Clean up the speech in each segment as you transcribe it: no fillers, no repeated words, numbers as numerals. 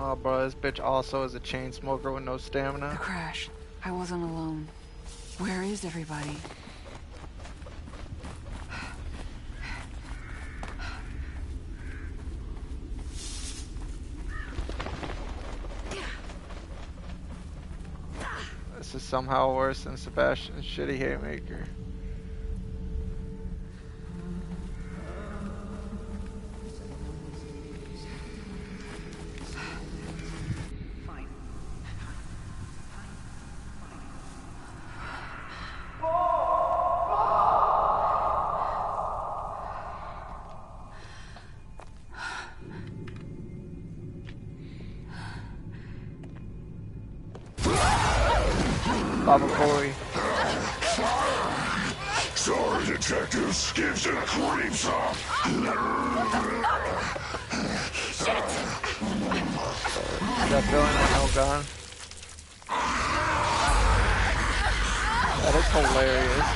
Oh, bro, this bitch also is a chain smoker with no The stamina. crash. I wasn't alone. Where is everybody? This is somehow worse than Sebastian's shitty haymaker. Baba Booey. Sorry, detectives. Gives and creeps up. That villain with no gun. That is hilarious.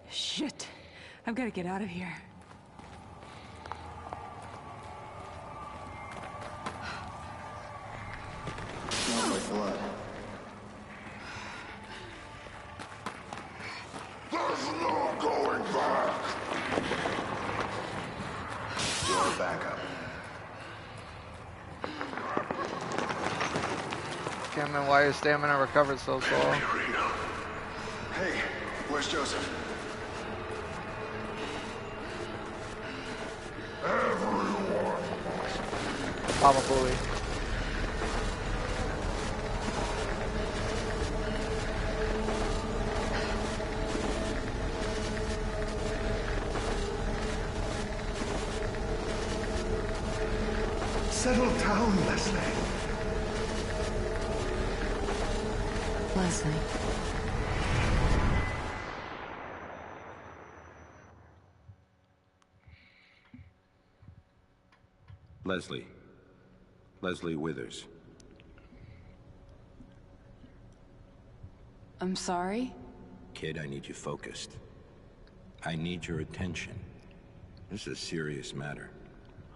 Shit. I've got to get out of here. Smells like blood. There's no going back. Your backup. Can't remember why your stamina recovered so slow. Hey, where's Joseph? Baba Booey. Settle down, Leslie. Leslie. Leslie. Leslie Withers. I'm sorry? Kid, I need you focused. I need your attention. This is a serious matter.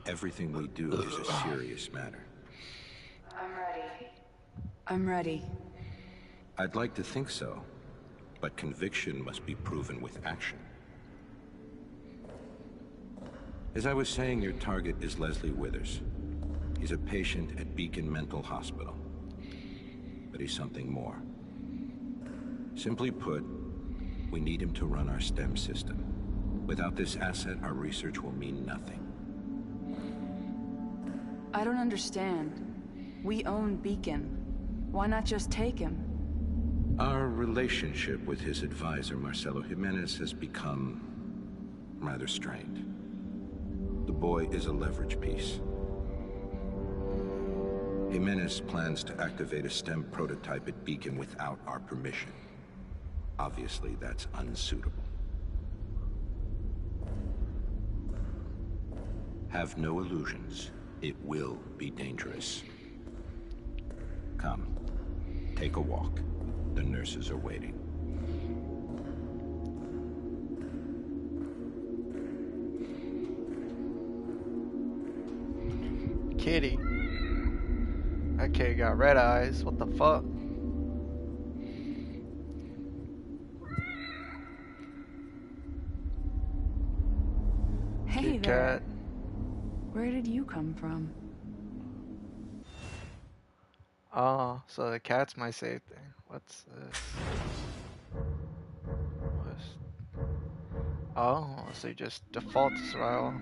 Everything we do is a serious matter. I'm ready. I'm ready. I'd like to think so, but conviction must be proven with action. As I was saying, your target is Leslie Withers. He's a patient at Beacon Mental Hospital. But he's something more. Simply put, we need him to run our STEM system. Without this asset, our research will mean nothing. I don't understand. We own Beacon. Why not just take him? Our relationship with his advisor, Marcelo Jimenez, has become rather strained. The boy is a leverage piece. Jimenez plans to activate a STEM prototype at Beacon without our permission. Obviously, that's unsuitable. Have no illusions. It will be dangerous. Come, take a walk. The nurses are waiting. Kitty. That kid got red eyes. What the fuck? Hey Kit there. Kat. Where did you come from? Oh, so the cat's my safe thing. What's this? Oh, so you just default to survival.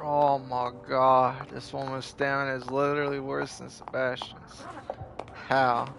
Oh my god, this woman's stamina is literally worse than Sebastian's. How?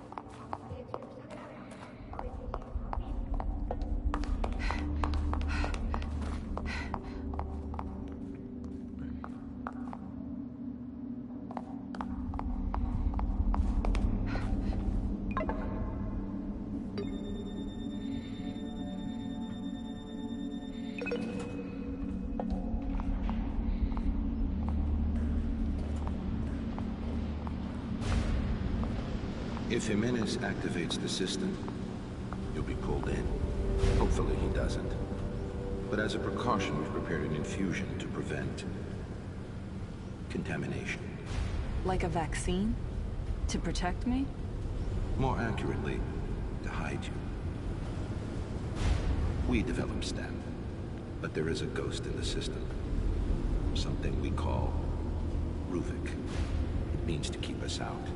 If Jimenez activates the system, you'll be pulled in. Hopefully he doesn't. But as a precaution, we've prepared an infusion to prevent contamination. Like a vaccine? To protect me? More accurately, to hide you. We developed STAT, but there is a ghost in the system. Something we call Ruvik. It means to keep us out.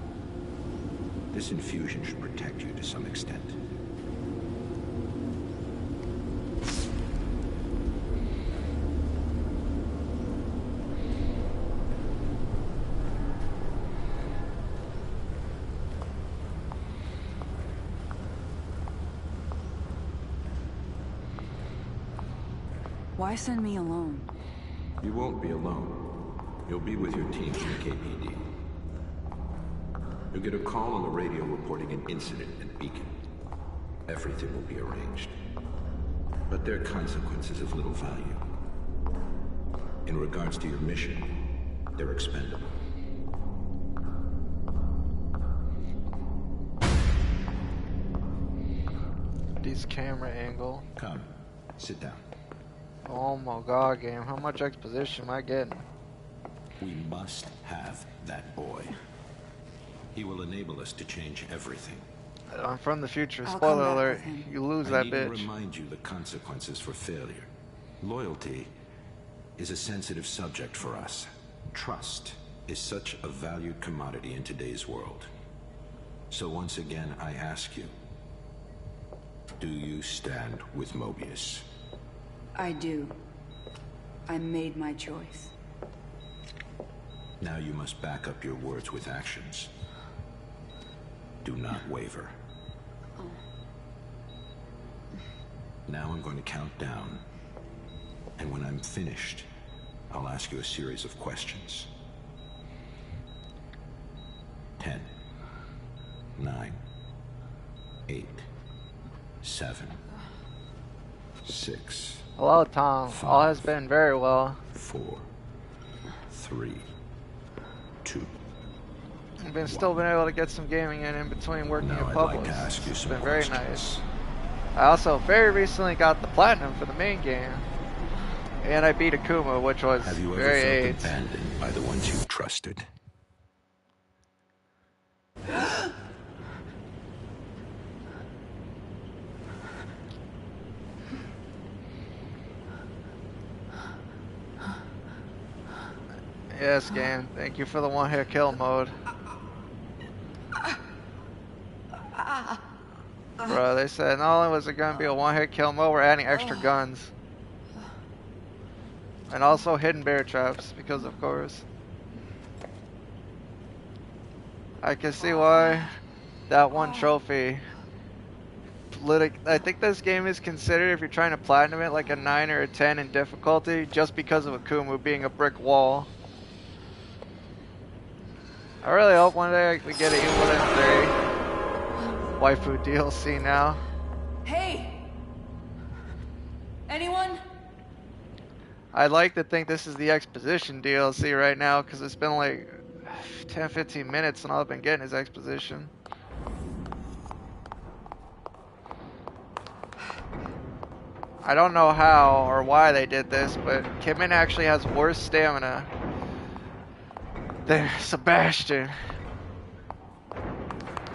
This infusion should protect you to some extent. Why send me alone? You won't be alone. You'll be with your team from the KPD. You'll get a call on the radio reporting an incident at Beacon. Everything will be arranged. But their consequences of little value. In regards to your mission, they're expendable. This camera angle. Come, sit down. Oh my god, game. How much exposition am I getting? We must have that boy. He will enable us to change everything. I'm from the future. I'll come Spoiler back alert. with him. You lose I that need to bitch. remind you the consequences for failure. Loyalty is a sensitive subject for us. Trust is such a valued commodity in today's world. So once again, I ask you, do you stand with Mobius? I do. I made my choice. Now you must back up your words with actions. Do not waver. Now I'm going to count down. And when I'm finished, I'll ask you a series of questions. 10, 9, 8, 7, 6. Hello, Tom. All has been very well. 4, 3, 2. I've still been able to get some gaming in between working Now at I'd like Publix. to ask you It's some been very questions. nice. I also very recently got the platinum for the main game. And I beat Akuma, which was Have you ever very felt AIDS. abandoned by the ones you trusted? Yes, game. Thank you for the one-hit kill mode. Bro, they said not only was it going to be a one-hit kill mode, we're adding extra guns. And also hidden bear traps, because of course. I can see why that one trophy. I think this game is considered, if you're trying to platinum it, like a 9 or a 10 in difficulty, just because of Akumu being a brick wall. I really hope one day we get an Evil Within 3 waifu DLC now. Hey! Anyone? I'd like to think this is the exposition DLC right now, because it's been like 10-15 minutes and all I've been getting is exposition. I don't know how or why they did this, but Kimmin actually has worse stamina than Sebastian.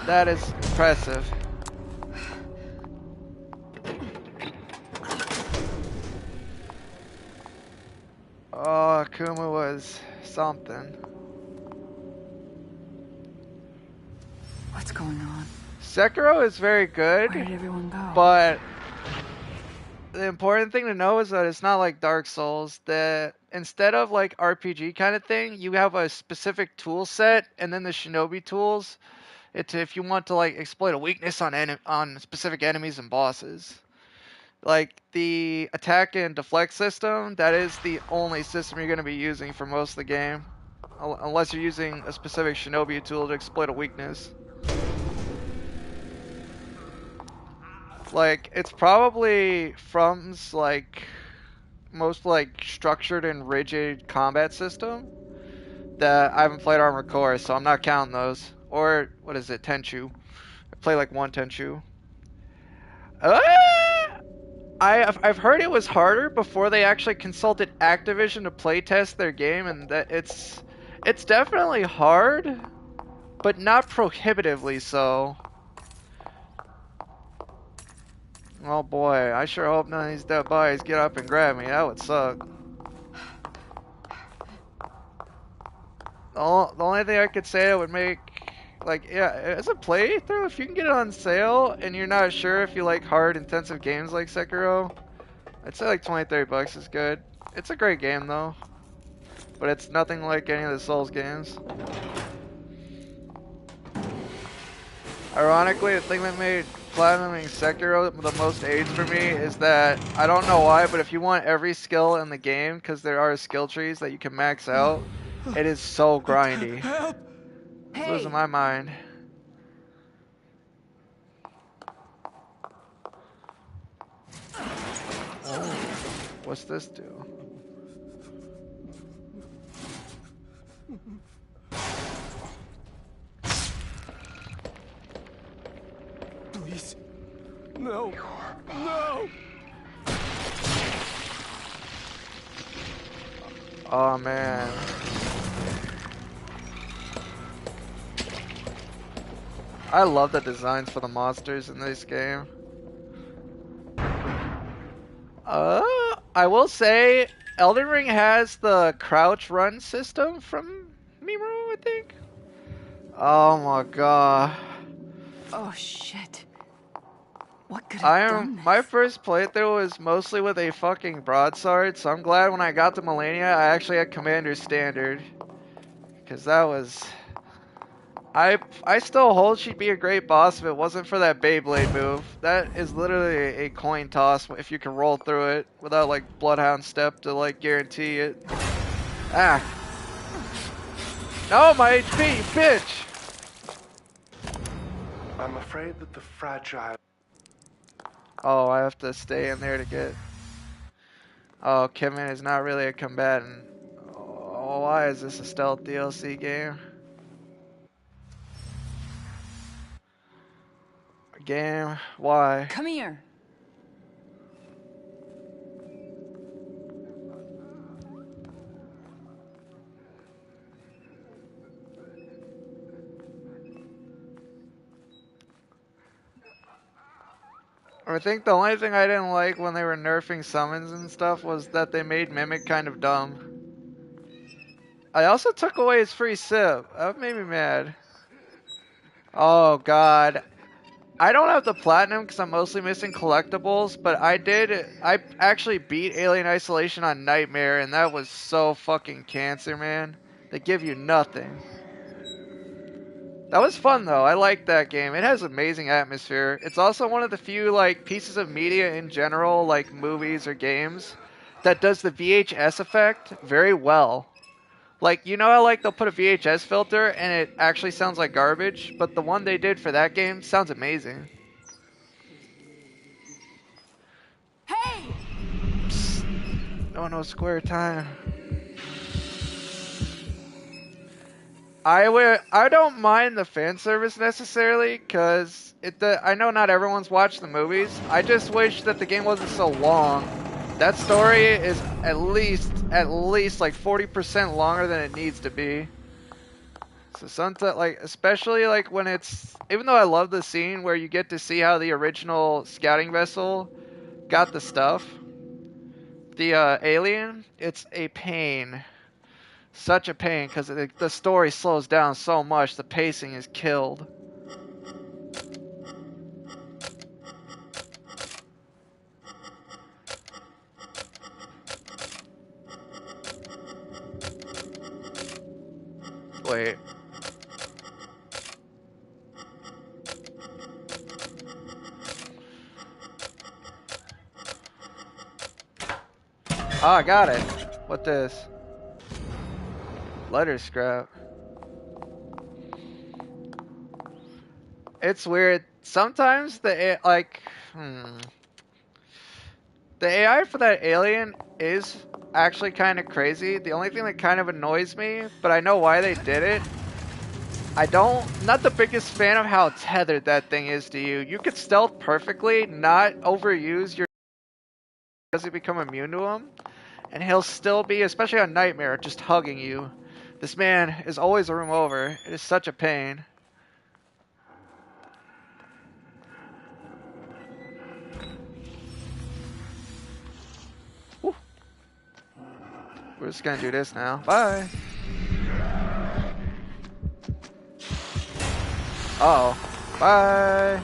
That is impressive. Oh, Akuma was something. What's going on? Sekiro is very good, Where did everyone go? but the important thing to know is that it's not like Dark Souls. That instead of like RPG kind of thing, you have a specific tool set, and then the Shinobi tools. It's if you want to like exploit a weakness on on specific enemies and bosses. Like the attack and deflect system, that is the only system you're going to be using for most of the game, unless you're using a specific Shinobi tool to exploit a weakness. Like, it's probably From's, like, most, like, structured and rigid combat system that I haven't played Armored Core, so I'm not counting those. Or, what is it, Tenchu. I play, like, one Tenchu. I've heard it was harder before they actually consulted Activision to playtest their game, and that it's definitely hard, but not prohibitively so. Oh boy, I sure hope none of these dead bodies get up and grab me. That would suck. The only thing I could say that would make, like, yeah, as a playthrough, if you can get it on sale and you're not sure if you like hard, intensive games like Sekiro, I'd say like 20-30 bucks is good. It's a great game though, but it's nothing like any of the Souls games. Ironically, the thing that made platinuming Sekiro the most AIDS for me is that, I don't know why, but if you want every skill in the game, because there are skill trees that you can max out, it is so grindy. It's losing my mind. Oh, what's this do? Please. No. No. Oh man. I love the designs for the monsters in this game. I will say Elden Ring has the crouch run system from Mimu, I think. Oh my god. Oh shit. What could have done this? My first playthrough was mostly with a fucking broadsword, so I'm glad when I got to Malenia I actually had Commander Standard. Cause that was... I still hold she'd be a great boss if it wasn't for that Beyblade move. That is literally a coin toss if you can roll through it without like Bloodhound Step to like guarantee it. Ah. No, my HP, you bitch! I'm afraid that the fragile... Oh, I have to stay in there to get... Oh, Kevin is not really a combatant. Oh, why is this a stealth DLC game? Game? Why? Come here. I think the only thing I didn't like when they were nerfing summons and stuff was that they made Mimic kind of dumb. I also took away his free sip. That made me mad. Oh god. I don't have the platinum because I'm mostly missing collectibles, but I actually beat Alien Isolation on Nightmare, and that was so fucking cancer, man. They give you nothing. That was fun though. I like that game. It has amazing atmosphere. It's also one of the few like pieces of media in general, like movies or games, that does the VHS effect very well. Like, you know how like they'll put a VHS filter and it actually sounds like garbage, but the one they did for that game sounds amazing. Hey! Psst. No square time. I don't mind the fan service necessarily, cause I know not everyone's watched the movies. I just wish that the game wasn't so long. That story is at least like 40% longer than it needs to be. So sometimes, like, especially like when it's, even though I love the scene where you get to see how the original scouting vessel got the stuff, the alien, it's a pain. Such a pain, because the story slows down so much, the pacing is killed. Wait. Oh, I got it. What this? Letter scrap. It's weird. Sometimes the the AI for that alien is actually kind of crazy. The only thing that kind of annoys me, but I know why they did it. Not the biggest fan of how tethered that thing is to you. You could stealth perfectly, not overuse your does he become immune to him, and he'll still be, especially on Nightmare, just hugging you. This man is always a room over. It is such a pain. Whew. We're just gonna do this now. Bye. Uh-oh. Bye.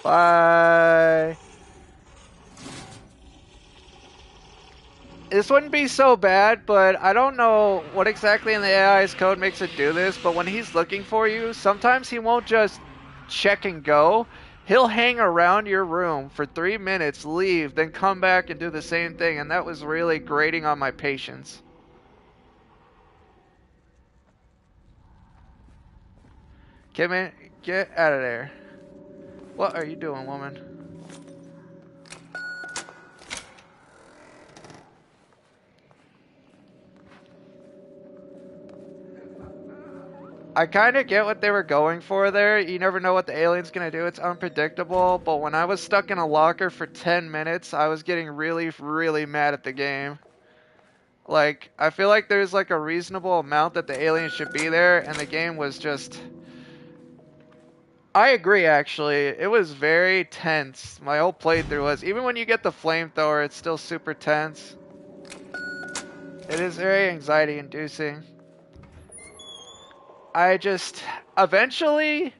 Bye. This wouldn't be so bad, but I don't know what exactly in the AI's code makes it do this, but when he's looking for you, sometimes he won't just check and go. He'll hang around your room for 3 minutes, leave, then come back and do the same thing, and that was really grating on my patience. Get out of there. What are you doing, woman? I kind of get what they were going for there. You never know what the alien's gonna do. It's unpredictable. But when I was stuck in a locker for 10 minutes, I was getting really, really mad at the game. Like, I feel like there's like a reasonable amount that the alien should be there, and the game was just... I agree, actually. It was very tense. My whole playthrough was. Even when you get the flamethrower, it's still super tense. It is very anxiety-inducing. Eventually,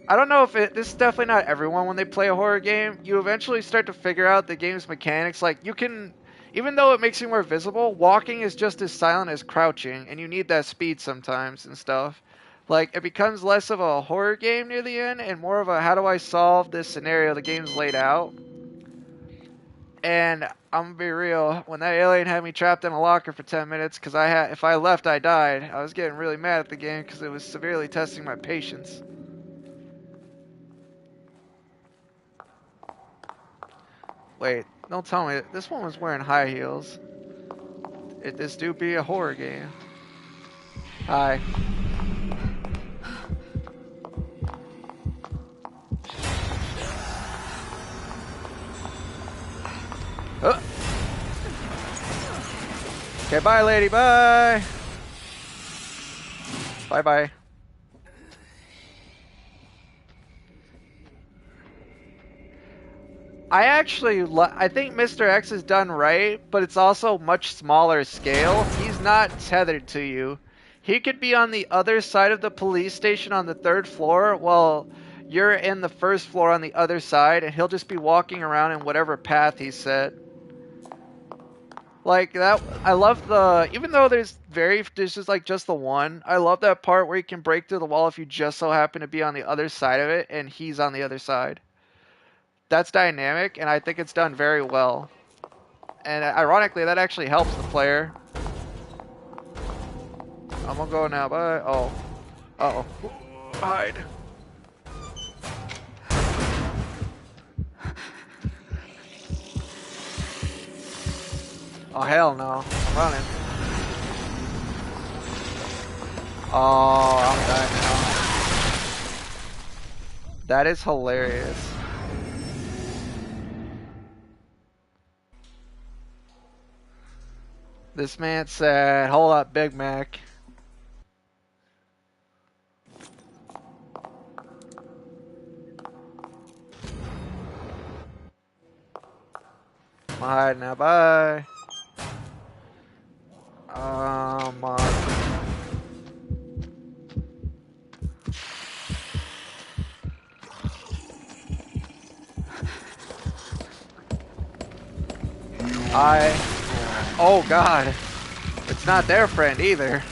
I don't know if this is definitely not everyone when they play a horror game. You eventually start to figure out the game's mechanics. Like, you can, even though it makes you more visible, walking is just as silent as crouching, and you need that speed sometimes and stuff. Like, it becomes less of a horror game near the end and more of a how do I solve this scenario the game's laid out. And I'm gonna be real, when that alien had me trapped in a locker for 10 minutes, because if I left, I died, I was getting really mad at the game because it was severely testing my patience. Wait, don't tell me, this one was wearing high heels. This do be a horror game. Hi. Oh. Okay, bye, lady. Bye. Bye-bye. I think Mr. X is done right, but it's also much smaller scale. He's not tethered to you. He could be on the other side of the police station on the 3rd floor while you're in the 1st floor on the other side, and he'll just be walking around in whatever path he set. Like that, I love even though there's just like just the one, I love that part where you can break through the wall if you just so happen to be on the other side of it and he's on the other side. That's dynamic, and I think it's done very well. And ironically, that actually helps the player. I'm gonna go now, bye. Oh. Uh-oh. Hide. Oh, hell no. I'm running. Oh, I'm dying now. That is hilarious. This man said, hold up, Big Mac. I'm hiding now, bye. Oh god. It's not their friend either.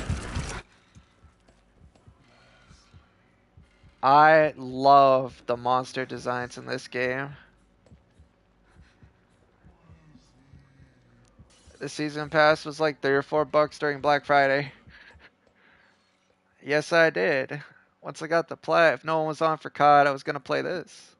I love the monster designs in this game. The season pass was like $3 or $4 during Black Friday. Yes, I did. Once I got the plat, if no one was on for COD, I was gonna play this.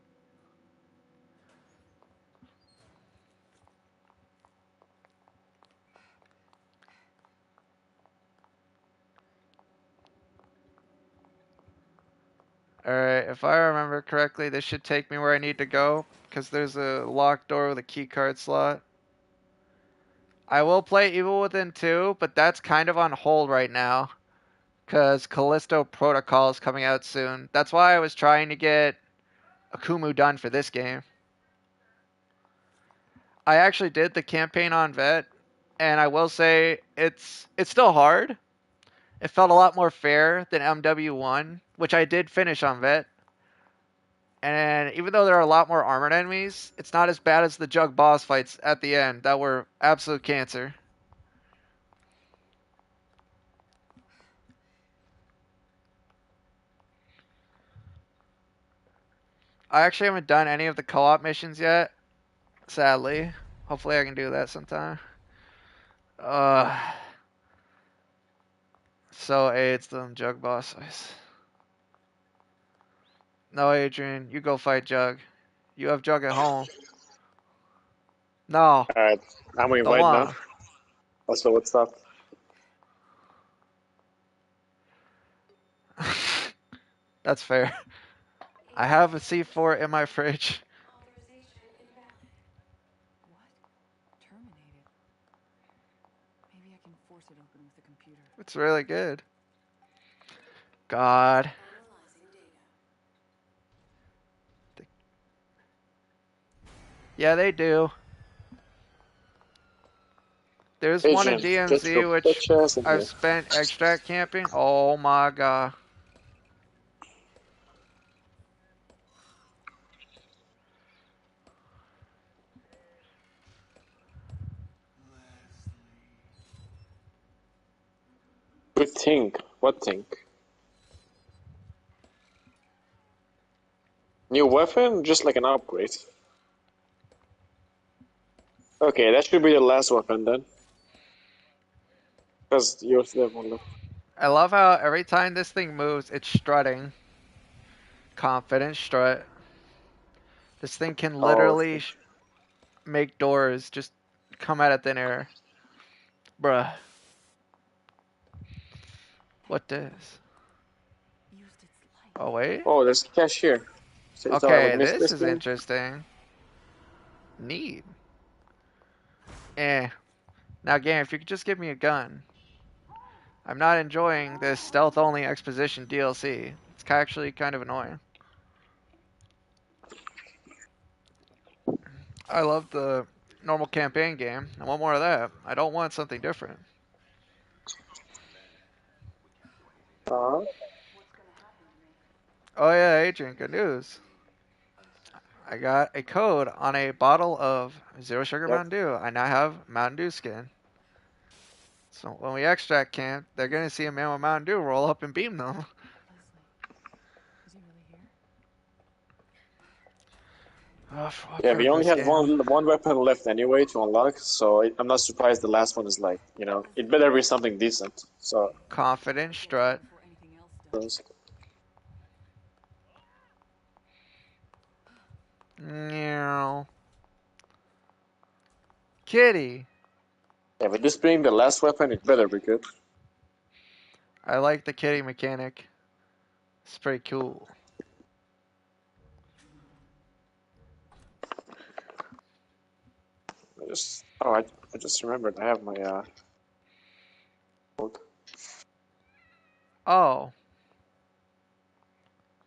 Alright, if I remember correctly, this should take me where I need to go, because there's a locked door with a key card slot. I will play Evil Within 2, but that's kind of on hold right now, because Callisto Protocol is coming out soon. That's why I was trying to get Akumu done for this game. I actually did the campaign on Vet, and I will say it's still hard. It felt a lot more fair than MW1, which I did finish on Vet. And even though there are a lot more armored enemies, it's not as bad as the Jug boss fights at the end that were absolute cancer. I actually haven't done any of the co-op missions yet, sadly. Hopefully I can do that sometime. So aids them Jug boss fights. No, Adrian, you go fight Jug. You have Jug at home. No, Alright, I'm the invited now. one. Also, what's up? That's fair. I have a C4 in my fridge. What? Terminated. Maybe I can force it open with the computer. It's really good. God. Yeah, they do. There's one in Adrian, get your DMZ which bitch ass in I've here. spent extract camping. Oh my god. Good thing. What thing? New weapon? Just like an upgrade. Okay, that should be the last weapon then. Because you still have one left. I love how every time this thing moves, it's strutting. Confident strut. This thing can literally make doors just come out of thin air. Bruh. What this? Used its light. Oh wait. Oh, there's a cashier. So you thought I would Okay, miss this is thing? interesting. Neat. Eh. Now game, if you could just give me a gun. I'm not enjoying this stealth-only exposition DLC. It's actually kind of annoying. I love the normal campaign game. I want more of that. I don't want something different. Uh-huh. Oh yeah, Adrian, good news. I got a code on a bottle of Zero Sugar Yep. Mountain Dew. I now have Mountain Dew skin. So when we extract camp, they're gonna see a man with Mountain Dew roll up and beam them. Leslie. Is he really here? Oh, for what Yeah, we only purpose, have game? one weapon left anyway to unlock, so I'm not surprised the last one is like, you know, it better be something decent. So, Confident strut. Before anything else does. Meow. Kitty. yeah, with this being the last weapon, it better be good. I like the kitty mechanic. It's pretty cool. I just remembered I have my code. Oh.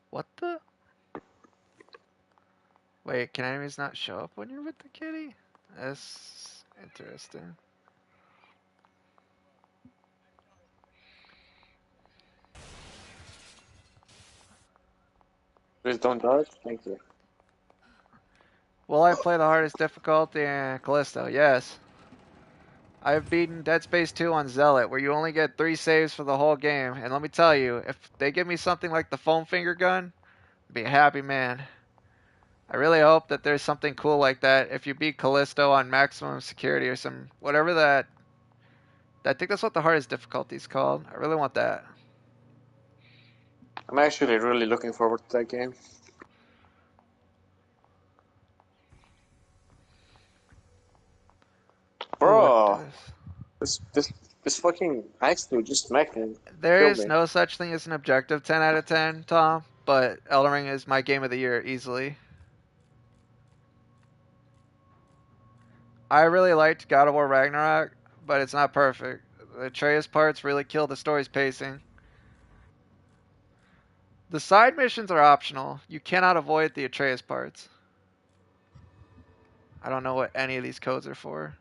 What the? Wait, can enemies not show up when you're with the kitty? That's interesting. Please don't dodge. Thank you. Will I play the hardest difficulty in Callisto? Yes. I've beaten Dead Space 2 on Zealot, where you only get 3 saves for the whole game. And let me tell you, if they give me something like the foam finger gun, I'd be a happy man. I really hope that there's something cool like that if you beat Callisto on maximum security or some whatever that. I think that's what the hardest difficulty is called. I really want that. I'm actually really looking forward to that game. Bro, this fucking axe dude just smacked me. There Killed is me. no such thing as an objective 10 out of 10, Tom, but Elden Ring is my game of the year easily. I really liked God of War Ragnarok, but it's not perfect. The Atreus parts really kill the story's pacing. The side missions are optional. You cannot avoid the Atreus parts. I don't know what any of these codes are for.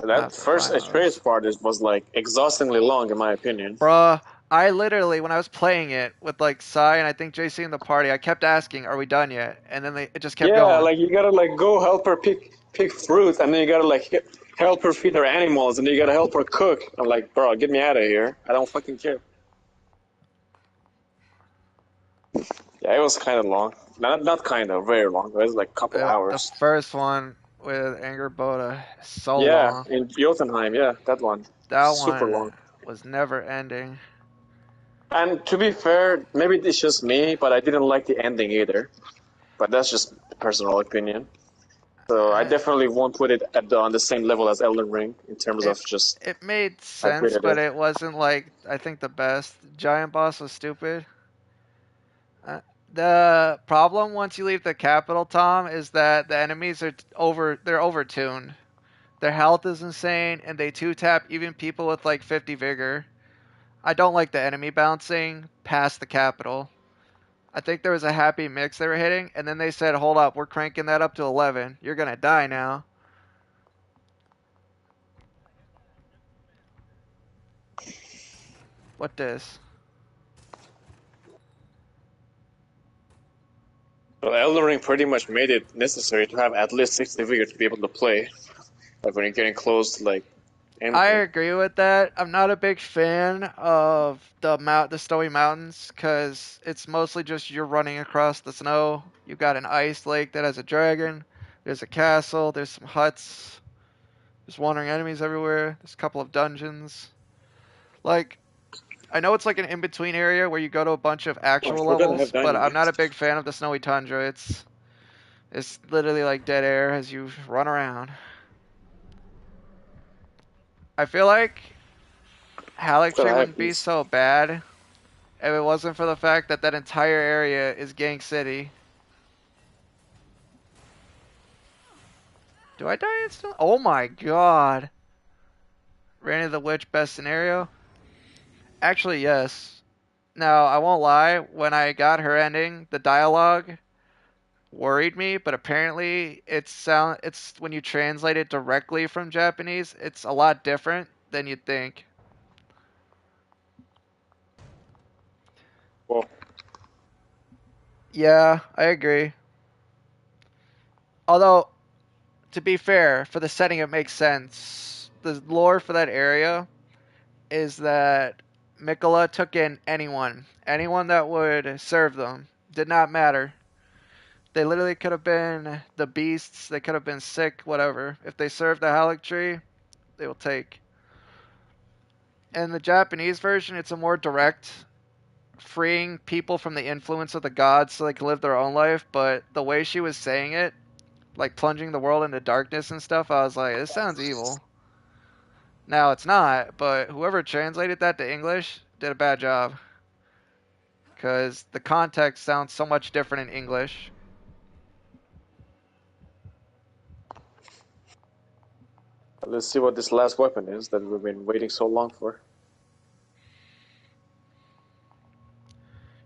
That first Atreus part was like exhaustingly long, in my opinion. Bruh, I literally, when I was playing it with like Sai and I think JC in the party, I kept asking, "Are we done yet?" And then it just kept going. Yeah, like you gotta like go help her pick fruit, and then you gotta like help her feed her animals, and then you gotta help her cook. I'm like, bro, get me out of here. I don't fucking care. Yeah, it was kind of long. Not kind of, very long. It was like a couple hours. The first one with Angerboda, so yeah, long. in Jotunheim, yeah, that one. That super one long. Was never ending. And to be fair, maybe it's just me, but I didn't like the ending either. But that's just personal opinion. So I definitely won't put it on the same level as Elden Ring in terms of just. It made sense, but it wasn't like I think the best. Giant boss was stupid. The problem once you leave the capital, Tom, is that the enemies are they're overtuned. Their health is insane, and they 2-tap even people with like 50 vigor. I don't like the enemy bouncing past the capital. I think there was a happy mix they were hitting, and then they said, hold up, we're cranking that up to 11. You're gonna die now. What this? Well, Elden Ring pretty much made it necessary to have at least 60 vigor to be able to play. Like when you're getting close to like anything. I agree with that. I'm not a big fan of the snowy mountains because it's mostly just you're running across the snow. You've got an ice lake that has a dragon. There's a castle. There's some huts. There's wandering enemies everywhere. There's a couple of dungeons. Like, I know it's like an in-between area where you go to a bunch of actual levels, but I'm not a big fan of the snowy tundra. It's literally like dead air as you run around. I feel like Haligtree wouldn't be so bad if it wasn't for the fact that that entire area is Gang City. Do I die instantly? Oh my god. Randy the Witch, best scenario? Actually, yes. Now, I won't lie, when I got her ending, the dialogue worried me, but apparently it's when you translate it directly from Japanese, it's a lot different than you'd think. Well, yeah, I agree. Although, to be fair, for the setting it makes sense. The lore for that area is that Miquella took in anyone that would serve them. Did not matter. They literally could have been the beasts, they could have been sick, whatever. If they served the Haligtree, they will take. In the Japanese version, it's a more direct, freeing people from the influence of the gods so they can live their own life, but the way she was saying it, like plunging the world into darkness and stuff, I was like, this sounds evil. Now, it's not, but whoever translated that to English did a bad job. Because the context sounds so much different in English. Let's see what this last weapon is that we've been waiting so long for.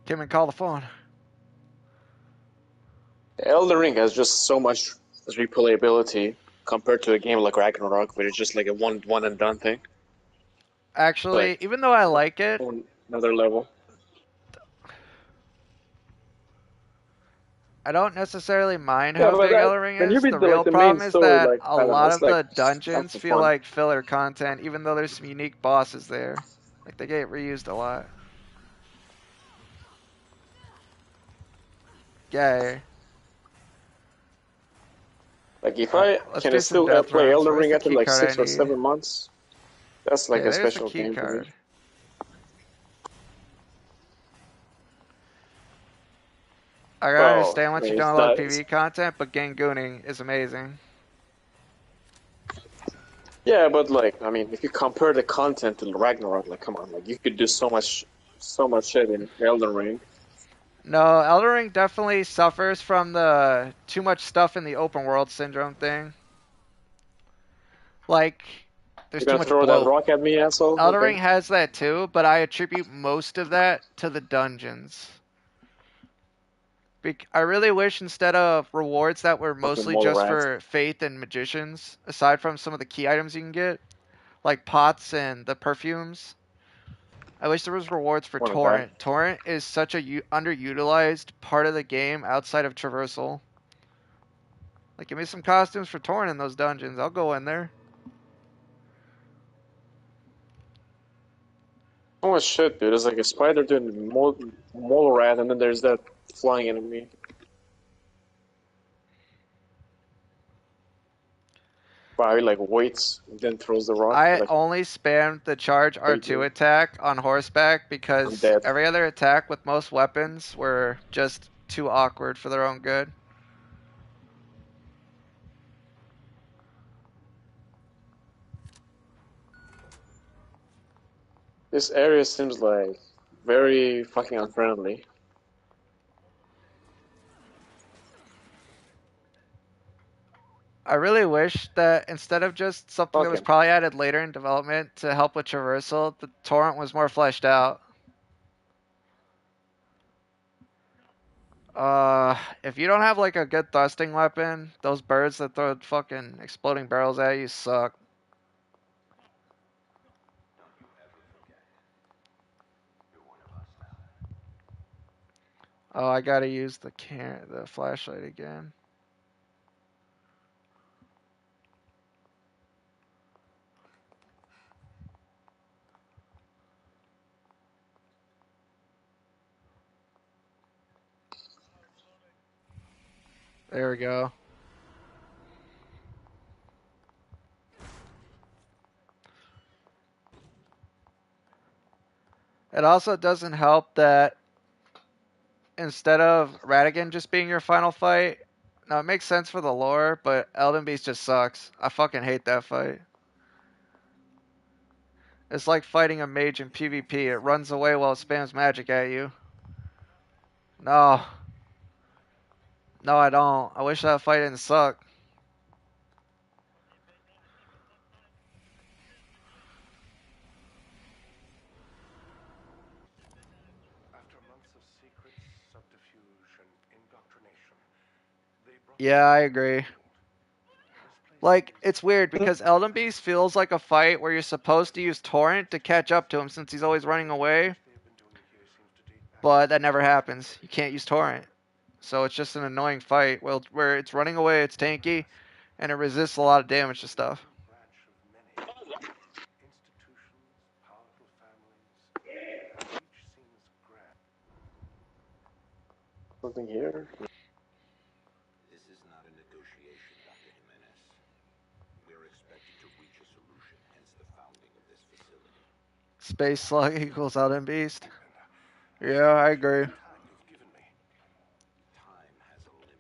Kim and call the phone. Elden Ring has just so much replayability compared to a game like Ragnarok, where it's just like a one and done thing. Actually, even though I like it, another level. I don't necessarily mind Yeah, how but big Elden Ring when you is. beat The the real the main problem is story, that like a I don't know, lot it's of like the dungeons half the feel fun. like filler content, even though there's some unique bosses there. Like they get reused a lot. Yeah. Like if Alright, I let's can do some still death play runs. Elden Where's Ring the after key like card I 6 or need? 7 months, that's like Okay, a there's the special key game for me. card. I gotta Well, understand I once mean, you've it's done a lot of not. PvE content, but Gangooning is amazing. Yeah, but like, I mean, if you compare the content to Ragnarok, like, come on, like you could do so much shit in Elden Ring. No, Elden Ring definitely suffers from the too much stuff in the open world syndrome thing. Like, there's You're too gonna much throw that bloat. rock at me, asshole? Elden Ring Okay. has that too, but I attribute most of that to the dungeons. I really wish instead of rewards that were Fucking mostly mole just rat. for faith and magicians, aside from some of the key items you can get, like pots and the perfumes, I wish there was rewards for One of that. Torrent. Torrent is such a underutilized part of the game outside of traversal. Like, give me some costumes for Torrent in those dungeons. I'll go in there. So much shit, dude. There's like a spider doing mole rat, and then there's that flying enemy. Wow, he like waits, and then throws the rock. I Like, only spammed the charge thank R2 you. attack on horseback I'm because dead. every other attack with most weapons were just too awkward for their own good. This area seems like very fucking unfriendly. I really wish that instead of just something that was Fucking. probably added later in development to help with traversal, the torrent was more fleshed out. If you don't have like a good thrusting weapon, those birds that throw fucking exploding barrels at you suck. Oh, I gotta use the flashlight again. There we go. It also doesn't help that instead of Radigan just being your final fight, now it makes sense for the lore, but Elden Beast just sucks. I fucking hate that fight. It's like fighting a mage in PvP. It runs away while it spams magic at you. No. No, I don't. I wish that fight didn't suck. After months of secrets, subterfuge, and indoctrination, they brought Yeah, I agree. Like, it's weird because Elden Beast feels like a fight where you're supposed to use Torrent to catch up to him since he's always running away, they've been doing here seems to date back but that never happens. You can't use Torrent. So it's just an annoying fight where it's running away, it's tanky, and it resists a lot of damage to stuff. branch of many institutions, powerful families, and each seems grand. Something here? This is not a negotiation, Dr. Jimenez. We're expected to reach a solution, hence the founding of this facility. Space Slug equals Elden Beast. Yeah, I agree. Time you've given me. Time has a limit,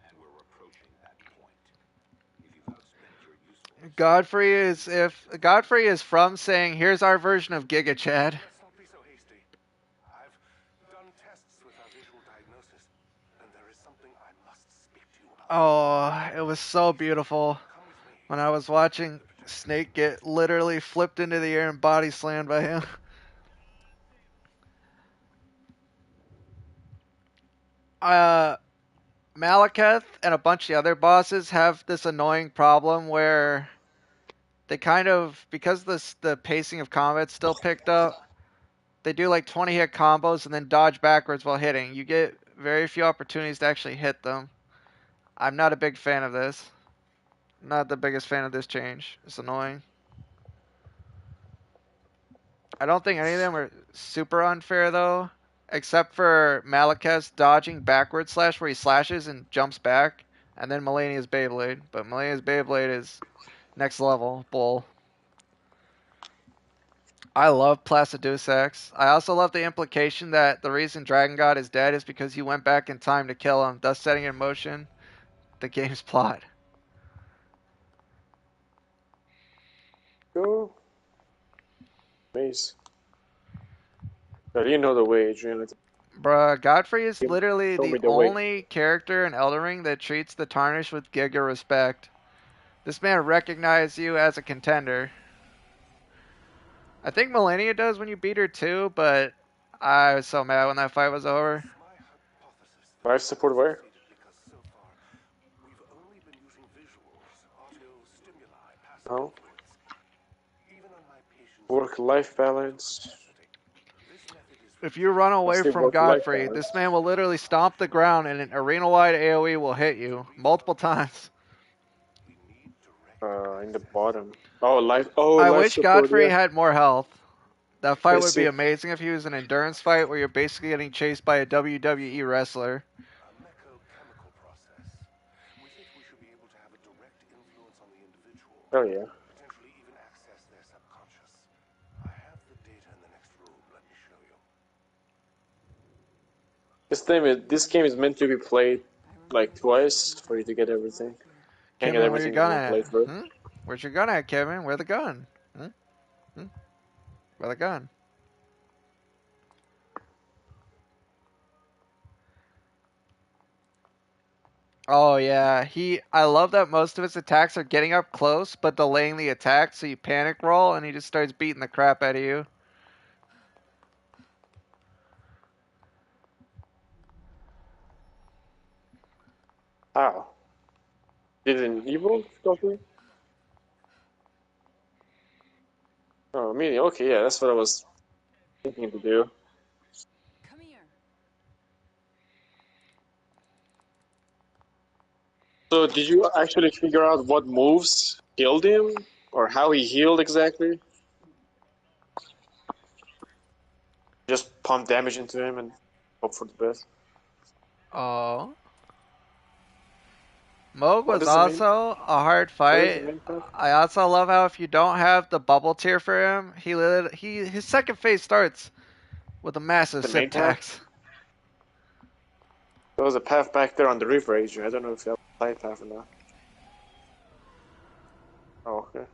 and we're approaching that point. If you've outspent your usefulness, Godfrey is from saying, "Here's our version of Giga Chad." Let's not be so hasty. I've done tests with our visual diagnosis, and there is something I must speak to you about. Oh, it was so beautiful Come with me. when I was watching Snake get literally flipped into the air and body slammed by him. Malekith and a bunch of the other bosses have this annoying problem where they kind of, because the pacing of combat's still picked up, they do like 20 hit combos and then dodge backwards while hitting. You get very few opportunities to actually hit them. I'm not a big fan of this. Not the biggest fan of this change. It's annoying. I don't think any of them are super unfair though, except for Malekith's dodging backward slash where he slashes and jumps back, and then Melania's Beyblade. But Melania's Beyblade is next level bull. I love Placiduous X. I also love the implication that the reason Dragon God is dead is because you went back in time to kill him, thus setting in motion the game's plot. Go. Maze. But you know the way, Adrian. Bruh, Godfrey is Give- literally show me the the way. only character in Elden Ring that treats the Tarnished with giga respect. This man recognized you as a contender. I think Melania does when you beat her too, but I was so mad when that fight was over. Life support where? Because so far, we've only been using visuals, audio stimuli, passive Oh. influence. Even on my patients, Work-life balance. this method is If you run away Mostly from work-life Godfrey, balance. this man will literally stomp the ground and an arena-wide AoE will hit you multiple times. In the bottom. Oh, life. Oh, I life wish support. Godfrey Yeah. had more health. That fight I would be see. amazing if he was an endurance fight where you're basically getting chased by a WWE wrestler. a mechochemical process. With it, we should be able to have a direct influence on the individual, Oh yeah. potentially even access their subconscious. I have the data in the next room. Let me show you. This game is meant to be played like twice for you to get everything. Can't get Kevin, where you everything in gun one at? playthrough. Where's your gun at, Kevin? Where the gun? Where the gun? Oh yeah, I love that most of his attacks are getting up close, but delaying the attack, so you panic roll and he just starts beating the crap out of you. How? Did an evil go through? Oh, me. Okay, yeah, that's what I was thinking to do. Come here. So, did you actually figure out what moves killed him, or how he healed exactly? Just pump damage into him and hope for the best. Oh. Moog What was does it mean? also a hard What is the fight. main path? I also love how if you don't have the bubble tier for him, his second phase starts with a massive The sip main path? tax. There was a path back there on the river, Adrian. I don't know if you have a side path or not. Oh, okay.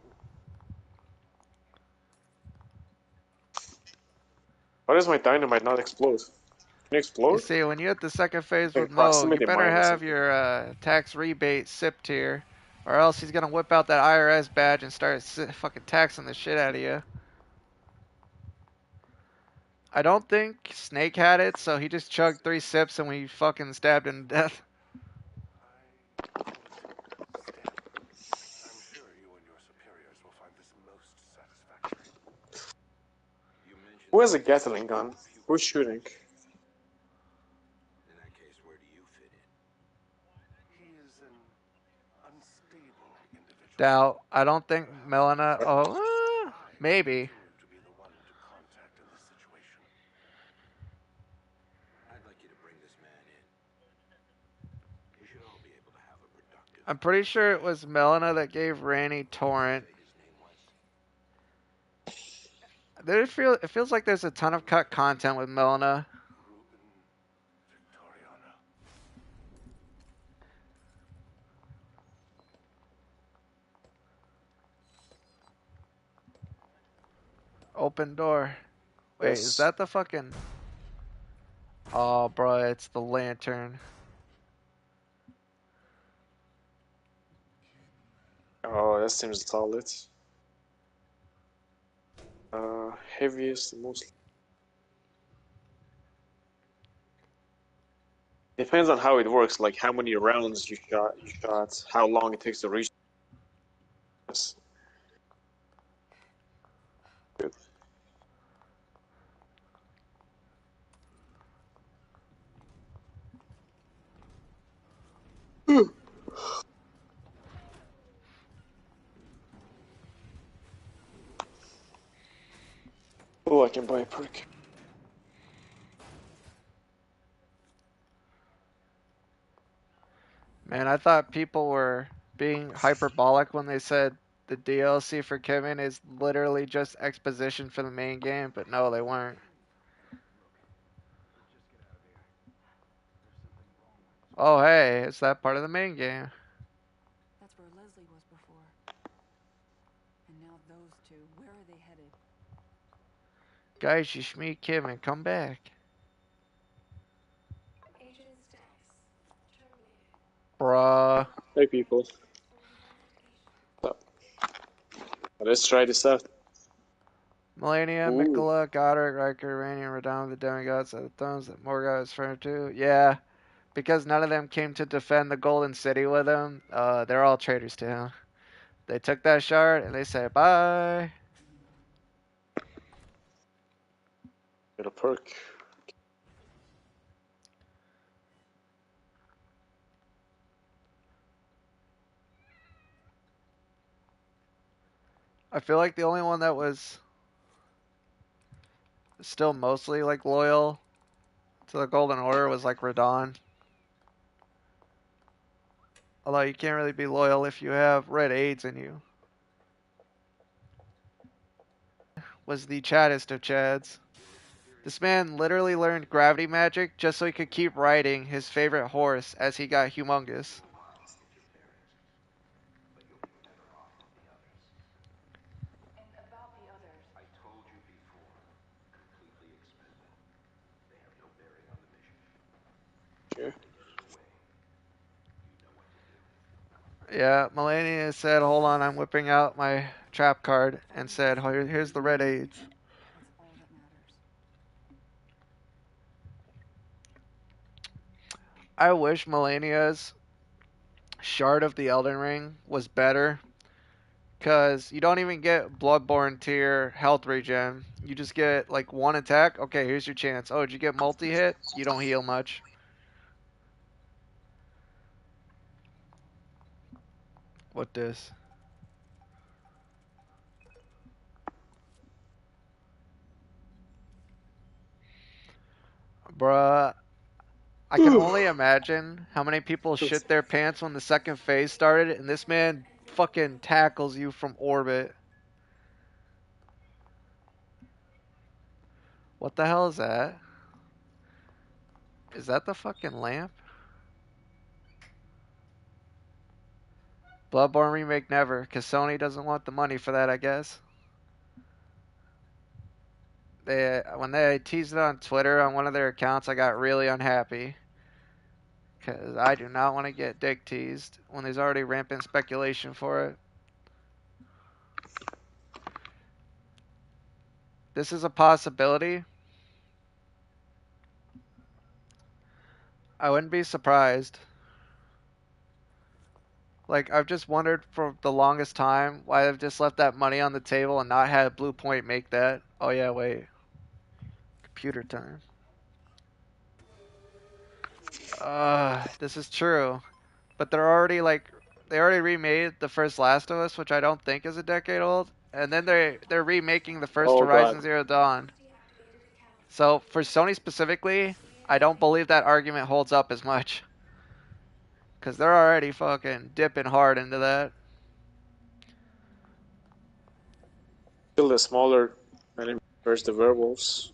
Why does my dynamite not explode? Can you You explode? see, when you hit the second phase with Like Moog, you proximity better mine or have something. your tax rebate sip tier, or else he's gonna whip out that IRS badge and start fucking taxing the shit out of you. I don't think Snake had it, so he just chugged 3 sips and we fucking stabbed him to death. I'm sure you and your superiors will find this most satisfactory. Who has a Gatling gun? Who's shooting? In that case, where do you fit in? He is an unstable individual. Doubt. I don't think Melina. Oh, maybe. To be the one to contact in this situation. I'd like you to bring this man in. We should all be able to have a productive. I'm pretty sure it was Melina that gave Ranny Torrent. His name was. It feels like there's a ton of cut content with Melina. Victoriana. Open door. Wait, Yes. is that the fucking... Oh, bro, it's the lantern. Oh, that seems solid. Heaviest, most. Depends on how it works, like how many rounds you shot, how long it takes to reach. Yes. Good. Oh, I can buy a perk. Man, I thought people were being hyperbolic when they said the DLC for Kevin is literally just exposition for the main game, but no, they weren't. Oh, hey, is that part of the main game? That's where Leslie was before. And now those two, where are they headed? Guys, you should meet Kevin. Come back. Bruh. Hey, people. So, let's try this out. Melania, Ooh. Mikola, Goddard, Riker, Rainier, Radon, the demigods of the thrones that Morgoth is referred to. Yeah, because none of them came to defend the Golden City with him, they're all traitors to him. They took that shard and they said bye. Get a perk. I feel like the only one that was still mostly like loyal to the Golden Order was like Radon. Although you can't really be loyal if you have red AIDS in you. Was the chaddest of chads. This man literally learned gravity magic just so he could keep riding his favorite horse as he got humongous. Okay. Yeah, Melania said, hold on, I'm whipping out my trap card, and said, oh, here's the red AIDS. That's all that matters. I wish Melania's Shard of the Elden Ring was better, because you don't even get Bloodborne tier health regen. You just get like one attack. Okay, here's your chance. Oh, did you get multi-hit? You don't heal much. What this? Bruh, I can only imagine how many people shit their pants when the second phase started, and this man fucking tackles you from orbit. What the hell is that? Is that the fucking lamp? Bloodborne remake never, because Sony doesn't want the money for that, I guess. When they teased it on Twitter on one of their accounts, I got really unhappy. Because I do not want to get dick teased when there's already rampant speculation for it. This is a possibility. I wouldn't be surprised. Like, I've just wondered for the longest time why they've just left that money on the table and not had Blue Point make that. Oh yeah, wait. Computer time. This is true. But they're already like, they already remade the first Last of Us, which I don't think is a decade old. And then they're remaking the first Oh, Horizon God. Zero Dawn. So for Sony specifically, I don't believe that argument holds up as much. Because they're already fucking dipping hard into that. Still the smaller enemy versus the werewolves.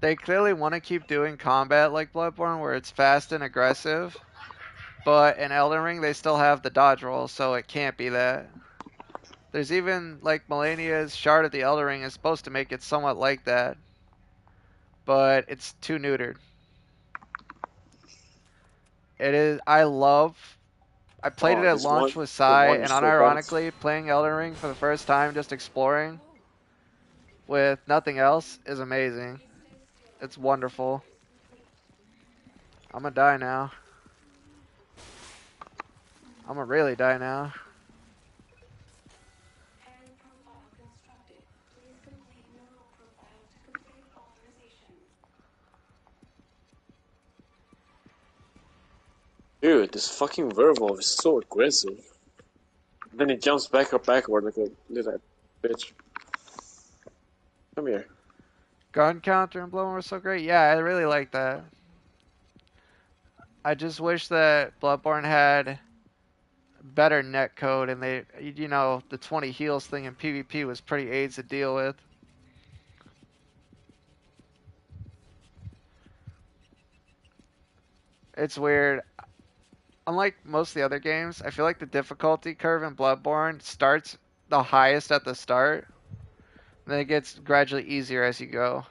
They clearly want to keep doing combat like Bloodborne, where it's fast and aggressive. But in Elden Ring, they still have the dodge roll, so it can't be that. There's even, like, Melania's Shard of the Elden Ring is supposed to make it somewhat like that. But it's too neutered. It is, I played it at launch with Sai, and unironically, playing Elden Ring for the first time, just exploring with nothing else, is amazing. It's wonderful. I'm gonna die now. I'm gonna really die now. Dude, this fucking werewolf is so aggressive. Then he jumps back or backward like a little bitch. Come here. Gun counter and blowing were so great. Yeah, I really like that. I just wish that Bloodborne had better net code, and they, you know, the 20 heals thing in PvP was pretty AIDS to deal with. It's weird. Unlike most of the other games, I feel like the difficulty curve in Bloodborne starts the highest at the start, and then it gets gradually easier as you go.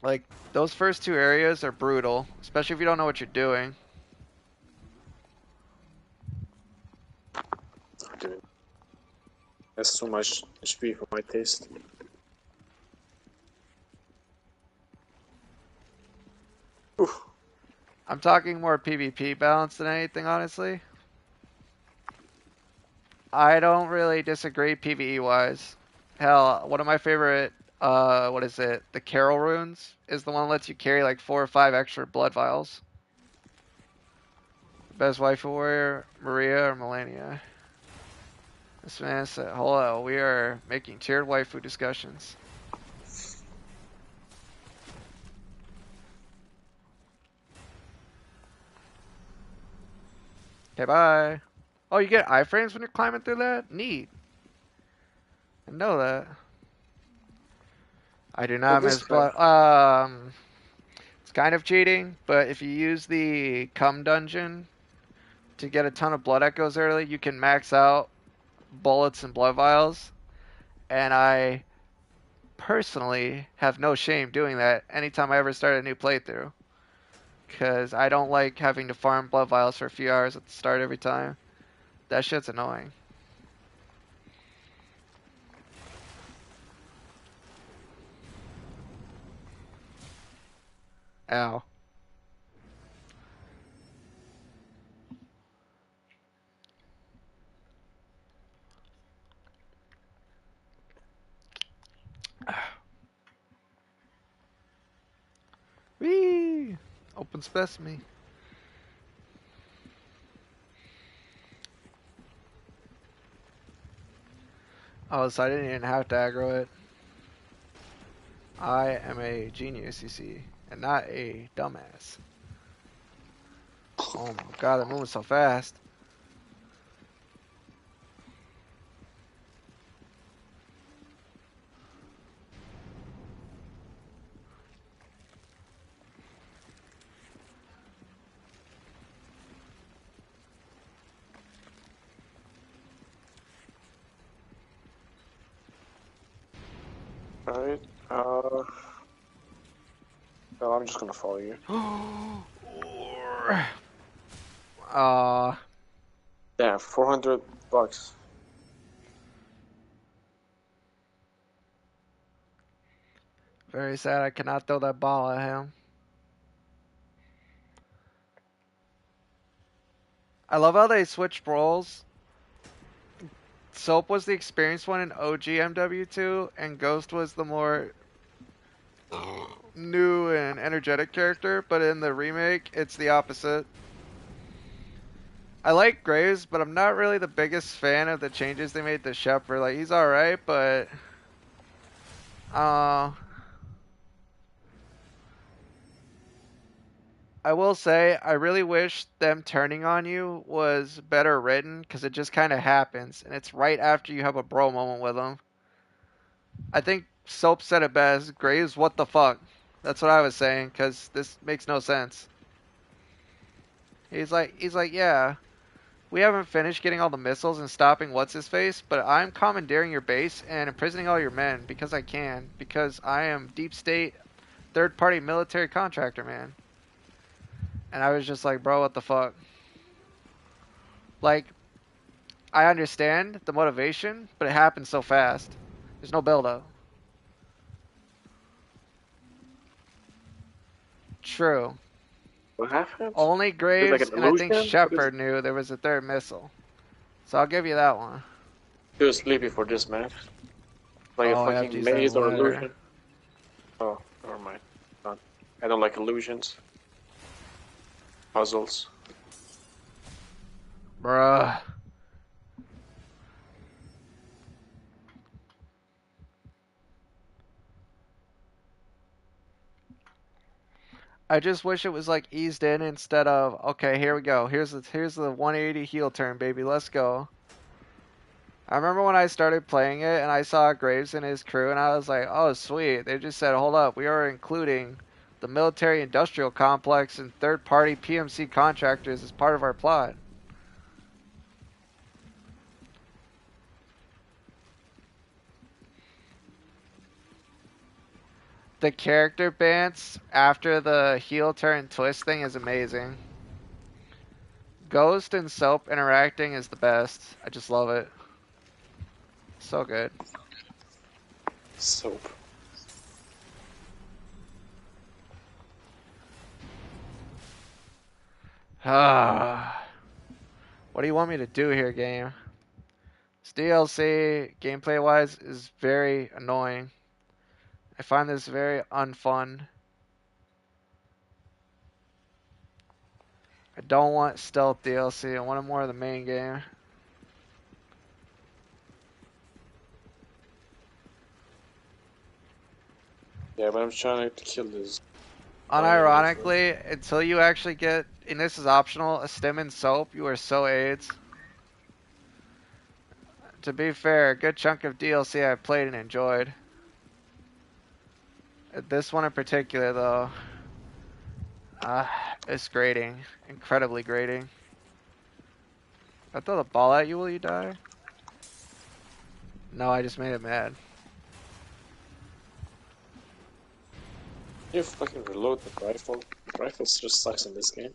Like, those first two areas are brutal, especially if you don't know what you're doing. Dude. That's too much HP for my taste. Oof. I'm talking more PvP balance than anything, honestly. I don't really disagree PvE wise. Hell, one of my favorite, what is it? The Carol runes is the one that lets you carry like 4 or 5 extra blood vials. Best waifu warrior, Maria or Melania? This man said, hello, we are making tiered waifu discussions. Okay, bye. Oh, you get iframes when you're climbing through that? Neat. I know that. I do not miss blood. It's kind of cheating, but if you use the cum dungeon to get a ton of blood echoes early, you can max out bullets and blood vials. And I personally have no shame doing that anytime I ever start a new playthrough. Because I don't like having to farm blood vials for a few hours at the start every time. That shit's annoying. Ow. Whee! Open specimen. Oh, so I didn't even have to aggro it. I am a genius, you see, and not a dumbass. Oh my god, they're moving so fast. Alright, no, I'm just gonna follow you. Yeah, $400. Very sad I cannot throw that ball at him. I love how they switched roles. Soap was the experienced one in OG MW2, and Ghost was the more new and energetic character, but in the remake, it's the opposite. I like Graves, but I'm not really the biggest fan of the changes they made to Shepard. Like, he's alright, but I will say, I really wish them turning on you was better written, because it just kind of happens, and it's right after you have a bro moment with them. I think Soap said it best. Graves, what the fuck? That's what I was saying, because this makes no sense. He's like, yeah, we haven't finished getting all the missiles and stopping what's-his-face, but I'm commandeering your base and imprisoning all your men, because I can, because I am deep state, third-party military contractor, man. And I was just like, bro, what the fuck? Like, I understand the motivation, but it happens so fast. There's no build-up. True. What happened? Only Graves like an and I think illusion? Shepard knew there was a third missile. So I'll give you that one. Too sleepy for this, man. Like Oh, I a have to fucking use that maze or ladder. illusion. Oh, never mind. I don't like illusions. puzzles. Bruh. I just wish it was like eased in instead of, okay, here we go. Here's the 180 heel turn, baby. Let's go. I remember when I started playing it and I saw Graves and his crew and I was like, oh sweet. They just said, hold up, we are including the military industrial complex and third party PMC contractors as part of our plot. The character bants after the heel turn twist thing is amazing. Ghost and Soap interacting is the best. I just love it. So good. Soap. What do you want me to do here, game? This DLC, gameplay wise, is very annoying. I find this very unfun. I don't want stealth DLC. I want more of the main game. Yeah, but I'm trying to kill this. Unironically, until you actually get, and this is optional, a stim and soap, you are so AIDS. To be fair, a good chunk of DLC I played and enjoyed. This one in particular, though, it's grating. Incredibly grating. I throw the ball at you, will you die? No, I just made it mad. You fucking reload the rifle. The rifle just sucks in this game.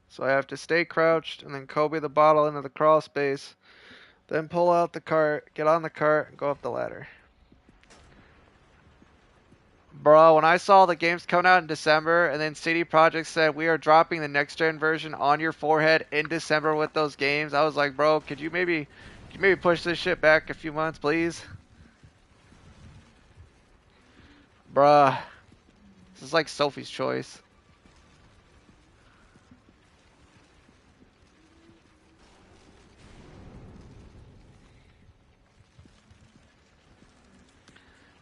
So I have to stay crouched and then Kobe the bottle into the crawl space. Then pull out the cart, get on the cart, and go up the ladder. Bro, when I saw the games coming out in December and then CD Projekt said we are dropping the next gen version on your forehead in December with those games, I was like, bro, could you maybe push this shit back a few months, please? Bruh. This is like Sophie's Choice.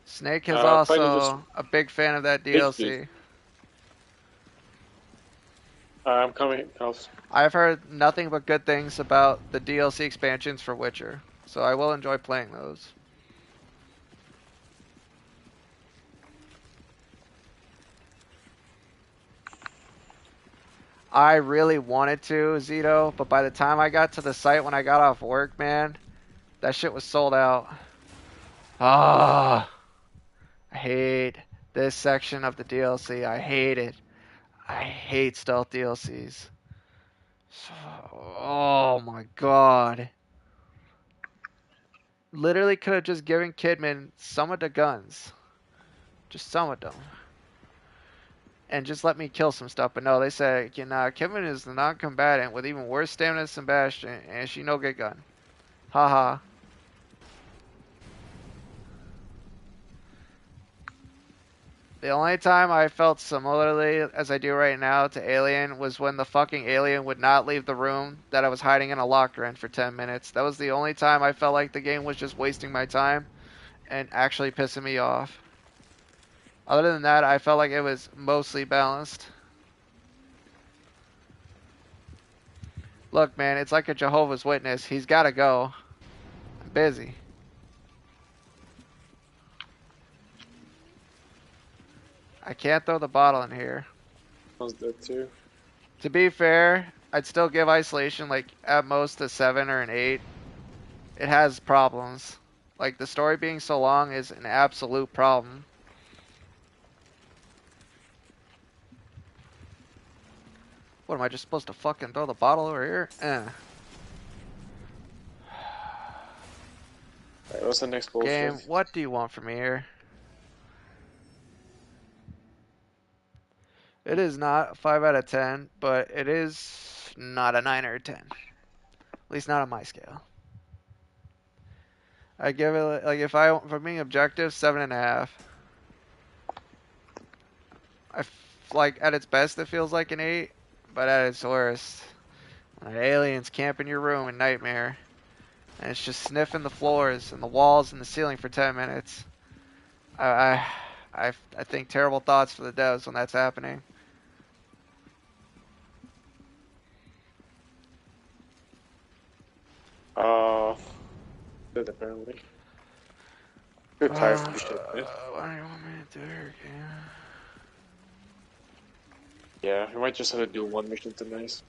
Snake is also a big fan of that DLC. I'm coming, Elf. I've heard nothing but good things about the DLC expansions for Witcher, so I will enjoy playing those. I really wanted to, Zito, but by the time I got to the site when I got off work, man, that shit was sold out. Ah. I hate this section of the DLC. I hate it. I hate stealth DLCs. Oh my god. Literally could have just given Kidman some of the guns. Just some of them. And just let me kill some stuff. But no, they said, Kidman is the non-combatant with even worse stamina than Sebastian, and she no get gun. Haha. The only time I felt similarly as I do right now to Alien was when the fucking alien would not leave the room that I was hiding in a locker in for 10 minutes. That was the only time I felt like the game was just wasting my time and actually pissing me off. Other than that, I felt like it was mostly balanced. Look, man, it's like a Jehovah's Witness. He's gotta go. I'm busy. I can't throw the bottle in here. How's that too? To be fair, I'd still give Isolation like at most a 7 or an 8. It has problems. Like the story being so long is an absolute problem. What am I just supposed to fucking throw the bottle over here? Alright, what's the next bullshit? Game, what do you want from me here? It is not a 5 out of 10, but it is not a 9 or a 10. At least not on my scale. I give it like if I'm being objective, 7.5. Like at its best, it feels like an 8, but at its worst, aliens camp in your room in Nightmare, and it's just sniffing the floors and the walls and the ceiling for 10 minutes. I, I, I think terrible thoughts for the devs when that's happening. Good apparently. Good tired from shit, man. What do you want me to do here, King? Yeah, we might just have to do one mission tonight.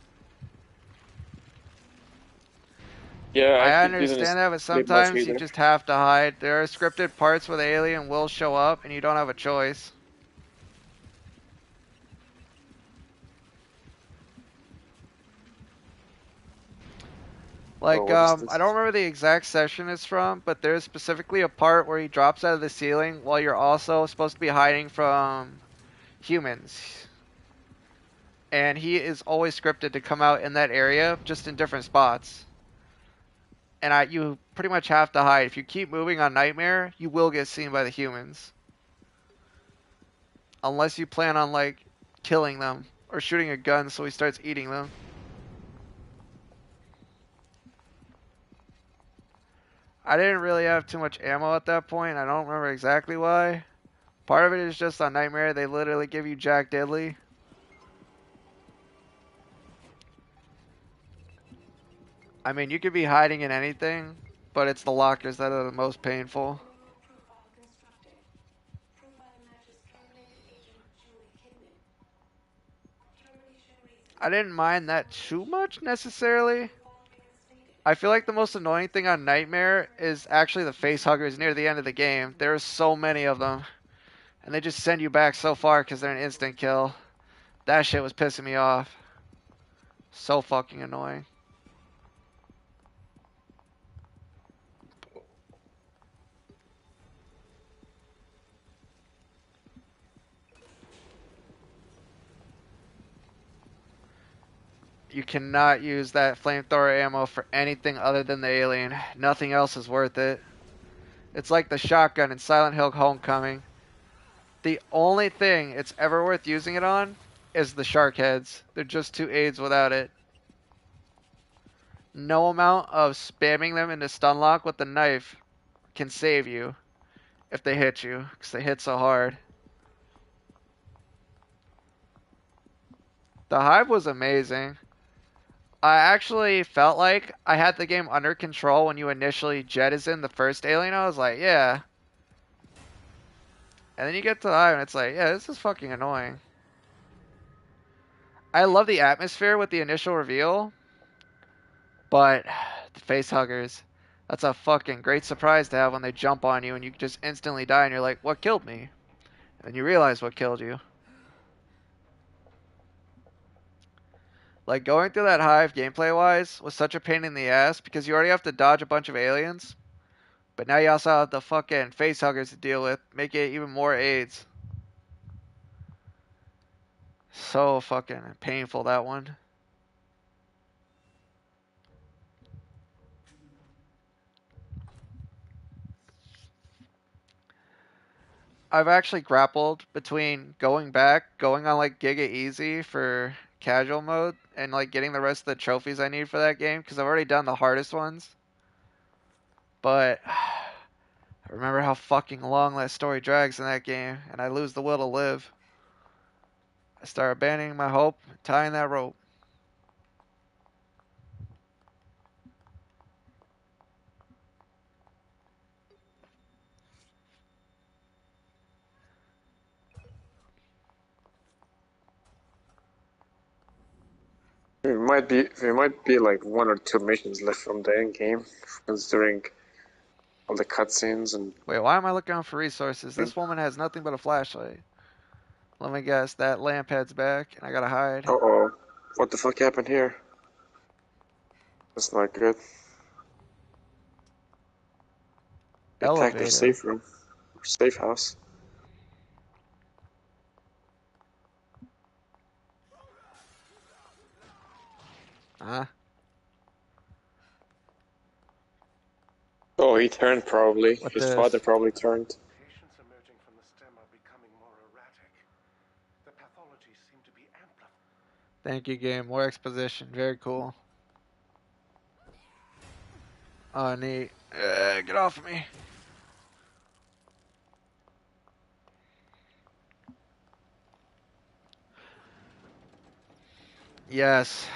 Yeah, I actually didn't understand that, but sleep much sometimes you either. just have to hide. There are scripted parts where the alien will show up, and you don't have a choice. Like, Oh, what is this? I don't remember the exact session it's from, but there's specifically a part where he drops out of the ceiling while you're also supposed to be hiding from humans. And he is always scripted to come out in that area, just in different spots. And you pretty much have to hide. If you keep moving on Nightmare, you will get seen by the humans. Unless you plan on, like, killing them or shooting a gun so he starts eating them. I didn't really have too much ammo at that point. I don't remember exactly why. Part of it is just on Nightmare. They literally give you Jack Diddley. I mean, you could be hiding in anything, but it's the lockers that are the most painful. I didn't mind that too much necessarily. I feel like the most annoying thing on Nightmare is actually the face huggers near the end of the game. There are so many of them. And they just send you back so far because they're an instant kill. That shit was pissing me off. So fucking annoying. You cannot use that flamethrower ammo for anything other than the alien. Nothing else is worth it. It's like the shotgun in Silent Hill Homecoming. The only thing it's ever worth using it on is the shark heads. They're just two aids without it. No amount of spamming them into stun lock with the knife can save you if they hit you, because they hit so hard. The Hive was amazing. I actually felt like I had the game under control when you initially jettison the first alien. I was like, yeah. And then you get to the Hive and it's like, yeah, this is fucking annoying. I love the atmosphere with the initial reveal, but the face huggers, that's a fucking great surprise to have when they jump on you and you just instantly die and you're like, what killed me? And you realize what killed you. Like, going through that Hive gameplay-wise was such a pain in the ass because you already have to dodge a bunch of aliens. But now you also have the fucking face huggers to deal with, making it even more aids. So fucking painful, that one. I've actually grappled between going back, going on like Giga Easy for casual mode, and like getting the rest of the trophies I need for that game, because I've already done the hardest ones. But I remember how fucking long that story drags in that game, and I lose the will to live. I start abandoning my hope, tying that rope. There might be like one or two missions left from the end game, considering all the cutscenes and. Wait, why am I looking out for resources? This woman has nothing but a flashlight. Let me guess, that lamp heads back, and I gotta hide. Uh-oh. What the fuck happened here? That's not good. Attack their Elevator. safe room. Or safe house. Huh? Oh, he turned probably. What His this? father probably turned. Mutations emerging from the stem are becoming more erratic. The pathology seem to be amplified. Thank you, game. More exposition. Very cool. Oh, neat. Get off of me. Yes.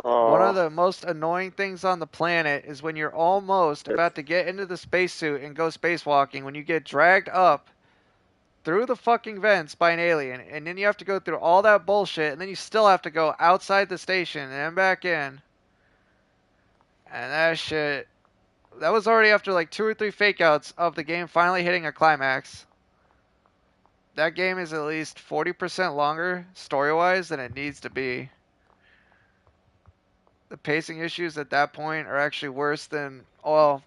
One of Oh, the most annoying things on the planet is when you're almost about to get into the spacesuit and go spacewalking, when you get dragged up through the fucking vents by an alien, and then you have to go through all that bullshit, and then you still have to go outside the station and then back in. And that shit, that was already after like 2 or 3 fake outs of the game finally hitting a climax. That game is at least 40% longer story-wise than it needs to be. The pacing issues at that point are actually worse than, well,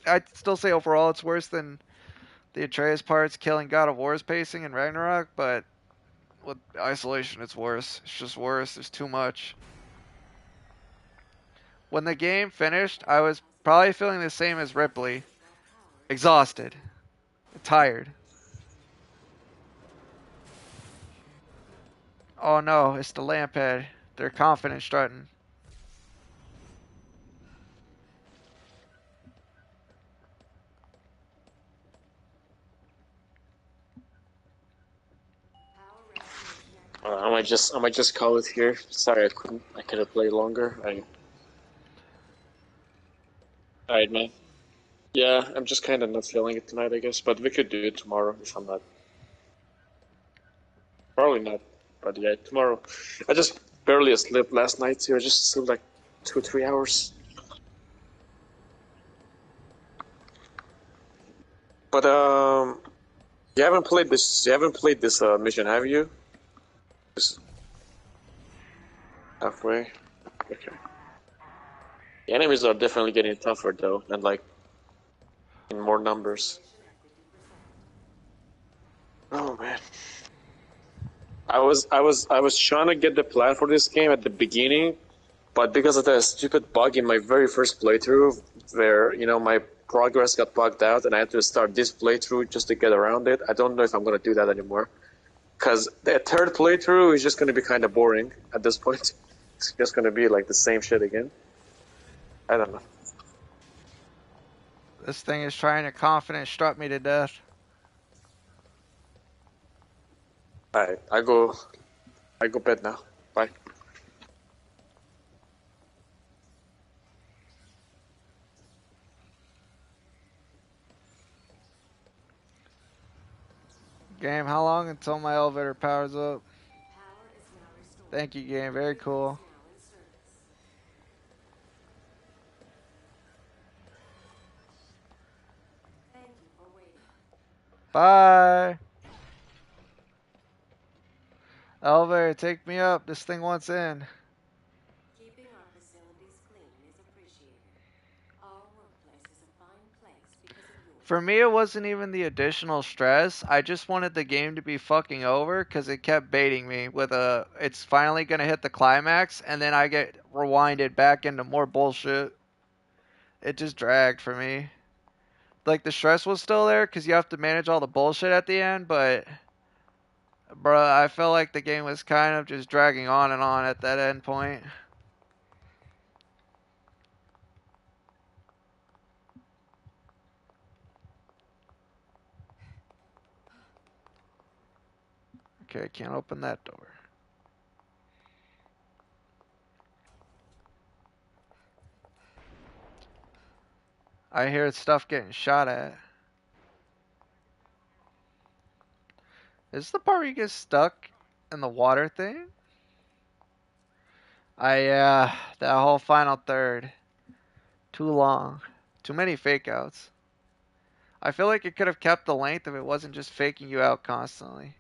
I'd still say overall it's worse than the Atreus parts killing God of War's pacing in Ragnarok, but with Isolation it's worse. It's just worse. There's too much. When the game finished, I was probably feeling the same as Ripley. Exhausted. Tired. Oh no, it's the lamphead. They're confident strutting. I might just call it here. Sorry, I couldn't play longer. Alright, man. Yeah, I'm just kind of not feeling it tonight, I guess. But we could do it tomorrow if I'm not. Probably not. But yeah, tomorrow. I just barely slept last night, so I just slept like 2, 3 hours. But you haven't played this. You haven't played this mission, have you? Just halfway. Okay. The enemies are definitely getting tougher though, and like in more numbers. Oh man. I was trying to get the plan for this game at the beginning, but because of that stupid bug in my very first playthrough, where my progress got bugged out and I had to start this playthrough just to get around it, I don't know if I'm gonna do that anymore. Because the third playthrough is just gonna be kind of boring at this point. It's just gonna be like the same shit again. I don't know. This thing is trying to confident strut me to death. Alright, I go bed now. Bye. Game, how long until my elevator powers up? Thank you, game. Very cool. Bye. Elevator, take me up. This thing wants in. Keeping our facilities clean is appreciated. Our workplace is a fine place because of you. For me, it wasn't even the additional stress. I just wanted the game to be fucking over because it kept baiting me with it's finally going to hit the climax, and then I get rewinded back into more bullshit. It just dragged for me. Like, the stress was still there because you have to manage all the bullshit at the end, but bruh, I felt like the game was kind of just dragging on and on at that end point. Okay, can't open that door. I hear stuff getting shot at. Is this the part where you get stuck in the water thing? That whole final third. Too long. Too many fake outs. I feel like it could have kept the length if it wasn't just faking you out constantly.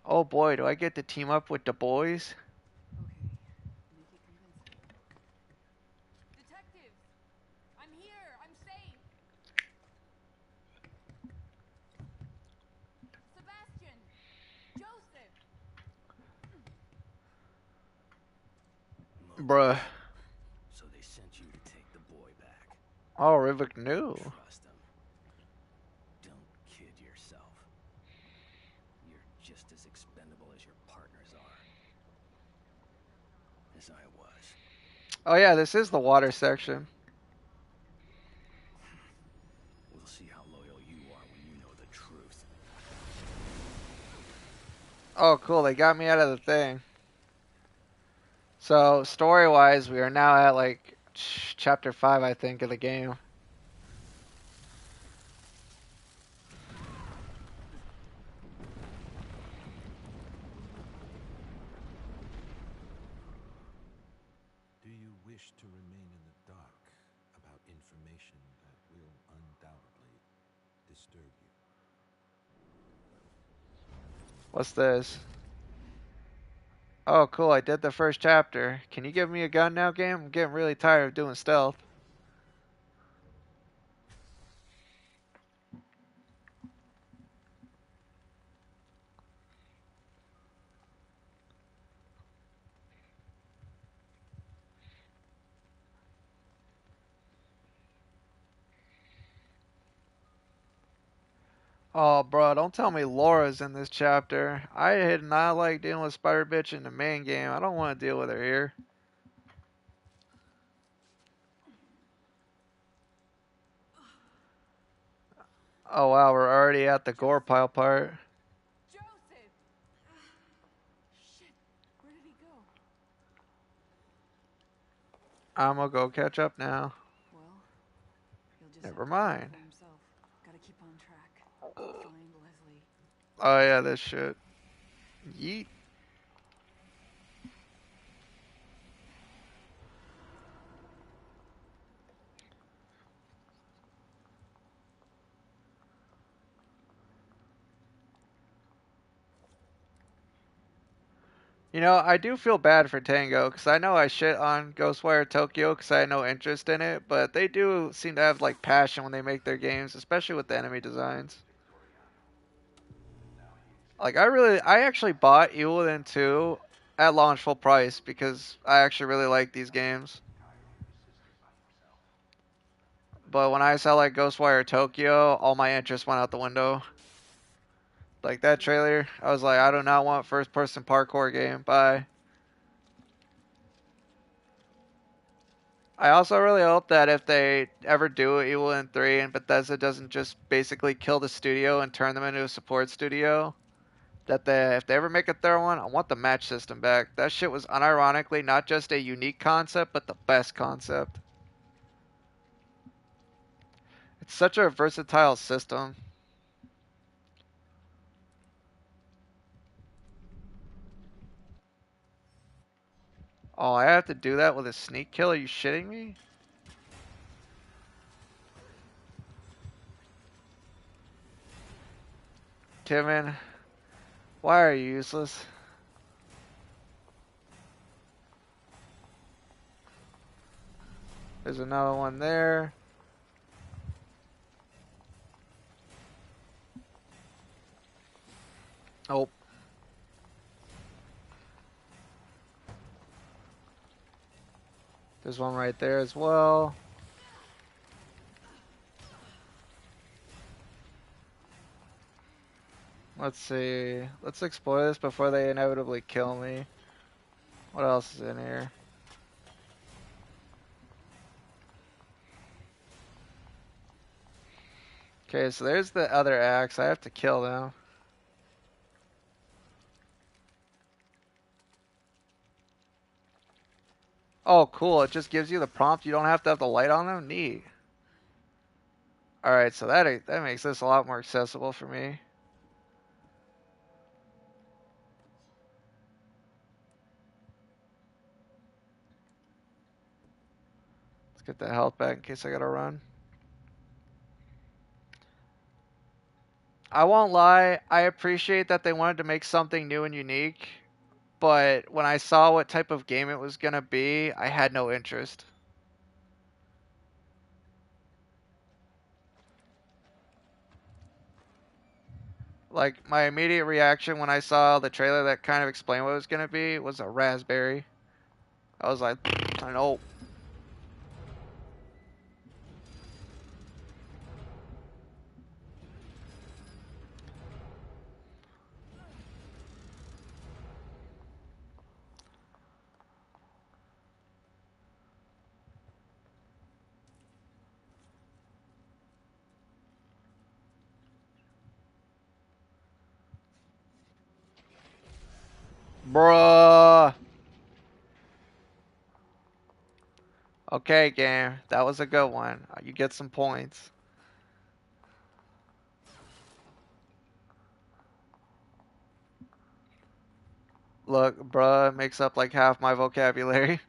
Oh boy, do I get to team up with the boys? Detectives! I'm here! I'm safe! Sebastian! Joseph! Bruh. So they sent you to take the boy back. Oh, Rivik knew. Trust him. Don't kid yourself. You're just as expendable as your partners are. As I was. Oh yeah, this is the water section. We'll see how loyal you are when you know the truth. Oh cool, they got me out of the thing. So story-wise, we are now at like chapter 5, I think, of the game. Do you wish to remain in the dark about information that will undoubtedly disturb you? What's this? Oh cool, I did the first chapter. Can you give me a gun now, game? I'm getting really tired of doing stealth. Oh, bro, don't tell me Laura's in this chapter. I did not like dealing with Spider Bitch in the main game. I don't want to deal with her here. Oh, wow, we're already at the gore pile part. Joseph! Shit, where did he go? I'm gonna go catch up now. Well, he'll just Never have to fend mind. for himself. Gotta keep on track. Find Leslie. Oh, yeah, this shit. Yeet. You know, I do feel bad for Tango, because I know I shit on Ghostwire Tokyo because I had no interest in it, but they do seem to have, like, passion when they make their games, especially with the enemy designs. Like, I actually bought Evil Within 2 at launch full price, because I actually really like these games. But when I saw, like, Ghostwire Tokyo, all my interest went out the window. Like, that trailer, I was like, I do not want first-person parkour game, bye. I also really hope that if they ever do Evil Within 3 and Bethesda doesn't just basically kill the studio and turn them into a support studio, that if they ever make a third one, I want the match system back. That shit was unironically not just a unique concept, but the best concept. It's such a versatile system. Oh, I have to do that with a sneak kill? Are you shitting me? Timon, why are you useless? There's another one there. Oh. There's one right there as well. Let's see. Let's explore this before they inevitably kill me. What else is in here? Okay, so there's the other axe. I have to kill them. Oh, cool. It just gives you the prompt. You don't have to have the light on them. Neat. Alright, so that makes this a lot more accessible for me. Let's get the health back in case I gotta run. I won't lie, I appreciate that they wanted to make something new and unique, but when I saw what type of game it was gonna be, I had no interest. Like, my immediate reaction when I saw the trailer that kind of explained what it was gonna be was a raspberry. I was like, I know. Bruh. Okay, game. That was a good one. You get some points. Look, bruh makes up like half my vocabulary.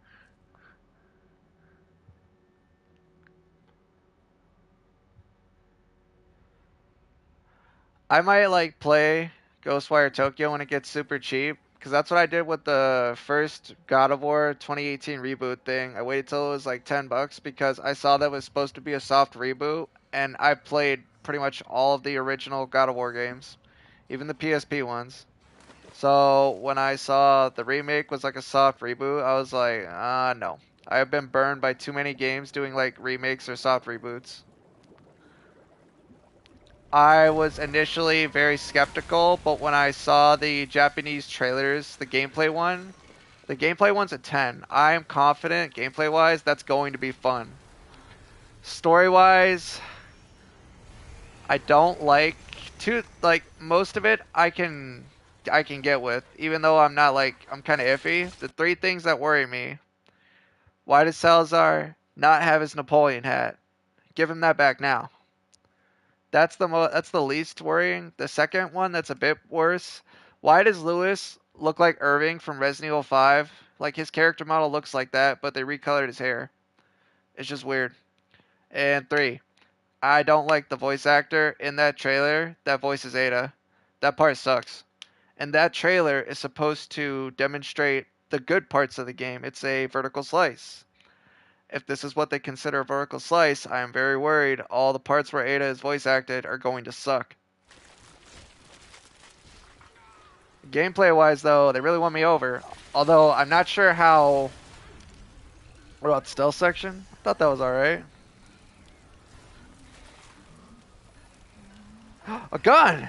I might like play Ghostwire Tokyo when it gets super cheap, because that's what I did with the first God of War 2018 reboot thing. I waited till it was like $10 because I saw that it was supposed to be a soft reboot, and I played pretty much all of the original God of War games, even the PSP ones. So when I saw the remake was like a soft reboot, I was like, no. I have been burned by too many games doing like remakes or soft reboots. I was initially very skeptical, but when I saw the Japanese trailers, the gameplay one's a 10. I am confident, gameplay-wise, that's going to be fun. Story-wise, I don't like most of it I can get with, even though I'm not like I'm kind of iffy. The three things that worry me: why does Salazar not have his Napoleon hat? Give him that back now. That's the least worrying. The second one that's a bit worse. Why does Lewis look like Irving from Resident Evil 5? Like his character model looks like that, but they recolored his hair. It's just weird. And three, I don't like the voice actor in that trailer that voices Ada. That part sucks. And that trailer is supposed to demonstrate the good parts of the game. It's a vertical slice. If this is what they consider a vertical slice, I am very worried all the parts where Ada is voice acted are going to suck. Gameplay wise though, they really won me over. Although I'm not sure how. What about stealth section? I thought that was alright. A gun!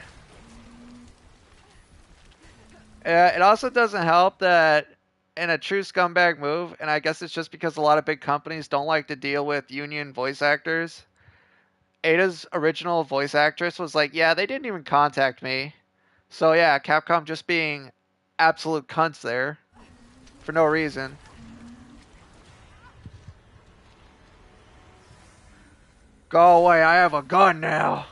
It also doesn't help that in a true scumbag move, and I guess it's just because a lot of big companies don't like to deal with union voice actors. Ada's original voice actress was like, yeah, they didn't even contact me. So yeah, Capcom just being absolute cunts there for no reason. Go away, I have a gun now.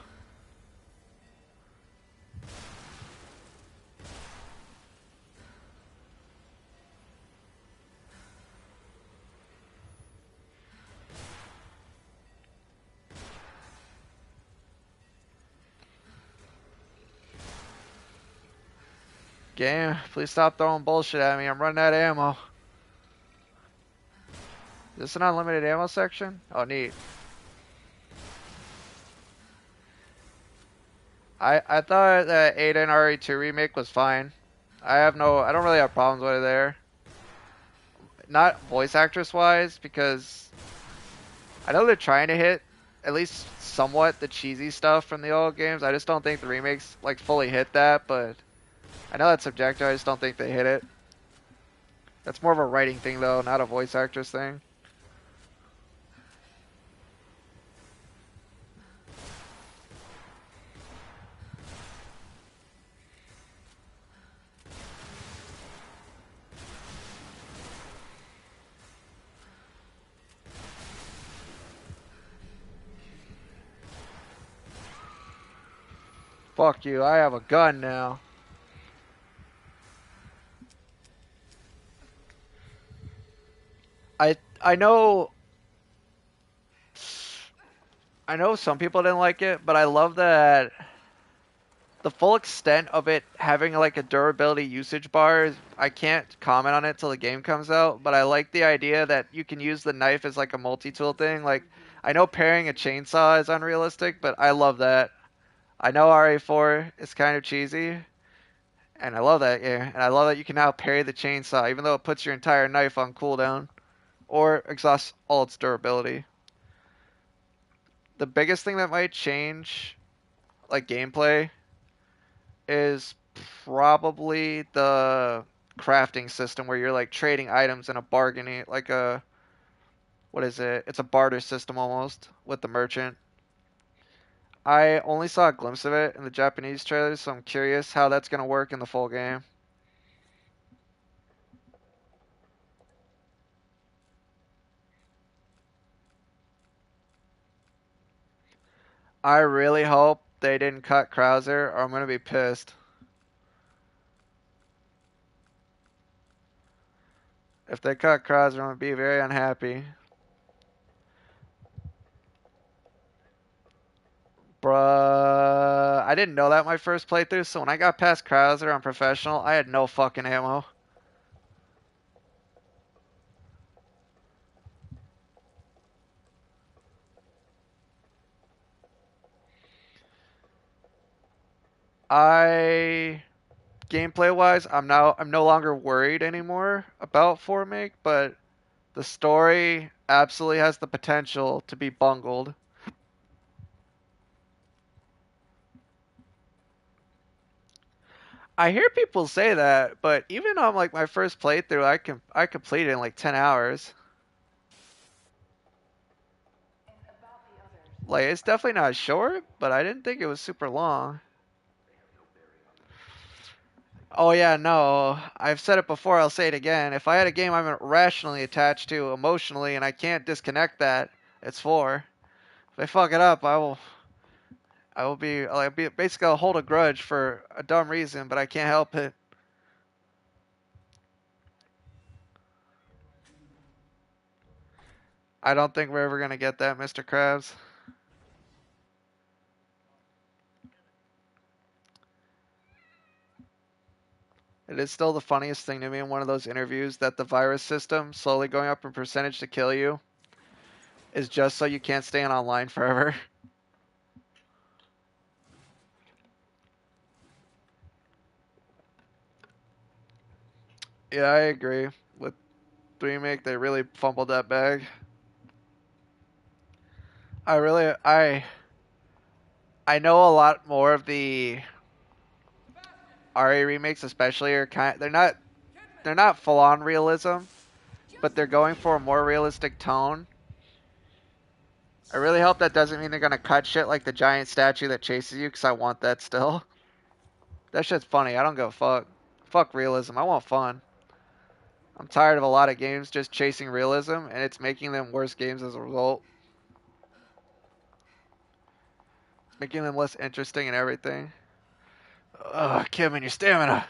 Game, please stop throwing bullshit at me. I'm running out of ammo. Is this an unlimited ammo section? Oh, neat. I thought that Ada and RE2 remake was fine. I don't really have problems with it there. Not voice actress wise, because I know they're trying to hit at least somewhat the cheesy stuff from the old games. I just don't think the remakes like fully hit that, but I know that's subjective. I just don't think they hit it. That's more of a writing thing though, not a voice actress thing. Fuck you, I have a gun now. I know some people didn't like it, but I love that the full extent of it having like a durability usage bar. I can't comment on it till the game comes out, but I like the idea that you can use the knife as like a multi-tool thing. Like I know pairing a chainsaw is unrealistic, but I love that. I know RA4 is kind of cheesy, And I love that, yeah. And I love that you can now parry the chainsaw, even though it puts your entire knife on cooldown or exhausts all its durability. The biggest thing that might change, like gameplay, is probably the crafting system where you're like trading items in a bargaining, like a, what is it? It's a barter system almost with the merchant. I only saw a glimpse of it in the Japanese trailers, so I'm curious how that's going to work in the full game. I really hope they didn't cut Krauser, or I'm going to be pissed. If they cut Krauser, I'm going to be very unhappy. Bruh, I didn't know that my first playthrough, so when I got past Krauser on professional, I had no fucking ammo. Gameplay wise, I'm no longer worried anymore about 4 Make, but the story absolutely has the potential to be bungled. I hear people say that, but even on like my first playthrough, I completed in like 10 hours. Like it's definitely not short, but I didn't think it was super long. Oh yeah, no. I've said it before, I'll say it again. If I had a game I'm rationally attached to emotionally and I can't disconnect that, it's 4. If I fuck it up, I'll be basically I'll hold a grudge for a dumb reason, but I can't help it. I don't think we're ever gonna get that, Mr. Krabs. It is still the funniest thing to me in one of those interviews that the virus system slowly going up in percentage to kill you is just so you can't stay online forever. Yeah, I agree. With 3 Make, they really fumbled that bag. I know a lot more of the RE remakes, especially, are they're not full on realism, but they're going for a more realistic tone. I really hope that doesn't mean they're gonna cut shit like the giant statue that chases you, because I want that still. That shit's funny. I don't give a fuck. Fuck realism. I want fun. I'm tired of a lot of games just chasing realism, and it's making them worse games as a result. Making them less interesting and everything. Ugh, Kim and your stamina.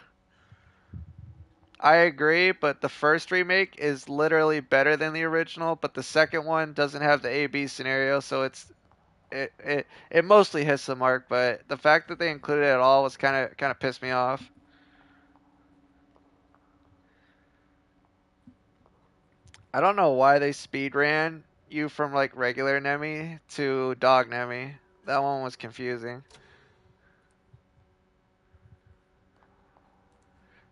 I agree, but the first remake is literally better than the original, but the second one doesn't have the A-B scenario, so it mostly hits the mark, but the fact that they included it at all was kind of pissed me off. I don't know why they speed ran you from like regular Nemi to dog Nemi. That one was confusing.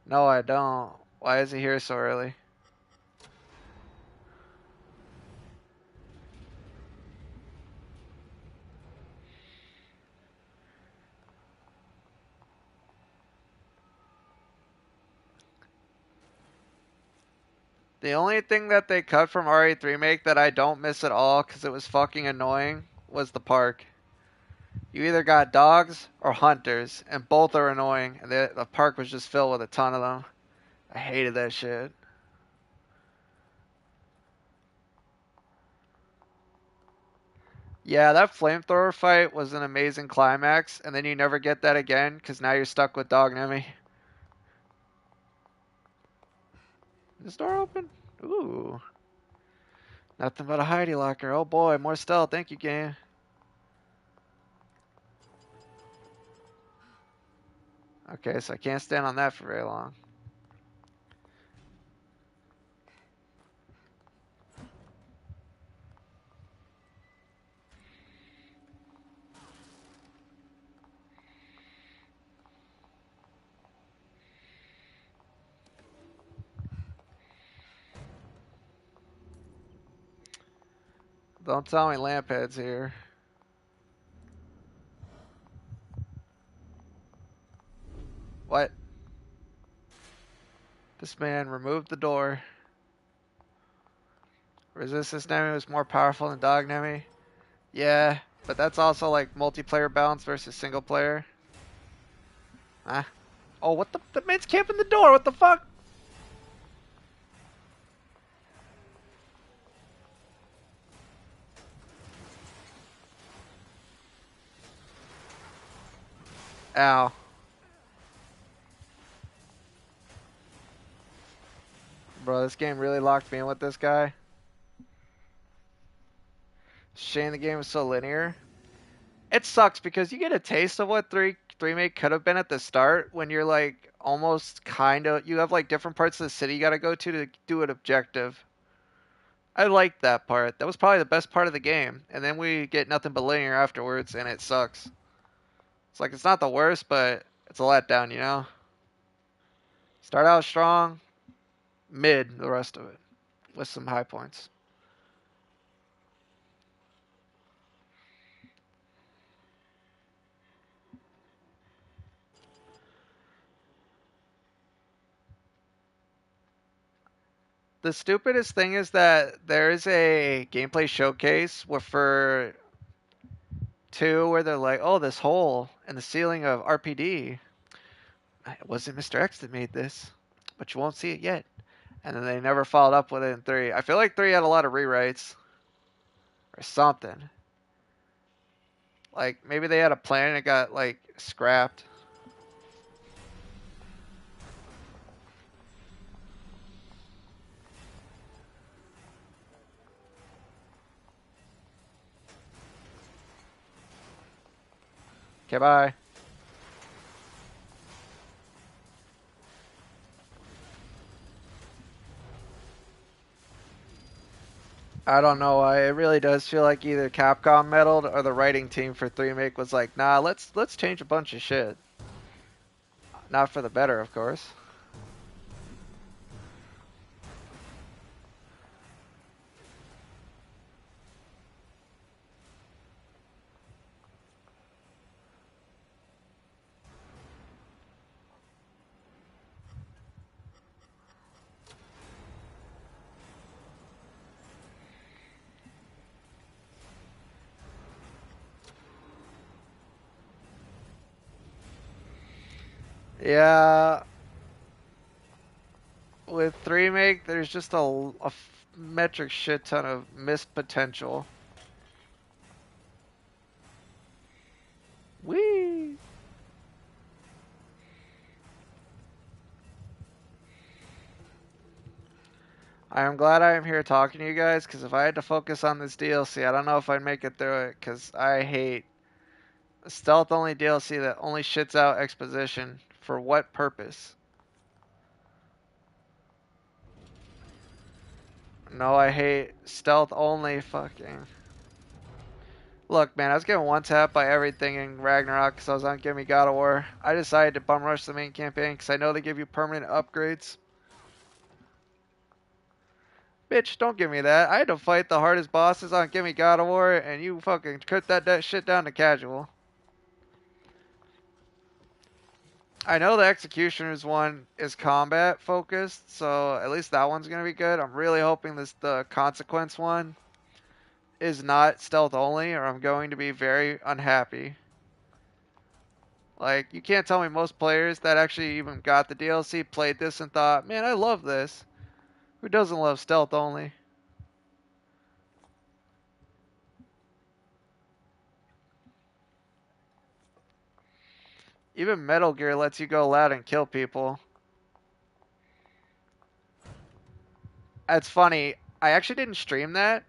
No, I don't. Why is he here so early? The only thing that they cut from RE3 Make that I don't miss at all because it was fucking annoying was the park. You either got dogs or hunters, and both are annoying, and the park was just filled with a ton of them. I hated that shit. Yeah, that flamethrower fight was an amazing climax, and then you never get that again because now you're stuck with Dog Nemi. Is this door open? Ooh. Nothing but a hidey locker. Oh boy, more stealth. Thank you, game. Okay, so I can't stand on that for very long. Don't tell me Lamphead's here. What? This man removed the door. Resistance Nemi was more powerful than Dog Nemi. Yeah, but that's also like multiplayer balance versus single player. Ah. Oh, what the man's camping the door, what the fuck? Ow. Bro, this game really locked me in with this guy. Shame the game is so linear. It sucks because you get a taste of what 3-Make could have been at the start when you're like almost kind of, you have like different parts of the city you gotta go to do an objective. I liked that part. That was probably the best part of the game. And then we get nothing but linear afterwards and it sucks. It's like, it's not the worst, but it's a letdown, you know? Start out strong, mid the rest of it, with some high points. The stupidest thing is that there is a gameplay showcase for 2 where they're like, oh, this hole in the ceiling of RPD. It wasn't Mr. X that made this, but you won't see it yet. And then they never followed up with it in 3. I feel like 3 had a lot of rewrites. Or something. Like, maybe they had a plan and it got, like, scrapped. Okay, bye. I don't know why. It really does feel like either Capcom meddled or the writing team for 3-Make was like, nah, let's change a bunch of shit. Not for the better, of course. Yeah. With 3-Make, there's just a metric shit ton of missed potential. Whee! I am glad I am here talking to you guys, because if I had to focus on this DLC, I don't know if I'd make it through it, because I hate a stealth-only DLC that only shits out exposition. For what purpose? No, I hate stealth-only fucking... Look, man, I was getting one-tapped by everything in Ragnarok because I was on Gimme God of War. I decided to bum rush the main campaign because I know they give you permanent upgrades. Bitch, don't give me that. I had to fight the hardest bosses on Gimme God of War, and you fucking cut that shit down to casual. I know the Executioner's one is combat focused, so at least that one's gonna be good. I'm really hoping the Consequence one is not stealth only, or I'm going to be very unhappy. Like, you can't tell me most players that actually even got the DLC played this and thought, man, I love this. Who doesn't love stealth only? Even Metal Gear lets you go loud and kill people. It's funny, I actually didn't stream that,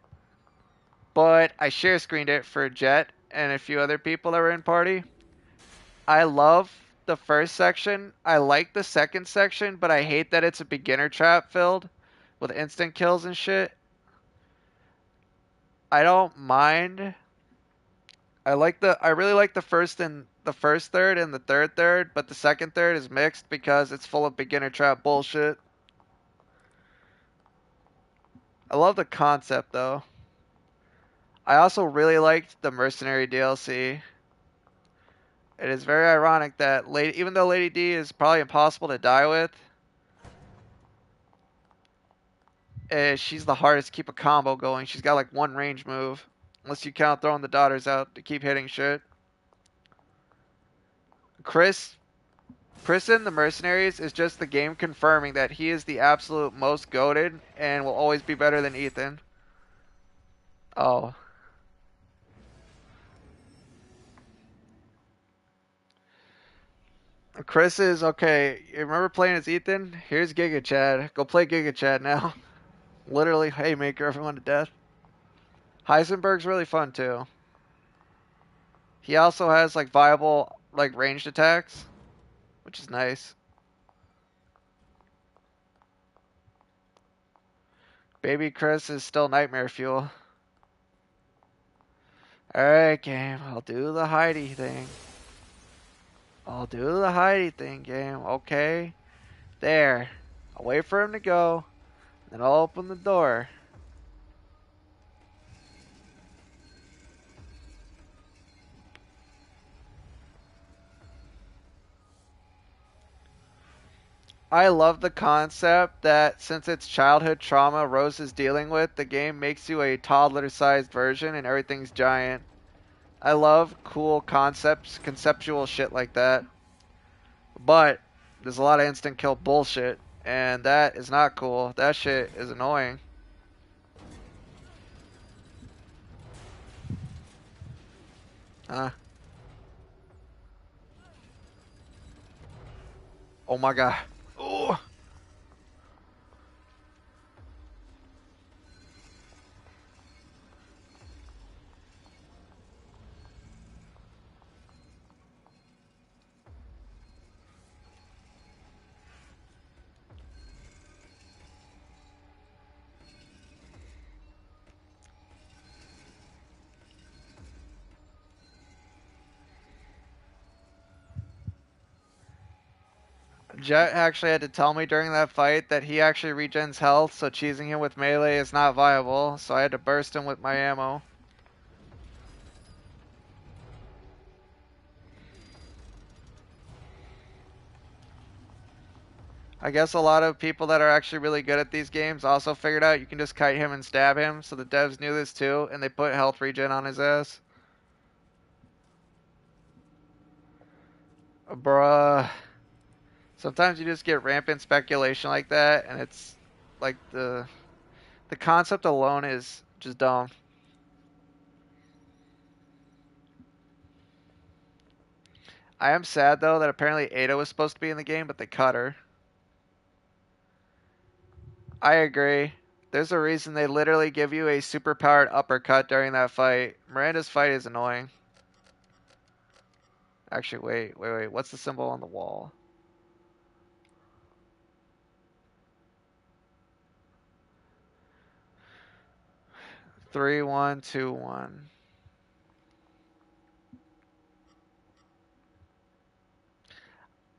but I share screened it for Jet and a few other people that were in party. I love the first section. I like the second section, but I hate that it's a beginner trap filled with instant kills and shit. I don't mind. I really like the first third and the third, but the second third is mixed because it's full of beginner trap bullshit. I love the concept though. I also really liked the Mercenary DLC. It is very ironic that even though Lady D is probably impossible to die with, she's the hardest to keep a combo going. She's got like one range move, unless you count throwing the daughters out to keep hitting shit. Chris in the Mercenaries is just the game confirming that he is the absolute most goated and will always be better than Ethan. Oh. Chris is okay. You remember playing as Ethan? Here's Giga Chad. Go play Giga Chad now. Literally haymaker everyone to death. Heisenberg's really fun too. He also has like viable like ranged attacks, which is nice. Baby Chris is still nightmare fuel. Alright, game. I'll do the Heidi thing. Game. Okay. There. I'll wait for him to go. Then I'll open the door. I love the concept that since it's childhood trauma Rose is dealing with, the game makes you a toddler-sized version and everything's giant. I love cool conceptual shit like that. But there's a lot of instant kill bullshit, and that is not cool. That shit is annoying. Huh? Oh my god. Oh. Jet actually had to tell me during that fight that he actually regens health, so cheesing him with melee is not viable, so I had to burst him with my ammo. I guess a lot of people that are actually really good at these games also figured out you can just kite him and stab him, so the devs knew this too, and they put health regen on his ass. Bruh. Sometimes you just get rampant speculation like that, and it's like the concept alone is just dumb. I am sad though that apparently Ada was supposed to be in the game, but they cut her. I agree. There's a reason they literally give you a superpowered uppercut during that fight. Miranda's fight is annoying. Actually, wait. What's the symbol on the wall? Three, 1, 2, 1.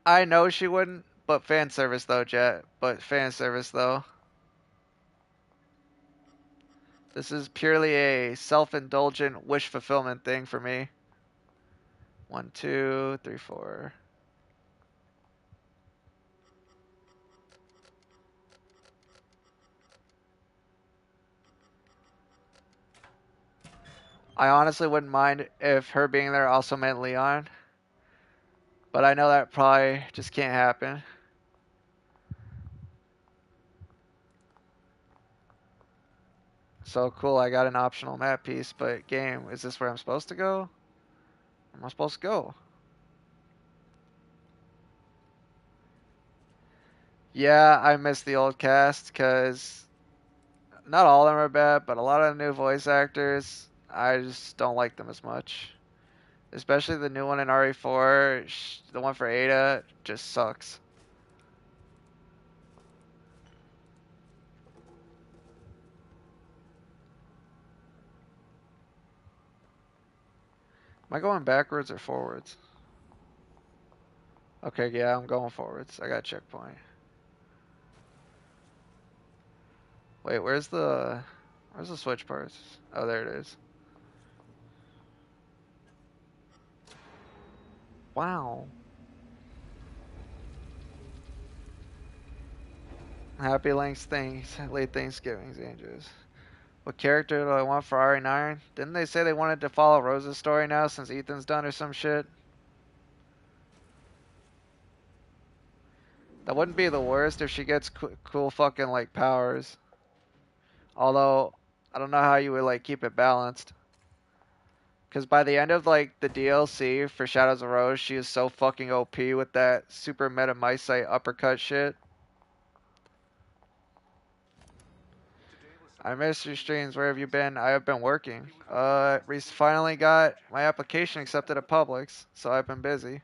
I know she wouldn't, but fan service though, Jet. But fan service though. This is purely a self-indulgent wish fulfillment thing for me. 1, 2, 3, 4. I honestly wouldn't mind if her being there also meant Leon. But I know that probably just can't happen. So cool, I got an optional map piece, but game, is this where I'm supposed to go? Where am I supposed to go? Yeah, I miss the old cast, because not all of them are bad, but a lot of the new voice actors, I just don't like them as much. Especially the new one in RE4, the one for Ada, just sucks. Am I going backwards or forwards? Okay, yeah, I'm going forwards. I got a checkpoint. Wait, where's the switch parts? Oh, there it is. Wow. Happy late Thanksgiving, Andrews. What character do I want for RE9? Didn't they say they wanted to follow Rose's story now since Ethan's done or some shit? That wouldn't be the worst if she gets cool fucking like powers. Although, I don't know how you would like keep it balanced. Because by the end of like the DLC for Shadows of Rose, she is so fucking OP with that super meta Mycite uppercut shit. I missed your streams. Where have you been? I have been working. Finally got my application accepted at Publix, so I've been busy.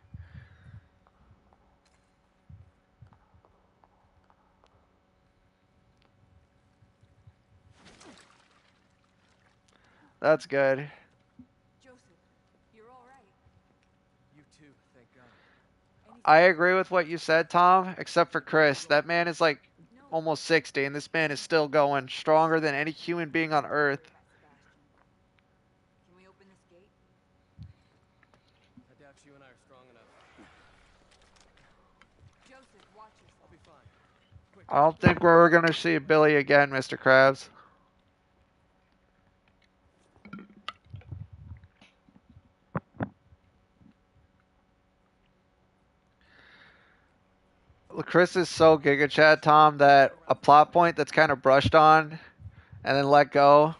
That's good. Joseph, you're all right. You too, thank God. I agree with what you said, Tom, except for Chris. That man is like almost 60, and this man is still going stronger than any human being on Earth. Can we open this gate? I doubt you and I are strong enough. Joseph, watch yourself. I'll be fine. I don't think we're gonna see Billy again, Mr. Krabs. Chris is so Giga Chad, Tom, that a plot point that's kind of brushed on and then let go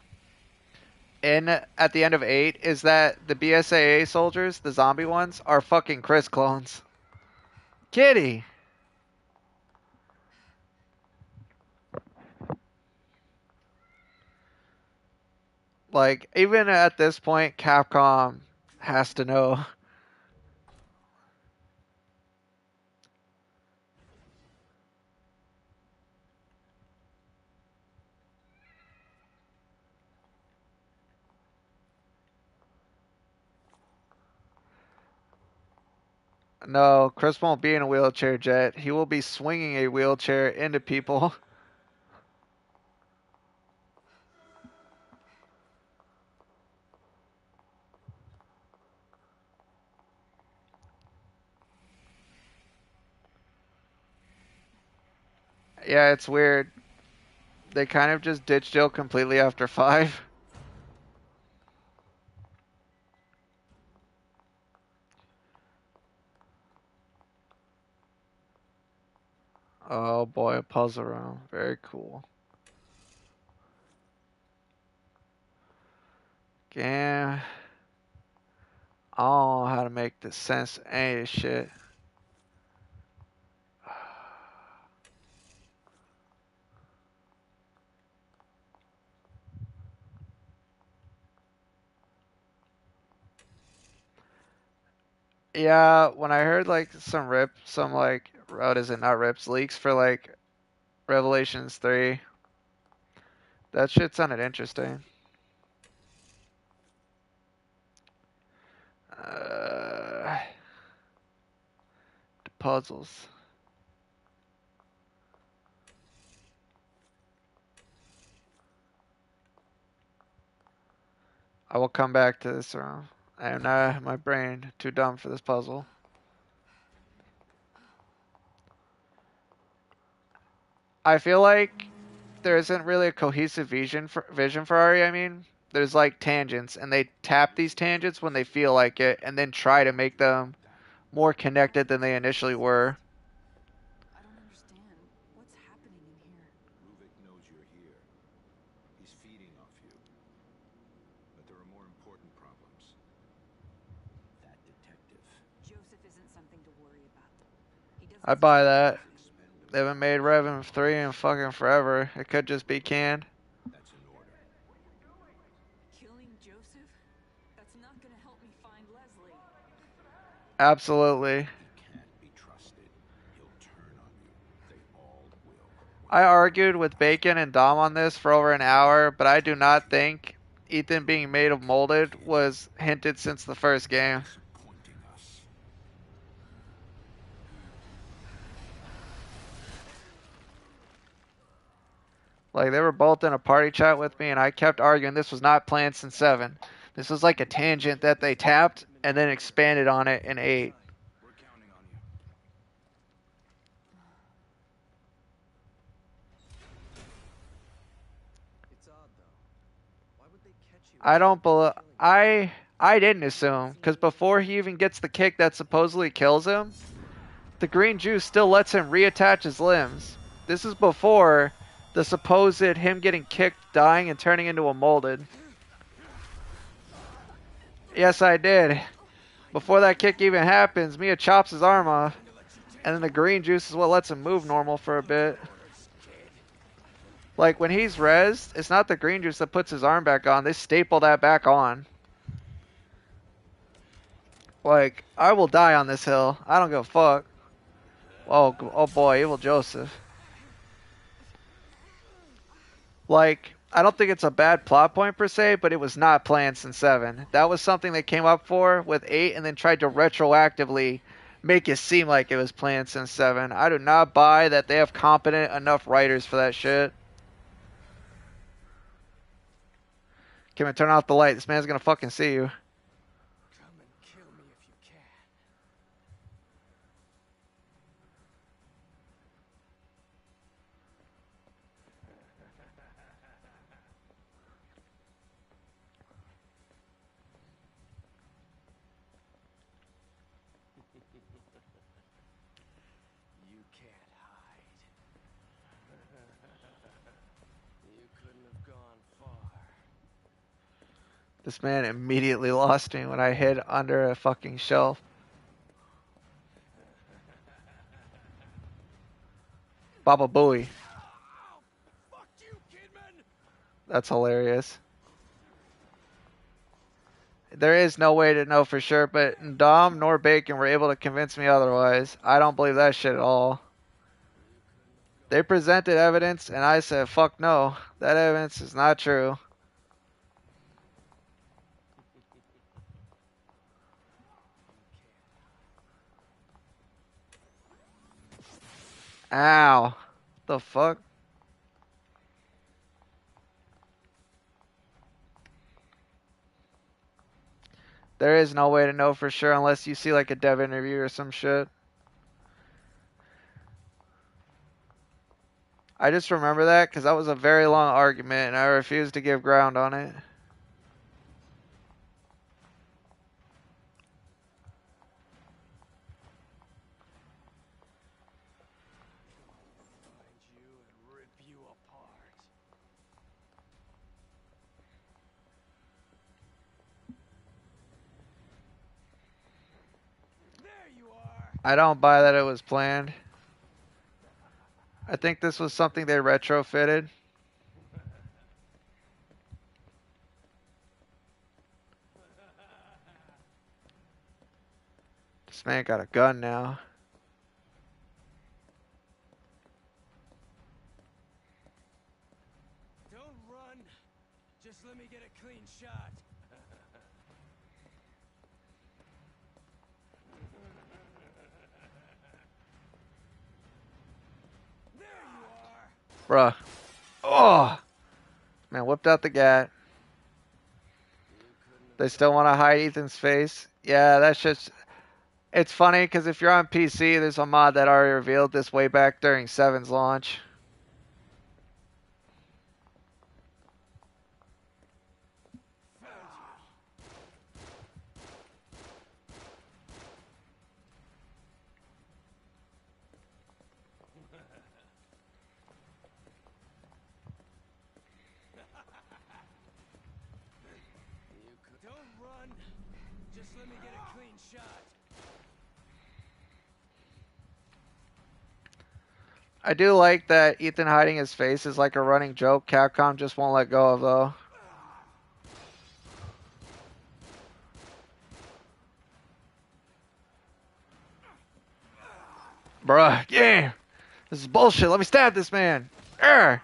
at the end of 8 is that the BSAA soldiers, the zombie ones, are fucking Chris clones. Kitty! Like, even at this point, Capcom has to know. No, Chris won't be in a wheelchair, Jet. He will be swinging a wheelchair into people. Yeah, it's weird. They kind of just ditched Jill completely after 5. Oh boy, a puzzle room. Very cool. Game. I don't know how to make this sense of any of this shit. Yeah, when I heard like some like, what is it, not rips, leaks for like Revelations 3, that shit sounded interesting. The puzzles. I will come back to this room. I am not my brain too dumb for this puzzle. I feel like there isn't really a cohesive vision for RE. I mean, there's like tangents, and they tap these tangents when they feel like it, and then try to make them more connected than they initially were. I don't understand. What's happening in here? Ruvik knows you're here. He's feeding off you. But there are more important problems. That detective. Joseph isn't something to worry about. He doesn't I buy that. They haven't made Revan 3 in fucking forever. It could just be canned. That's an order. Killing Joseph? That's not gonna help me find Leslie. Absolutely. He can't be trusted. He'll turn on you. They all will. I argued with Bacon and Dom on this for over an hour, but I do not think Ethan being made of molded was hinted since the first game. Pointing us. Like, they were both in a party chat with me, and I kept arguing this was not planned since 7. This was like a tangent that they tapped and then expanded on it in 8. I don't believe I didn't assume because before he even gets the kick that supposedly kills him, the green juice still lets him reattach his limbs. This is before the supposed him getting kicked, dying, and turning into a molded. Yes, I did. Before that kick even happens, Mia chops his arm off, and then the green juice is what lets him move normal for a bit. Like, when he's rezzed, it's not the green juice that puts his arm back on. They staple that back on. Like, I will die on this hill. I don't give a fuck. Oh boy, Evil Joseph. Like, I don't think it's a bad plot point per se, but it was not planned since 7. That was something they came up for with 8 and then tried to retroactively make it seem like it was planned since 7. I do not buy that they have competent enough writers for that shit. Kim, turn off the light. This man's gonna fucking see you. Come and kill me if you can. You can't hide. You couldn't have gone far. This man immediately lost me when I hid under a fucking shelf. Baba Booey. Fuck you, Kidman! That's hilarious. There is no way to know for sure, but Dom nor Bacon were able to convince me otherwise. I don't believe that shit at all. They presented evidence, and I said, fuck no. That evidence is not true. Ow. The fuck? There is no way to know for sure unless you see like a dev interview or some shit. I just remember that because that was a very long argument and I refused to give ground on it. Find you and rip you apart. There you are. I don't buy that it was planned. I think this was something they retrofitted. This man got a gun now. Don't run. Just let me get a clean shot. There you are. Bruh. Oh! Man whipped out the gat. They still want to hide Ethan's face. Yeah, that's just... It's funny because if you're on PC, there's a mod that already revealed this way back during 7's launch. Don't run. Just let me get a clean shot. I do like that Ethan hiding his face is like a running joke Capcom just won't let go of though. Bruh, yeah! This is bullshit, let me stab this man! Arr!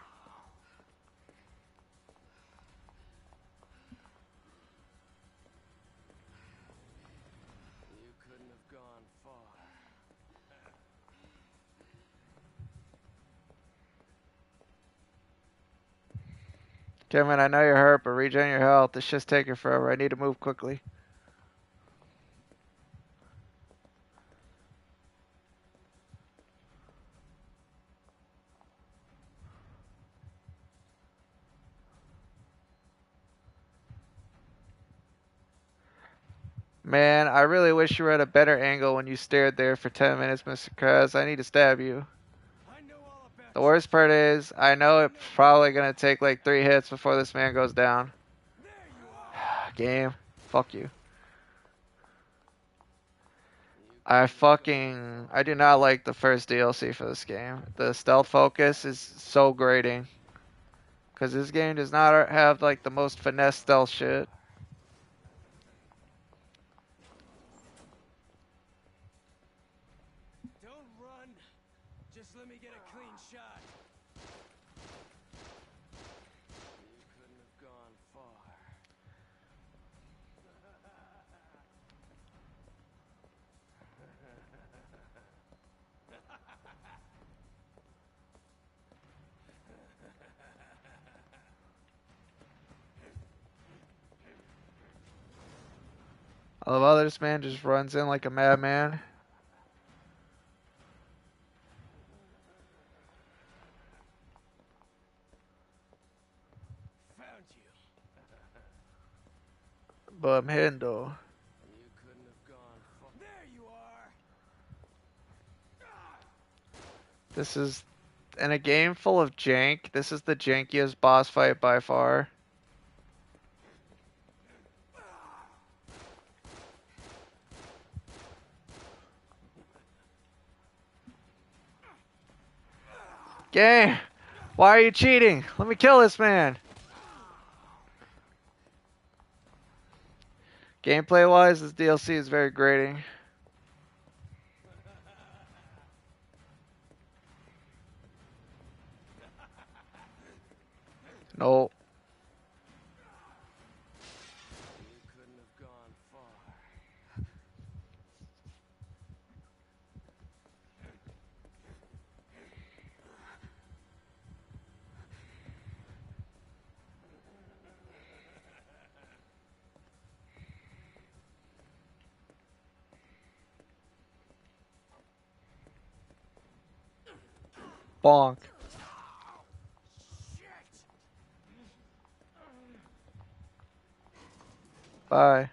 You couldn't have gone far. Kevin, I know you're hurt, but regen your health. This shit's taking forever. I need to move quickly. Man, I really wish you were at a better angle when you stared there for 10 minutes, Mr. Krabs. I need to stab you. The worst part is, I know it's probably gonna take like 3 hits before this man goes down. Game. Fuck you. I do not like the first DLC for this game. The stealth focus is so grating. Because this game does not have like the most finesse stealth shit. Don't run. Just let me get a clean shot. You couldn't have gone far. I love how this man just runs in like a madman. Found you. But I'm hitting though. You couldn't have gone far. There you are. This is, in a game full of jank, this is the jankiest boss fight by far. Game! Why are you cheating? Let me kill this man! Gameplay wise, this DLC is very grating. No. You couldn't have gone far. Bonk. Bye.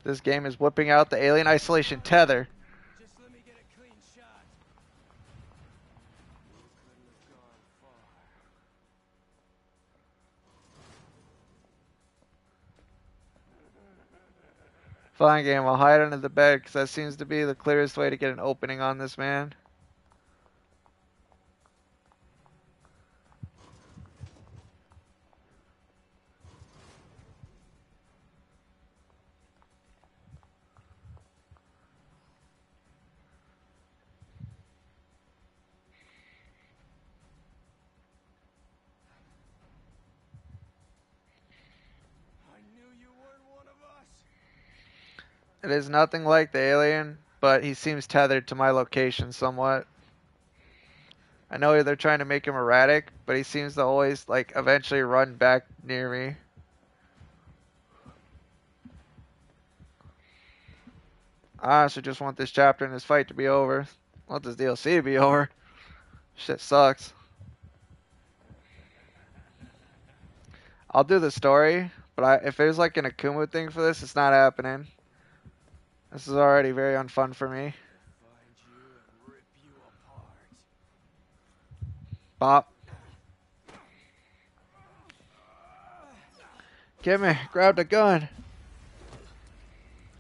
This game is whipping out the Alien Isolation tether. Just let me get a clean shot. You couldn't have gone far. Fine game, I'll hide under the bed because that seems to be the clearest way to get an opening on this man. I knew you weren't one of us. It is nothing like the alien, but he seems tethered to my location somewhat. I know they're trying to make him erratic, but he seems to always, like, eventually run back near me. I honestly just want this chapter and this fight to be over. I want this DLC to be over. Shit sucks. I'll do the story, but if there's like an Akumu thing for this, it's not happening. This is already very unfun for me. Find you and rip you apart. Bop. Gimme, grab the gun.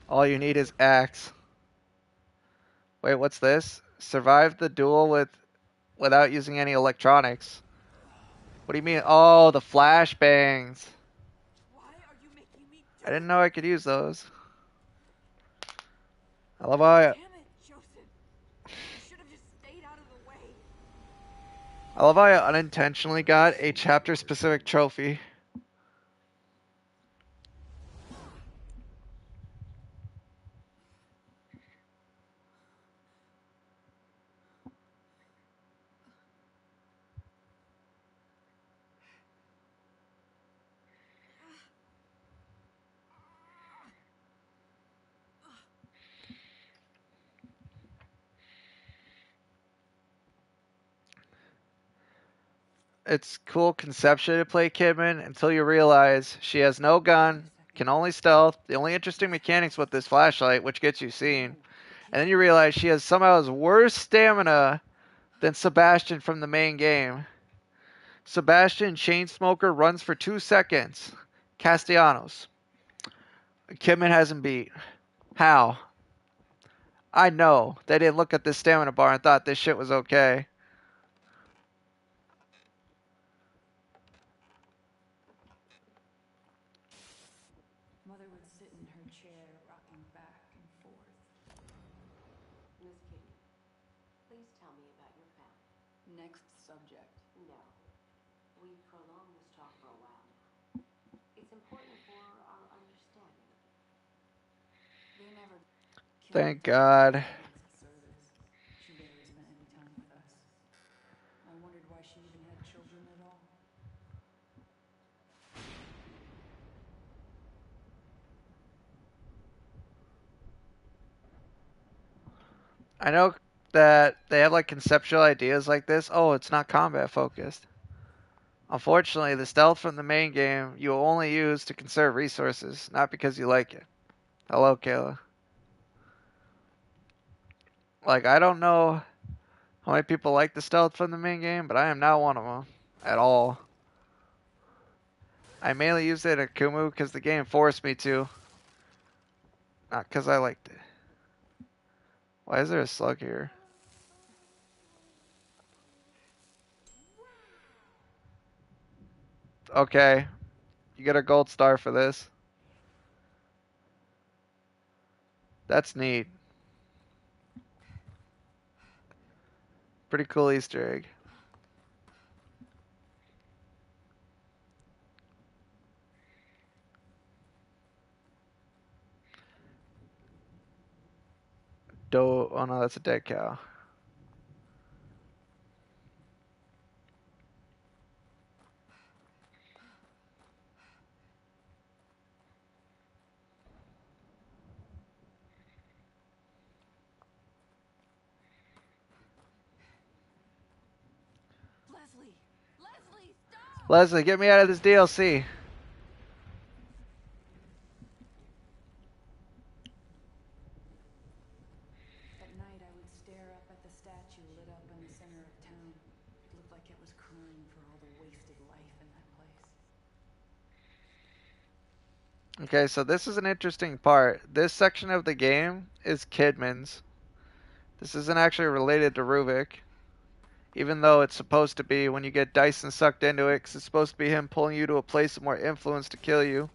All you need is axe. Wait, what's this? Survive the duel without using any electronics. What do you mean? Oh, the flashbangs. Why are you making me do I didn't know I could use those. I love how I, Damn it, Joseph. You should have just stayed out of the way. I love how I unintentionally got a chapter-specific trophy. It's cool conceptually to play Kidman until you realize she has no gun, can only stealth. The only interesting mechanics with this flashlight, which gets you seen. And then you realize she has somehow worse stamina than Sebastian from the main game. Sebastian Chainsmoker runs for 2 seconds. Castellanos. Kidman hasn't beat. How? I know. They didn't look at this stamina bar and thought this shit was okay. Mother would sit in her chair, rocking back and forth. Miss Kitty, please tell me about your family. Next subject. No. We've prolonged this talk for a while now. It's important for our understanding of it. They never Thank God. service. She barely spent any time with us. I wondered why she even had children at all. I know that they have like conceptual ideas like this. Oh, it's not combat focused. Unfortunately, the stealth from the main game you will only use to conserve resources, not because you like it. Hello, Kayla. Like, I don't know how many people like the stealth from the main game, but I am not one of them at all. I mainly used it at Kumu because the game forced me to, not because I liked it. Why is there a slug here? Okay, you get a gold star for this. That's neat. Pretty cool Easter egg. Oh no, that's a dead cow. Leslie! Leslie, stop! Leslie, get me out of this DLC. At night, I would stare up at the statue lit up in the center of town. It looked like it was crying for all the wasted life in that place. Okay, so this is an interesting part. This section of the game is Kidman's. This isn't actually related to Ruvik. Even though it's supposed to be when you get Dyson sucked into it, because it's supposed to be him pulling you to a place of more influence to kill you.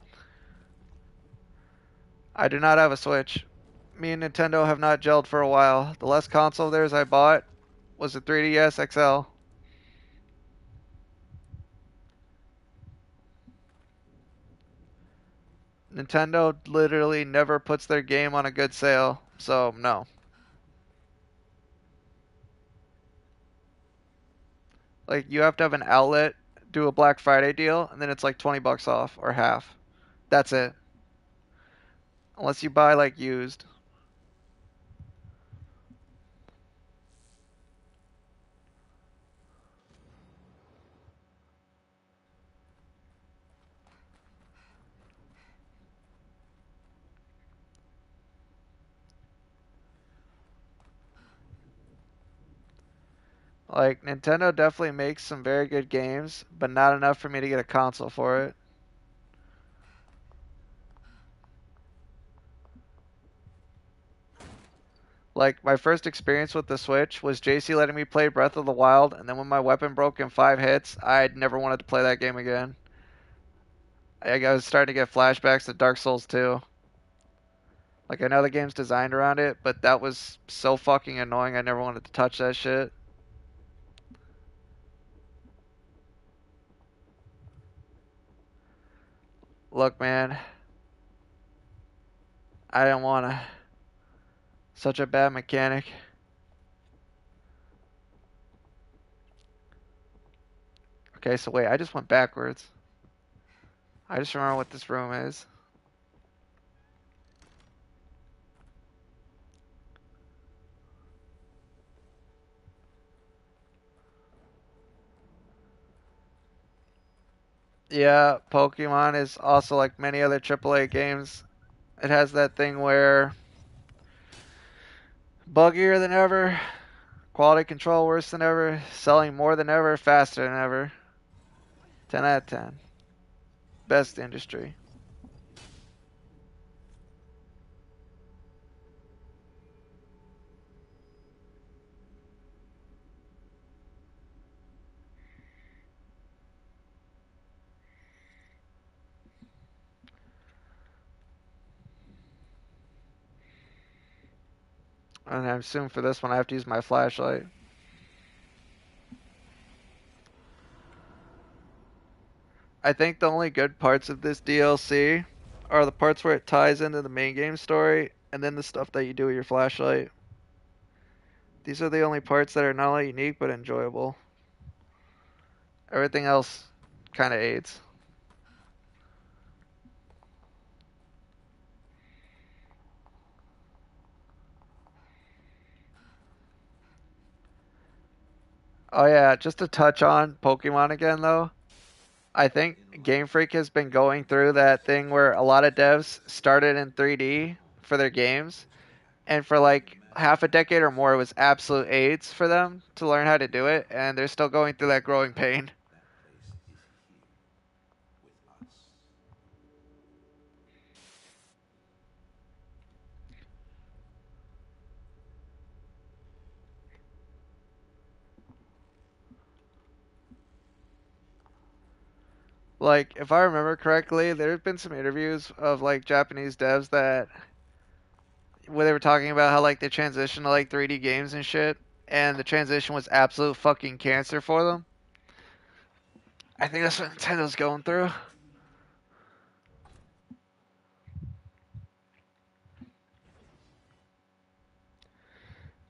I do not have a Switch. Me and Nintendo have not gelled for a while. The last console of theirs I bought was a 3DS XL. Nintendo literally never puts their game on a good sale, so no. Like, you have to have an outlet do a Black Friday deal, and then it's like 20 bucks off or half. That's it. Unless you buy like used. Like, Nintendo definitely makes some very good games, but not enough for me to get a console for it. Like, my first experience with the Switch was JC letting me play Breath of the Wild, and then when my weapon broke in 5 hits, I'd never wanted to play that game again. I was starting to get flashbacks to Dark Souls 2. Like, I know the game's designed around it, but that was so fucking annoying, I never wanted to touch that shit. Look, man. I didn't want to. Such a bad mechanic. Okay, so wait, I just went backwards. I just remember what this room is. Yeah, Pokemon is also like many other AAA games. It has that thing where buggier than ever, quality control worse than ever, selling more than ever, faster than ever. 10 out of 10. Best industry. And I assume for this one I have to use my flashlight. I think the only good parts of this DLC are the parts where it ties into the main game story and then the stuff that you do with your flashlight. These are the only parts that are not only unique but enjoyable. Everything else kind of aids. Oh yeah, just to touch on Pokemon again though. I think Game Freak has been going through that thing where a lot of devs started in 3D for their games, and for like half a decade or more, it was absolute AIDS for them to learn how to do it, and they're still going through that growing pain. Like, if I remember correctly, there have been some interviews of like Japanese devs that where they were talking about how like they transitioned to like 3D games and shit, and the transition was absolute fucking cancer for them. I think that's what Nintendo's going through.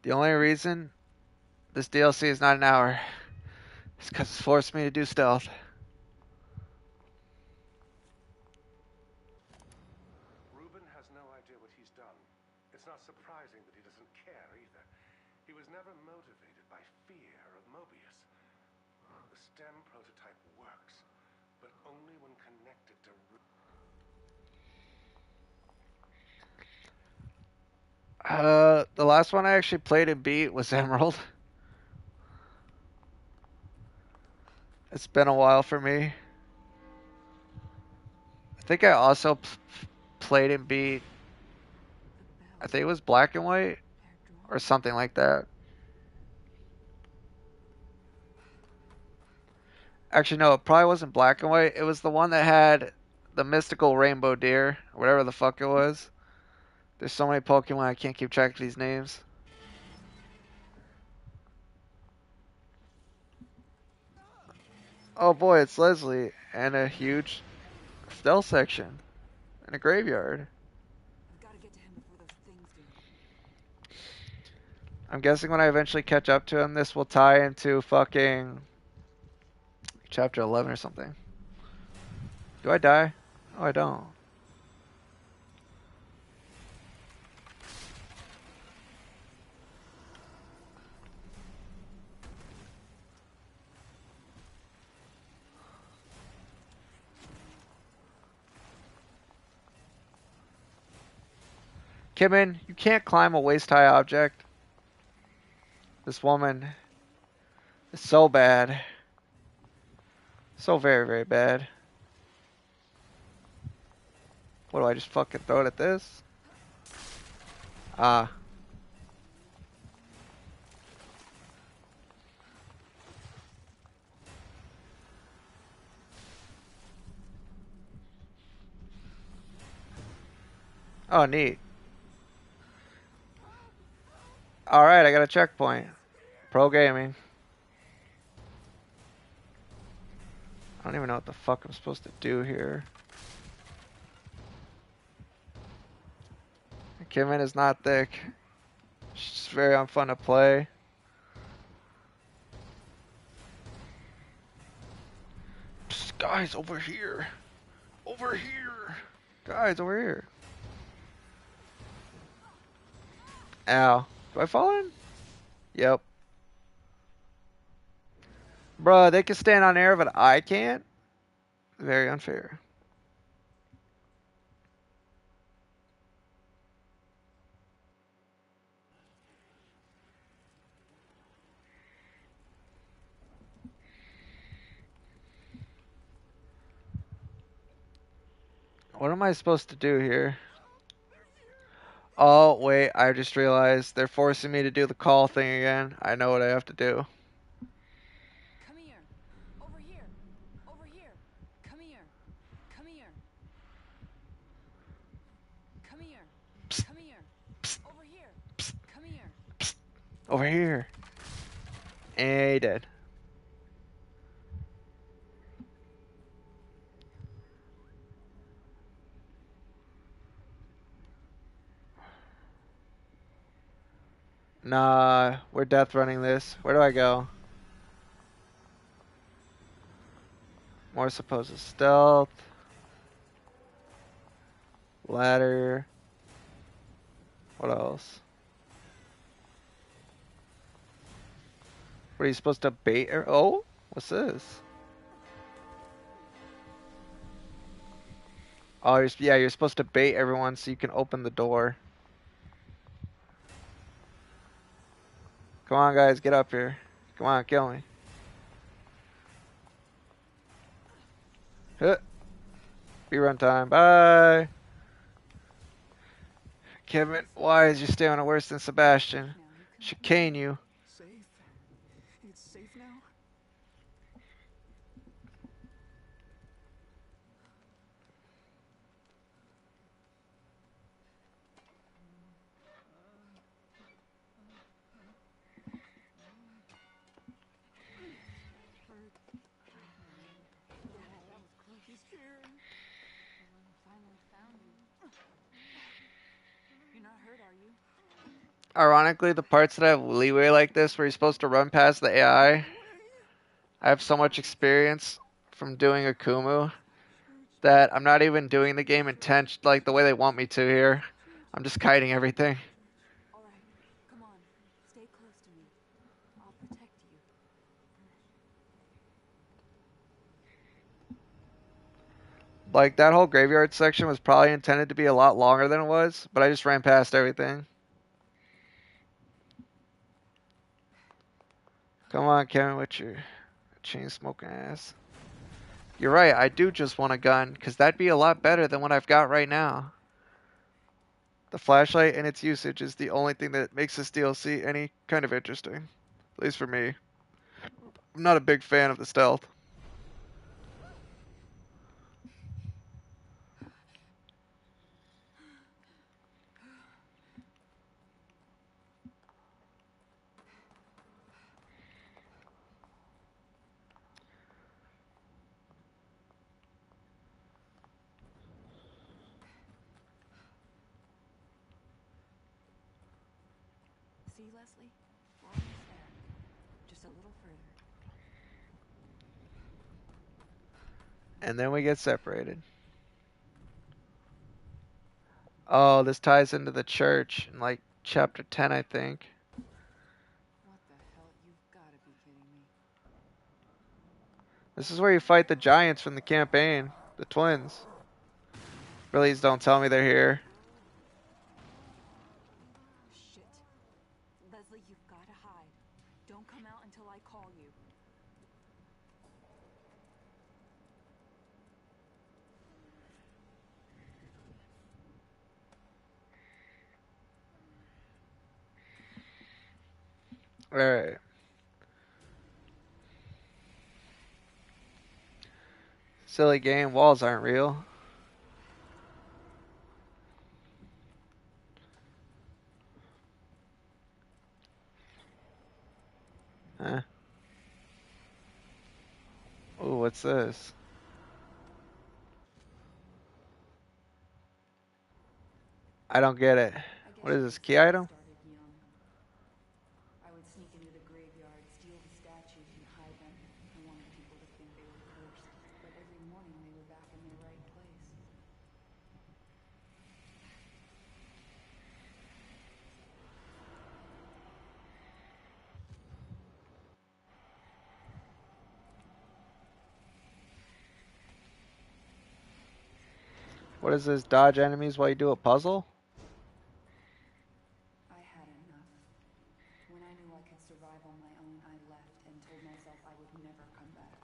The only reason this DLC is not an hour is because it's forced me to do stealth. Ruben has no idea what he's done. It's not surprising that he doesn't care either. He was never motivated by fear of Mobius. The STEM prototype works, but only when connected to The last one I actually played and beat was Emerald. It's been a while for me. I think I also played and beat, I think it was Black and White or something like that. Actually, no, it probably wasn't Black and White. It was the one that had the mystical rainbow deer, whatever the fuck it was. There's so many Pokemon, I can't keep track of these names. Oh boy, it's Leslie and a huge stealth section in a graveyard. I've got to get to him before those things do. I'm guessing when I eventually catch up to him, this will tie into fucking chapter 11 or something. Do I die? Oh, I don't. Kimmin, you can't climb a waist-high object. This woman is so bad. So very, very bad. What do I just fucking throw it at this? Ah. Oh, neat. Alright, I got a checkpoint. Pro gaming. I don't even know what the fuck I'm supposed to do here. Kimmin is not thick. She's very unfun to play. Psst, guys, over here. Over here. Guys, over here. Ow. Do I fall in? Yep. Bruh, they can stand on air, but I can't? Very unfair. What am I supposed to do here? Oh, wait, I just realized they're forcing me to do the call thing again. I know what I have to do. Come here. Over here. Over here. Come here. Come here. Come here. Psst, Come here. psst, Over here. psst, Come here. psst. Over here. And he did. Nah, we're death running this. Where do I go? More supposed stealth. Ladder. What else? What are you supposed to bait her? Oh, what's this? Oh, yeah, you're supposed to bait everyone so you can open the door. Come on, guys, get up here. Come on, kill me. Huh. Rerun time. Bye. Kevin, why is your stamina worse than Sebastian? Chicane you. Safe? It's safe now? He's here. Finally found you. You're not hurt, are you? Ironically, the parts that have leeway like this, where you're supposed to run past the AI, I have so much experience from doing Akumu that I'm not even doing the game intent like the way they want me to here. I'm just kiting everything. All right. Come on. Stay close to me. I'll protect you. Like, that whole graveyard section was probably intended to be a lot longer than it was, but I just ran past everything. Come on, Kevin, with your chain smoking ass. You're right, I do just want a gun, because that'd be a lot better than what I've got right now. The flashlight and its usage is the only thing that makes this DLC any kind of interesting. At least for me. I'm not a big fan of the stealth. See, Leslie? We're almost there. Just a little further. And then we get separated. Oh, this ties into the church in like chapter 10, I think. What the hell? You've got to be kidding me. This is where you fight the giants from the campaign, the twins. Please don't tell me they're here. Shit. Leslie, you've got to hide. Don't come out until I call you. Alright. Silly game, walls aren't real. Huh? Ooh, what's this? I don't get it. What is this, key item? Started young. I would sneak into the graveyard, steal the statues, and hide them. I wanted people to think they were cursed, but every morning they were back in their right place. What is this? Dodge enemies while you do a puzzle? I had enough. When I knew I could survive on my own, I left and told myself I would never come back.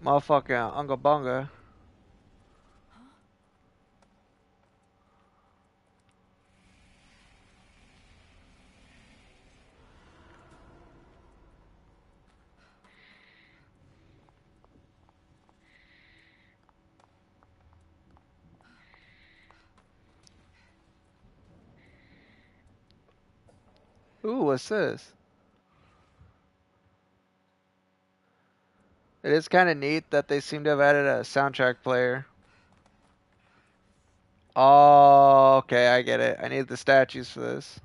Motherfucking Unga Bunga. Ooh, what's this? It is kind of neat that they seem to have added a soundtrack player. Oh, okay, I get it. I need the statues for this.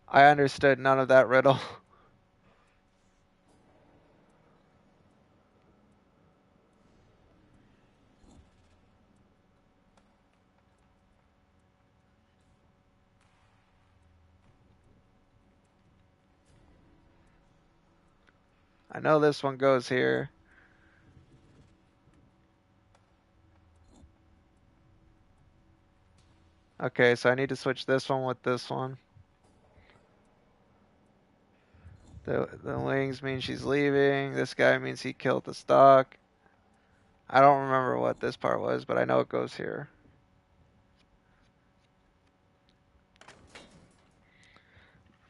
I understood none of that riddle. I know this one goes here. Okay, so I need to switch this one with this one. The wings mean she's leaving. This guy means he killed the stock. I don't remember what this part was, but I know it goes here.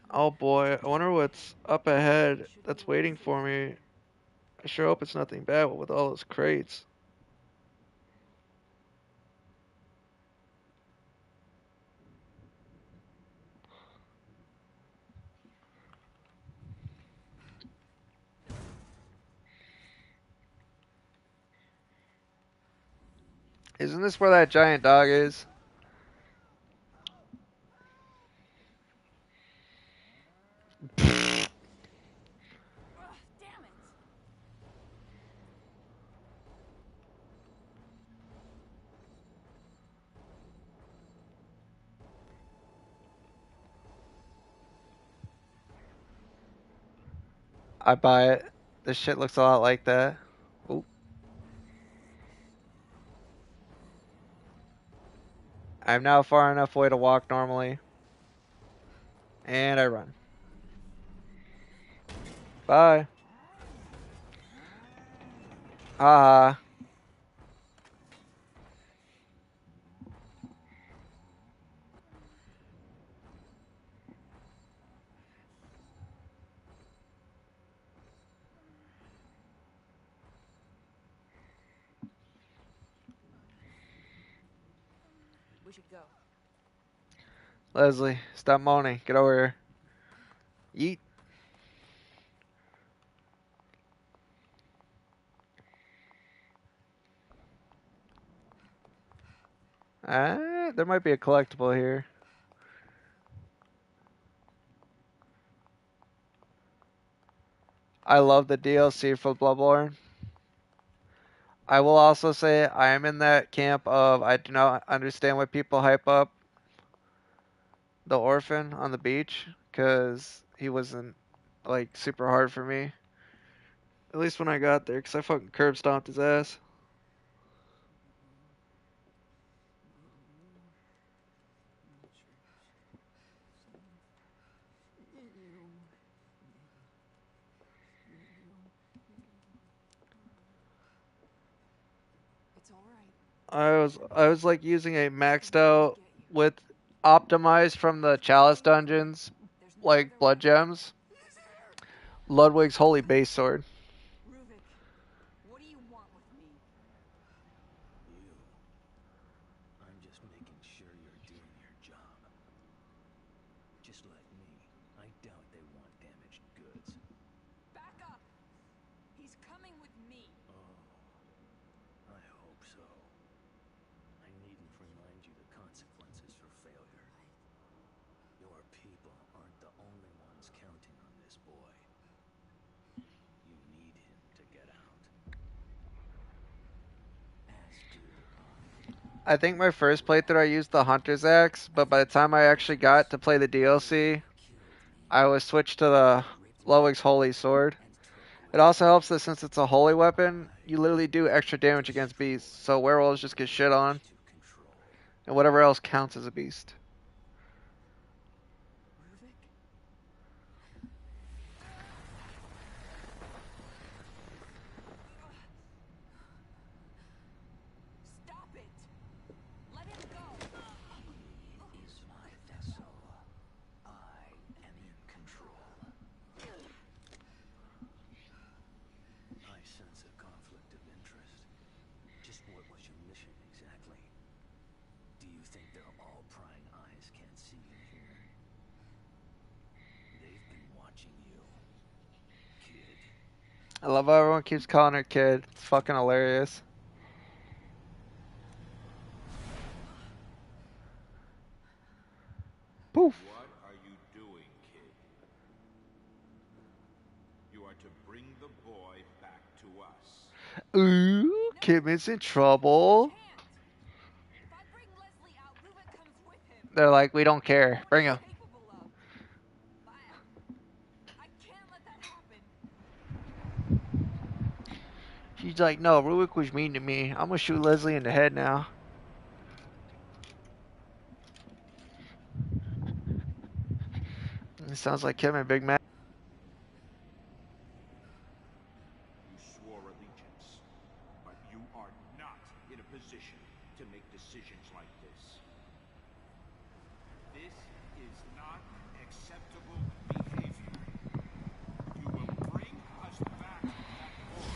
Oh boy, I wonder what's up ahead that's waiting for me. I sure hope it's nothing bad with all those crates. Isn't this where that giant dog is? Damn it! I buy it. This shit looks a lot like that. Oop. I'm now far enough away to walk normally. And I run. Bye. Haha. We should go. Leslie, stop moaning. Get over here. Yeet. There might be a collectible here. I love the DLC for Bloodborne. I will also say I am in that camp of I do not understand why people hype up the orphan on the beach because he wasn't like super hard for me. At least when I got there, because I fucking curb stomped his ass. It's all right. I was like using a maxed out with optimized from the Chalice dungeons, There's no like other blood way. gems. Ludwig's holy base sword. Ruvik, what do you want with me? You. I'm just making sure you're doing your job. Just like me, I doubt they want damaged goods. Back up! He's coming with me. Oh, I hope so. I needn't remind you the consequences for failure. Your people aren't the only ones counting on this boy. You need him to get out. I think my first playthrough I used the Hunter's Axe, but by the time I actually got to play the DLC, I was switched to the Loic's Holy Sword. It also helps that since it's a holy weapon, you literally do extra damage against beasts, so werewolves just get shit on, and whatever else counts as a beast. Stop it! Let him go! He is my vessel. I am in control. I sense a conflict of interest. Just what was your mission exactly? Do you think their all prying eyes can't see you here? They've been watching you, kid. I love how everyone keeps calling her kid. It's fucking hilarious. Poof. What are you doing, kid? You are to bring the boy back to us. Ooh, Kidman's in trouble. If I bring Leslie out, Rubik comes with him. They're like, we don't care. Bring him. Capable of. I can't let that happen. She's like, no, Rubik was mean to me. I'm gonna shoot Leslie in the head now. It sounds like Kidman, Big Man. You swore allegiance, but you are not in a position to make decisions like this. This is not acceptable behavior. You will bring us back that boy.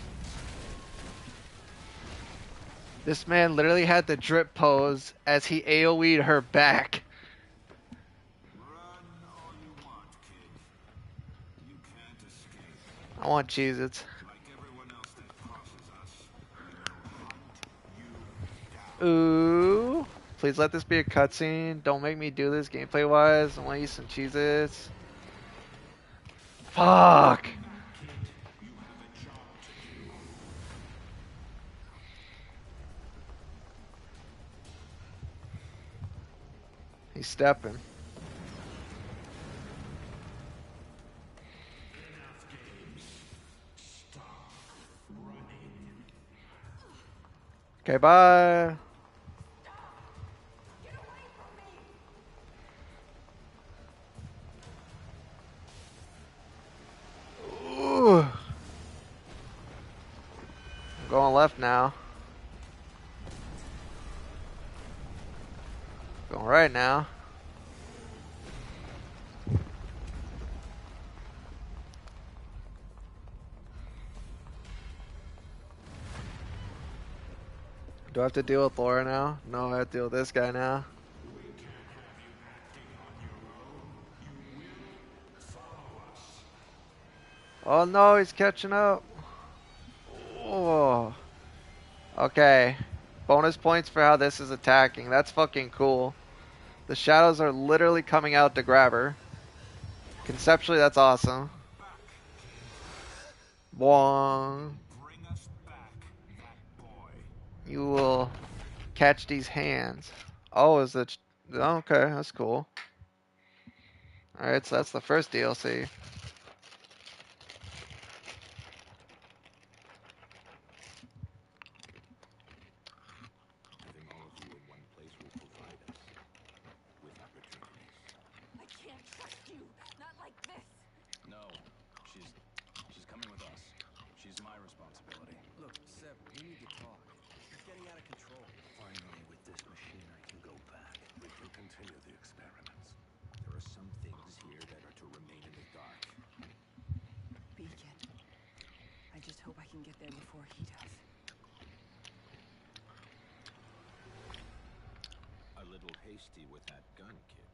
This man literally had the drip pose as he AoE'd her back. Run all you want, kid. You can't escape. I want Cheez-Its. Like everyone else that crosses us, we will hunt you down. Ooh. Please let this be a cutscene. Don't make me do this gameplay wise. I want to eat some Cheez-Its. Fuck. He's stepping. Okay, bye. Ooh. I'm going left now. Going right now. Do I have to deal with Laura now? No, I have to deal with this guy now. Oh no, he's catching up. Oh. Okay. Bonus points for how this is attacking. That's fucking cool. The shadows are literally coming out to grab her. Conceptually, that's awesome. Boing. Bring us back that boy. You will catch these hands. Oh, is it? Okay, that's cool. Alright, so that's the first DLC. Having all of you in one place will provide us with opportunities. I can't trust you. Not like this. No, she's coming with us. She's my responsibility. Look, Seb, we need to talk. This is getting out of control. Finally, with this machine, I can go back. We can continue the experiments. There are some things here that are to remain in the dark. Beacon. I just hope I can get there before he does. A little hasty with that gun, kid.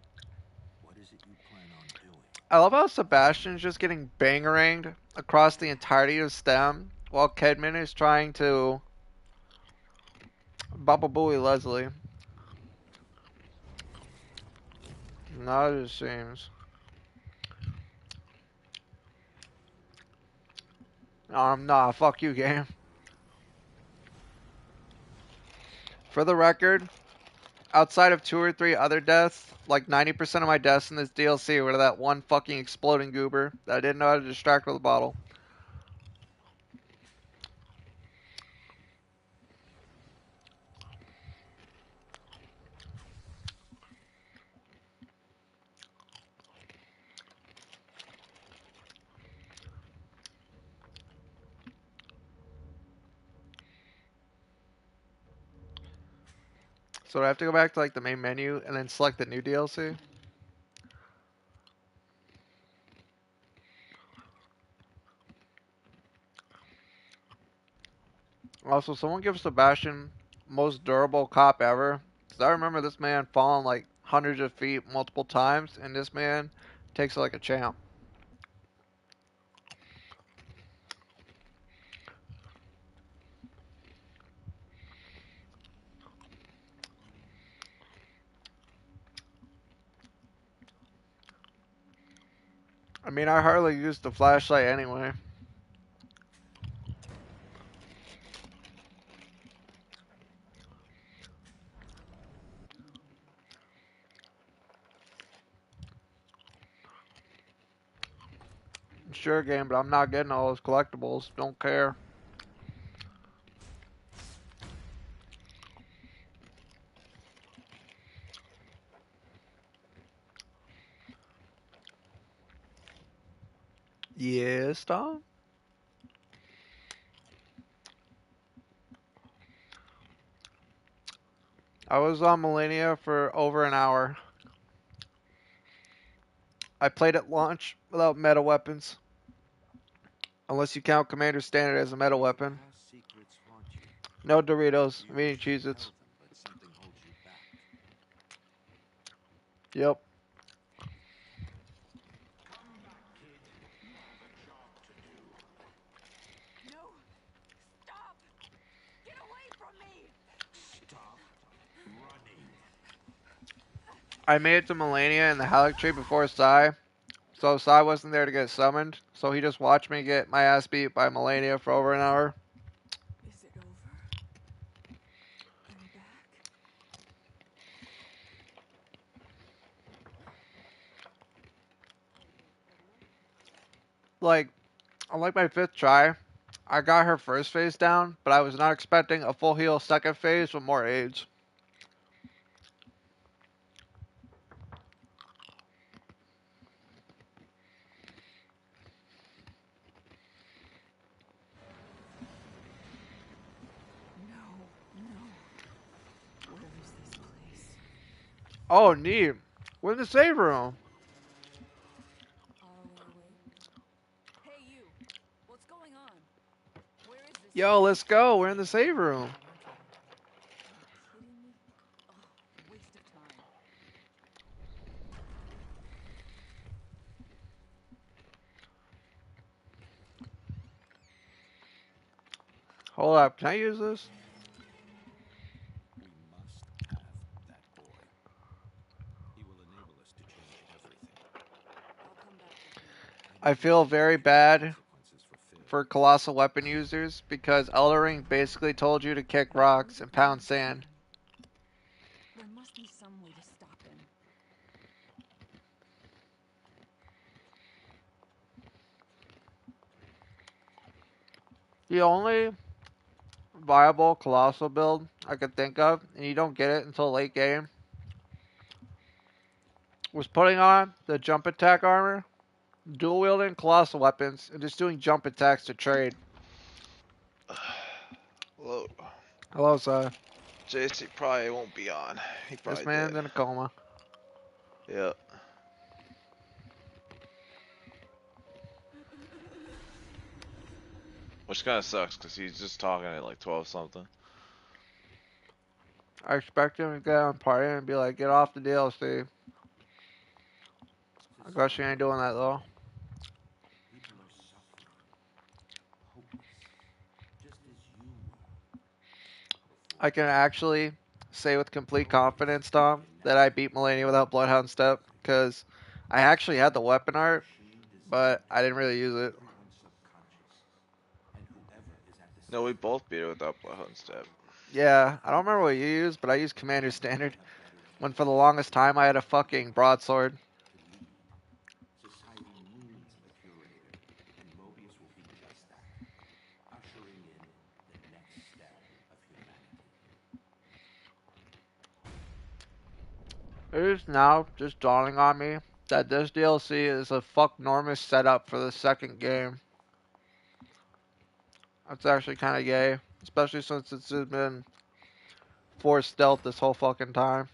What is it you plan on doing? I love how Sebastian's just getting bangeranged across the entirety of STEM, while Kidman is trying to Baba Booey Leslie. Not it seems. Nah, fuck you, game. For the record, outside of 2 or 3 other deaths, like 90% of my deaths in this DLC were to that one fucking exploding goober that I didn't know how to distract with a bottle. So do I have to go back to like the main menu and then select the new DLC? Also, someone give Sebastian most durable cop ever. Cause I remember this man falling like hundreds of feet multiple times, and this man takes it like a champ. I mean, I hardly use the flashlight anyway. Sure game, but I'm not getting all those collectibles. Don't care. Yes, Tom? I was on Millennia for over an hour. I played at launch without meta weapons. Unless you count Commander Standard as a meta weapon. No Doritos. I'm eating Cheez-Its. Yep. No! Stop! Get away from me! I made it to Melania in the Halleck tree before Sai. So Sai wasn't there to get summoned. So he just watched me get my ass beat by Melania for over an hour. Is it over? I'm back? Like, on like my 5th try, I got her first phase down, but I was not expecting a full heal second phase with more aids. No. Where is this place? Oh, neat. We're in the save room. Are we awake? Hey, you! What's going on? Where is this Yo, place? let's go. We're in the save room. Are you kidding me? Oh, waste of time. Hold up. Can I use this? We must have that boy. He will enable us to change everything. I'll come back with you. I feel very bad Consequences for failure. for colossal weapon users because Elden Ring basically told you to kick rocks and pound sand. There must be some way to stop him. The only viable colossal build I could think of, and you don't get it until late game, was putting on the jump attack armor, dual wielding colossal weapons, and just doing jump attacks to trade. Hello. Hello, sir. JC probably won't be on. He probably This man's did. in a coma. Yep. Which kind of sucks because he's just talking at like 12 something. I expect him to get on party and be like, get off the DLC. I guess she ain't doing that though. People are suffering, hopeless, just as you were. I can actually say with complete confidence, Tom, that I beat Melania without Bloodhound Step because I actually had the weapon art, but I didn't really use it. Everyone's subconscious, and whoever is at the No, we both beat it without Bloodhound Step. Yeah, I don't remember what you used, but I used Commander Standard. When for the longest time I had a fucking broadsword. Society needs a curator, and Mobius will be just that, ushering in the next step of humanity. It is now just dawning on me that this DLC is a fucknormous setup for the second game. That's actually kind of gay, especially since it's been forced stealth this whole fucking time.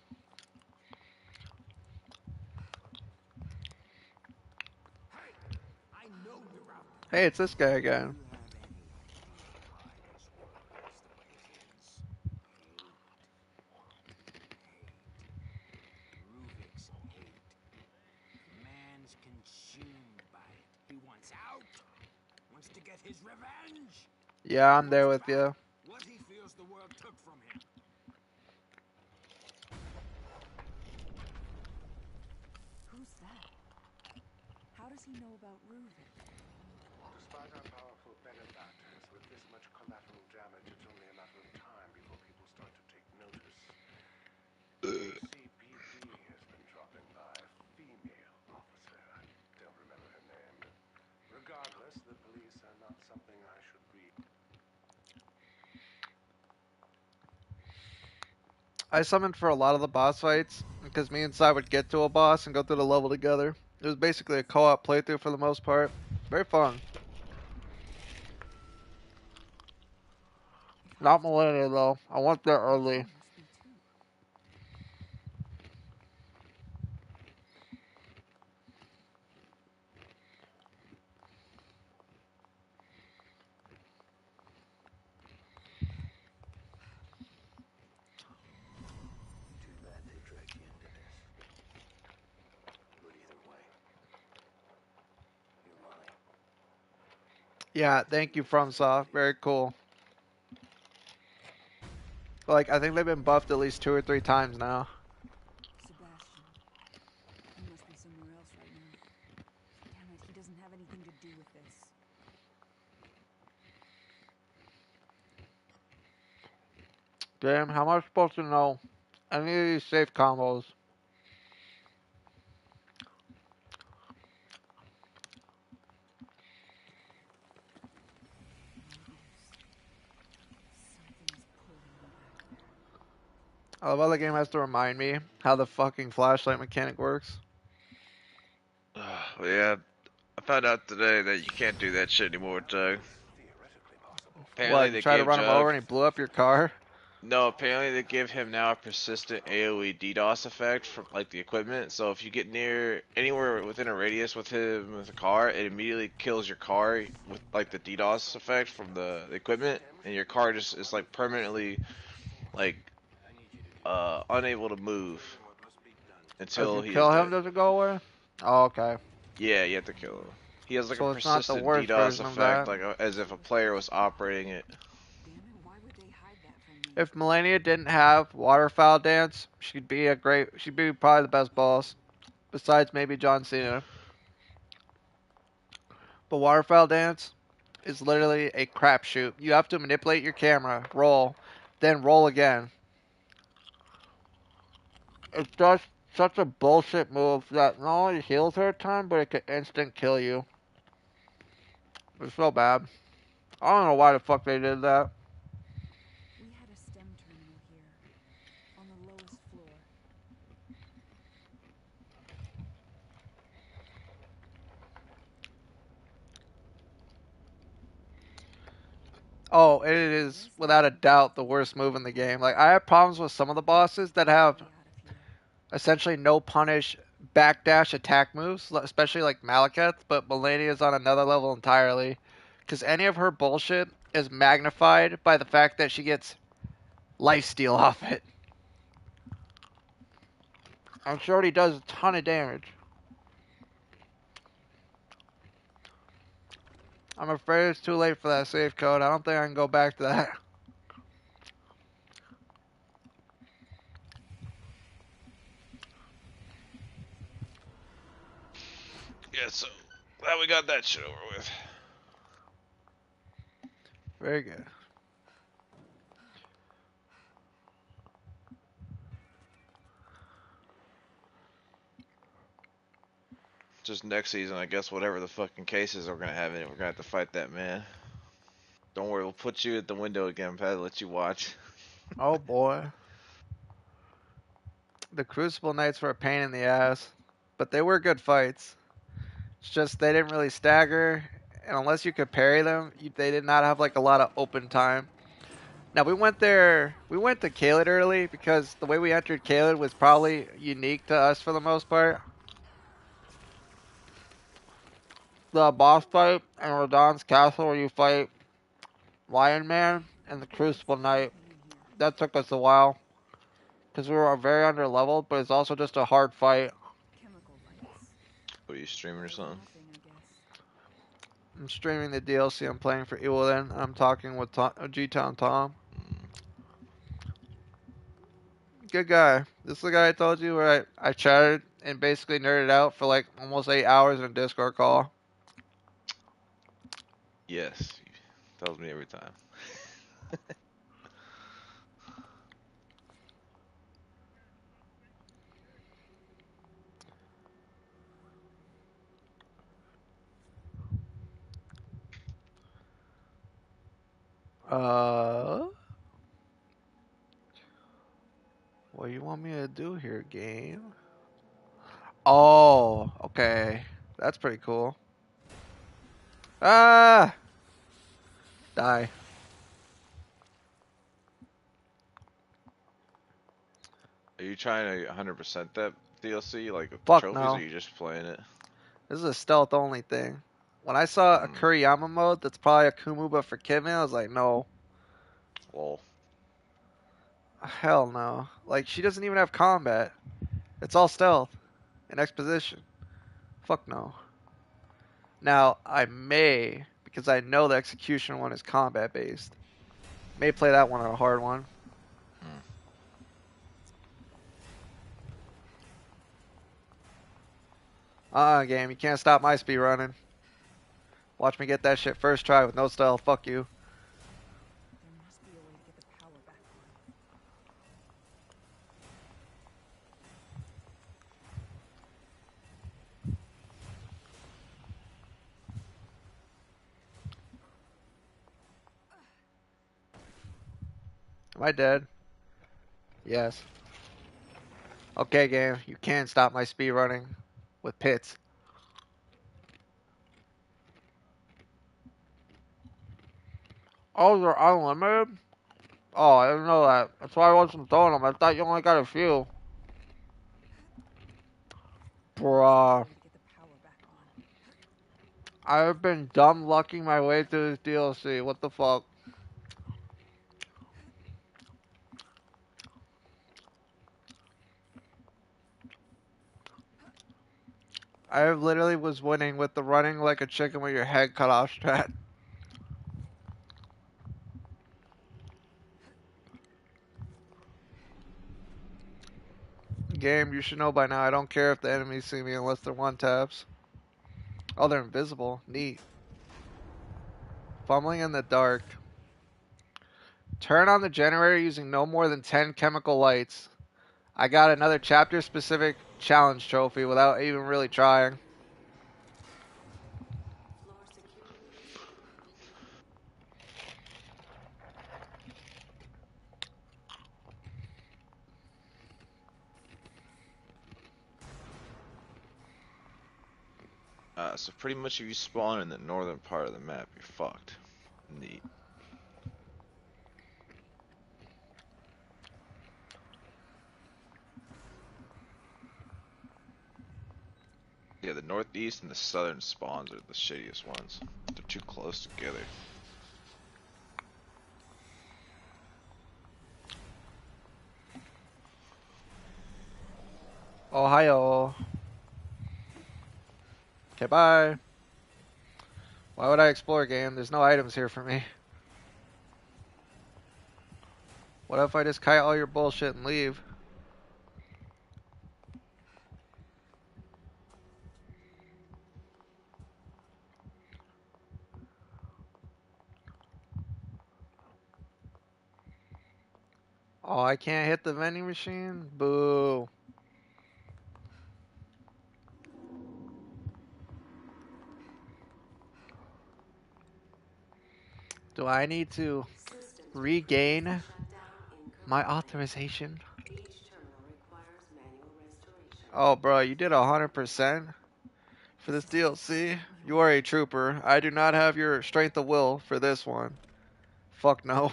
Hey, I know you're out there. Hey, it's this guy Do again. you have any idea why this world is the way it is? Hate. Ruvik's hate. The man's consumed by it. He wants out. Wants to get his revenge. Yeah, He I'm there wants with back you. what he feels the world took from him. Who's that? How does he know about Ruvik? Despite our powerful benefactors, with this much collateral damage, it's only a matter of time before people start to take notice. CPD has been dropping by a female officer. I don't remember her name. Regardless, the police are not something I should read. I summoned for a lot of the boss fights because me and Sai would get to a boss and go through the level together. It was basically a co-op playthrough for the most part. Very fun. Not Millennia though. I went there early. He must be too. Too bad they dragged you into this. But either way, you're mine. Yeah, thank you FromSoft. Very cool. Like I think they've been buffed at least 2 or 3 times now. Sebastian. He must be somewhere else right now. Damn it, he doesn't have anything to do with this. Damn, how am I supposed to know any of these safe combos? Something's pulling me back there. I love how the game has to remind me how the fucking flashlight mechanic works. Yeah, I found out today that you can't do that shit anymore, Doug. Theoretically possible. Apparently What, you they try to gave run him over Jug. and he blew up your car? No, apparently they give him now a persistent AoE DDoS effect from like the equipment. So if you get near anywhere within a radius with him with a car, it immediately kills your car with like the DDoS effect from the equipment, and your car just is like permanently like unable to move If until you he is kill him, dead. does it go away? Oh, okay. Yeah, you have to kill him. He has like a So it's not the persistent worst DDoS version of effect, that. like as if a player was operating it. Damn it, why would they hide that from me? If Melania didn't have Waterfowl Dance, she'd be probably the best boss. Besides maybe John Cena. But Waterfowl Dance is literally a crapshoot. You have to manipulate your camera, roll, then roll again. It's just such a bullshit move that not only heals her a ton, but it can instant kill you. It's so bad. I don't know why the fuck they did that. We had a STEM terminal here, on the lowest floor. Oh, it is without a doubt the worst move in the game. Like I have problems with some of the bosses that have Get out of here. essentially no punish backdash attack moves, especially like Malekith, but Melania is on another level entirely. Because any of her bullshit is magnified by the fact that she gets lifesteal off it. And she already does a ton of damage. I'm afraid it's too late for that save code. I don't think I can go back to that. Yeah, so glad we got that shit over with. Very good. Just next season, I guess whatever the fucking cases we're gonna have in it, we're gonna have to fight that man. Don't worry, we'll put you at the window again, Pat. Let you watch. Oh boy. The Crucible Knights were a pain in the ass, but they were good fights. It's just they didn't really stagger, and unless you could parry them, they did not have like a lot of open time. Now we went to Caelid early because the way we entered Caelid was probably unique to us for the most part. The boss fight in Radahn's castle where you fight Lion Man and the Crucible Knight, that took us a while because we were very under leveled, but it's also just a hard fight. Chemical lights. What are you streaming or something? Nothing, I guess. I'm streaming the DLC I'm playing for Evelyn. I'm talking with G-Town Tom. Good guy. This is the guy I told you where I chatted and basically nerded out for like almost 8 hours in a Discord call. Yes, he tells me every time. What do you want me to do here, game? Oh, okay. That's pretty cool. Ah! Die. Are you trying to 100% that DLC, like with the Fuck trophies, no. or are you just playing it? This is a stealth only thing. When I saw a Kuriyama mode that's probably a Kumu but for Kidman, I was like, no. Lol. Hell no. Like, she doesn't even have combat. It's all stealth and exposition. Fuck no. Now, I may, because I know the execution one is combat based, may play that one on a hard one. Game, you can't stop my speed running. Watch me get that shit first try with no stealth. Fuck you. There must be a way to get the power back on. Am I dead? Yes. Okay, game, you can stop my speed running with pits. Oh, they're unlimited? Oh, I didn't know that. That's why I wasn't throwing them. I thought you only got a few. Bruh. I've been dumb lucking my way through this DLC. What the fuck? I literally was winning with the running like a chicken with your head cut off strat. Game, you should know by now. I don't care if the enemies see me unless they're one taps. Oh, they're invisible. Neat. Fumbling in the dark. Turn on the generator using no more than 10 chemical lights. I got another chapter specific challenge trophy without even really trying. So pretty much if you spawn in the northern part of the map, you're fucked. Neat. Yeah, the northeast and the southern spawns are the shittiest ones. They're too close together. Ohio. Okay, bye. Why would I explore, game? There's no items here for me. What if I just kite all your bullshit and leave? Oh, I can't hit the vending machine? Boo. Do I need to Systems regain shut down my incorrectly. authorization? Each terminal requires manual restoration. Oh, bro, you did 100% for this DLC. You are a trooper. I do not have your strength of will for this one. Fuck no.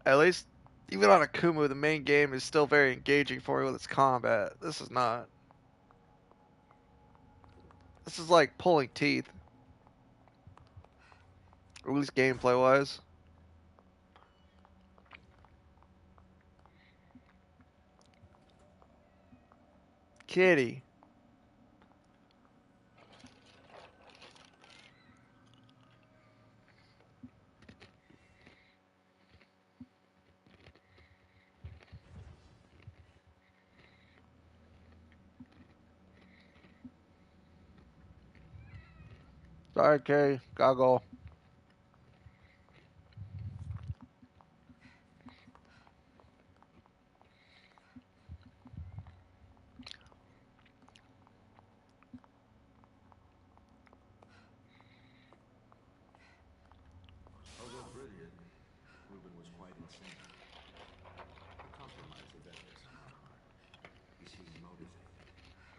At least, even on Akumu, the main game is still very engaging for me with its combat. This is not. This is like pulling teeth. Or at least gameplay wise. Kitty. Sorry, Kitty. Gotta go. Although brilliant, Reuben was quite insane. A compromise of ethics on our part. He seemed motivated,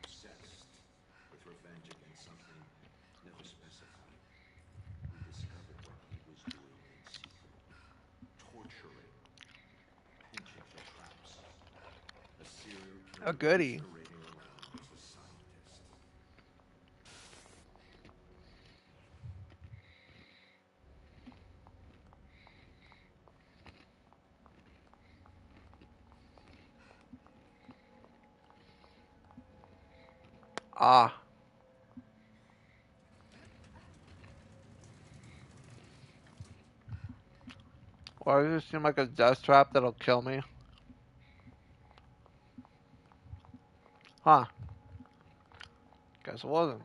obsessed, with revenge against something never specified. We discovered what he was doing in secret. Torturing, pinching for traps. A serial A killer goodie. masquerading around as a scientist. Ah. Why does it seem like a death trap that'll kill me? Huh. Guess it wasn't.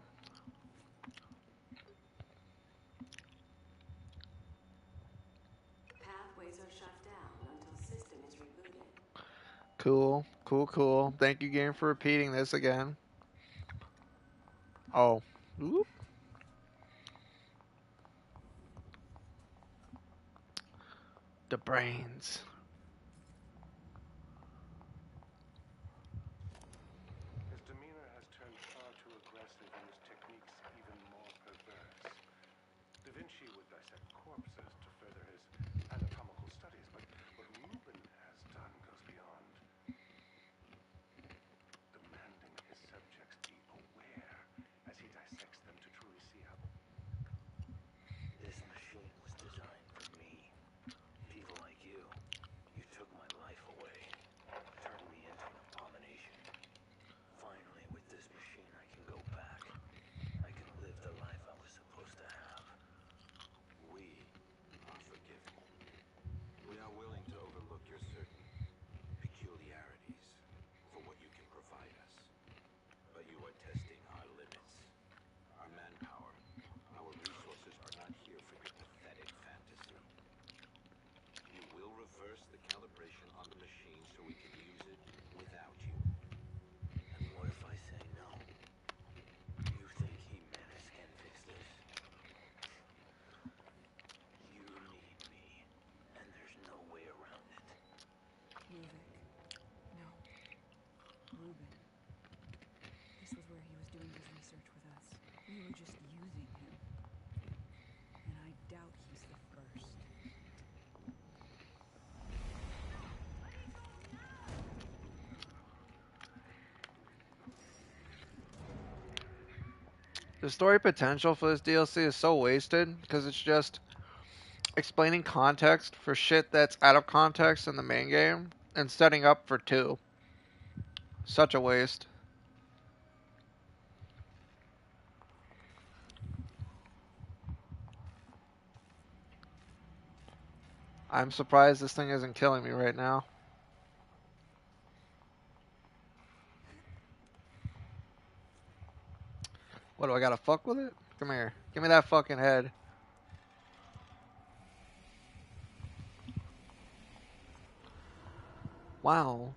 Pathways are shut down until system is rebooted. Cool. Cool, cool. Thank you, game, for repeating this again. Oh. Oop. The brains. His demeanor has turned far too aggressive and his techniques even more perverse. Da Vinci would dissect corpses to further his anatomical studies, but what Reuben has done goes beyond. Demanding his subjects be aware as he dissects them to truly see how. This machine was designed for me. People like you. You took my life away. Turned me into an abomination. Finally, with this machine, I can go back. I can live the life I was supposed to have. We are forgiving. We are willing to overlook your certain peculiarities for what you can provide us. But you are testing our limits. Our manpower, our resources are not here for your pathetic fantasy. You will reverse the calibration on the machine so we can use it without you. And what if I say no? You think He-Menace can fix this? You need me, and there's no way around it. Ruvik. No. Reuben. This was where he was doing his research with us. We were just using him. And I doubt he's the first. The story potential for this DLC is so wasted because it's just explaining context for shit that's out of context in the main game and setting up for 2. Such a waste. I'm surprised this thing isn't killing me right now. What, do I gotta fuck with it? Come here. Give me that fucking head. Wow.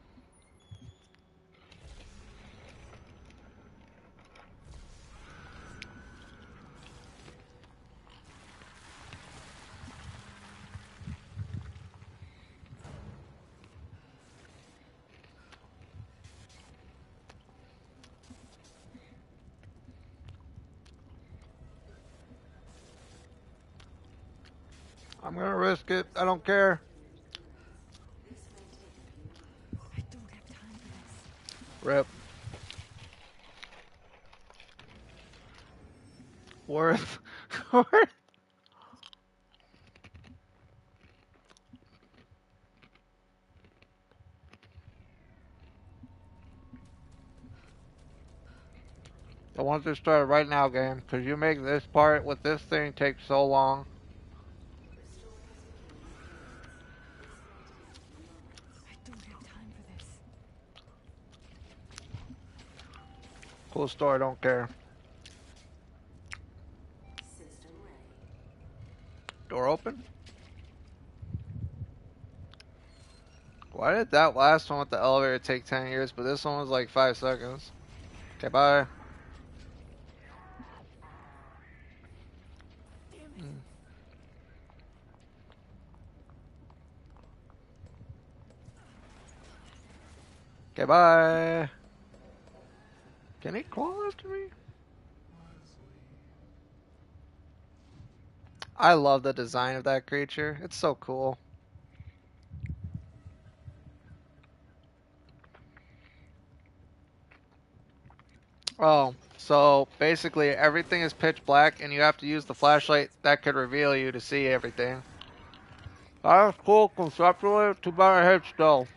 I'm gonna risk it. I don't care. I don't have time for this. Rip. Worth. Worth. I want to start right now, game, because you make this part with this thing take so long. I don't have time for this. Cool story, don't care. System ready. Door open? Why did that last one with the elevator take 10 years, but this one was like 5 seconds? Okay, bye. Okay, bye. Can he crawl after me? I love the design of that creature. It's so cool. Oh, so basically everything is pitch black and you have to use the flashlight that could reveal you to see everything. That was cool conceptually, too bad I hate still.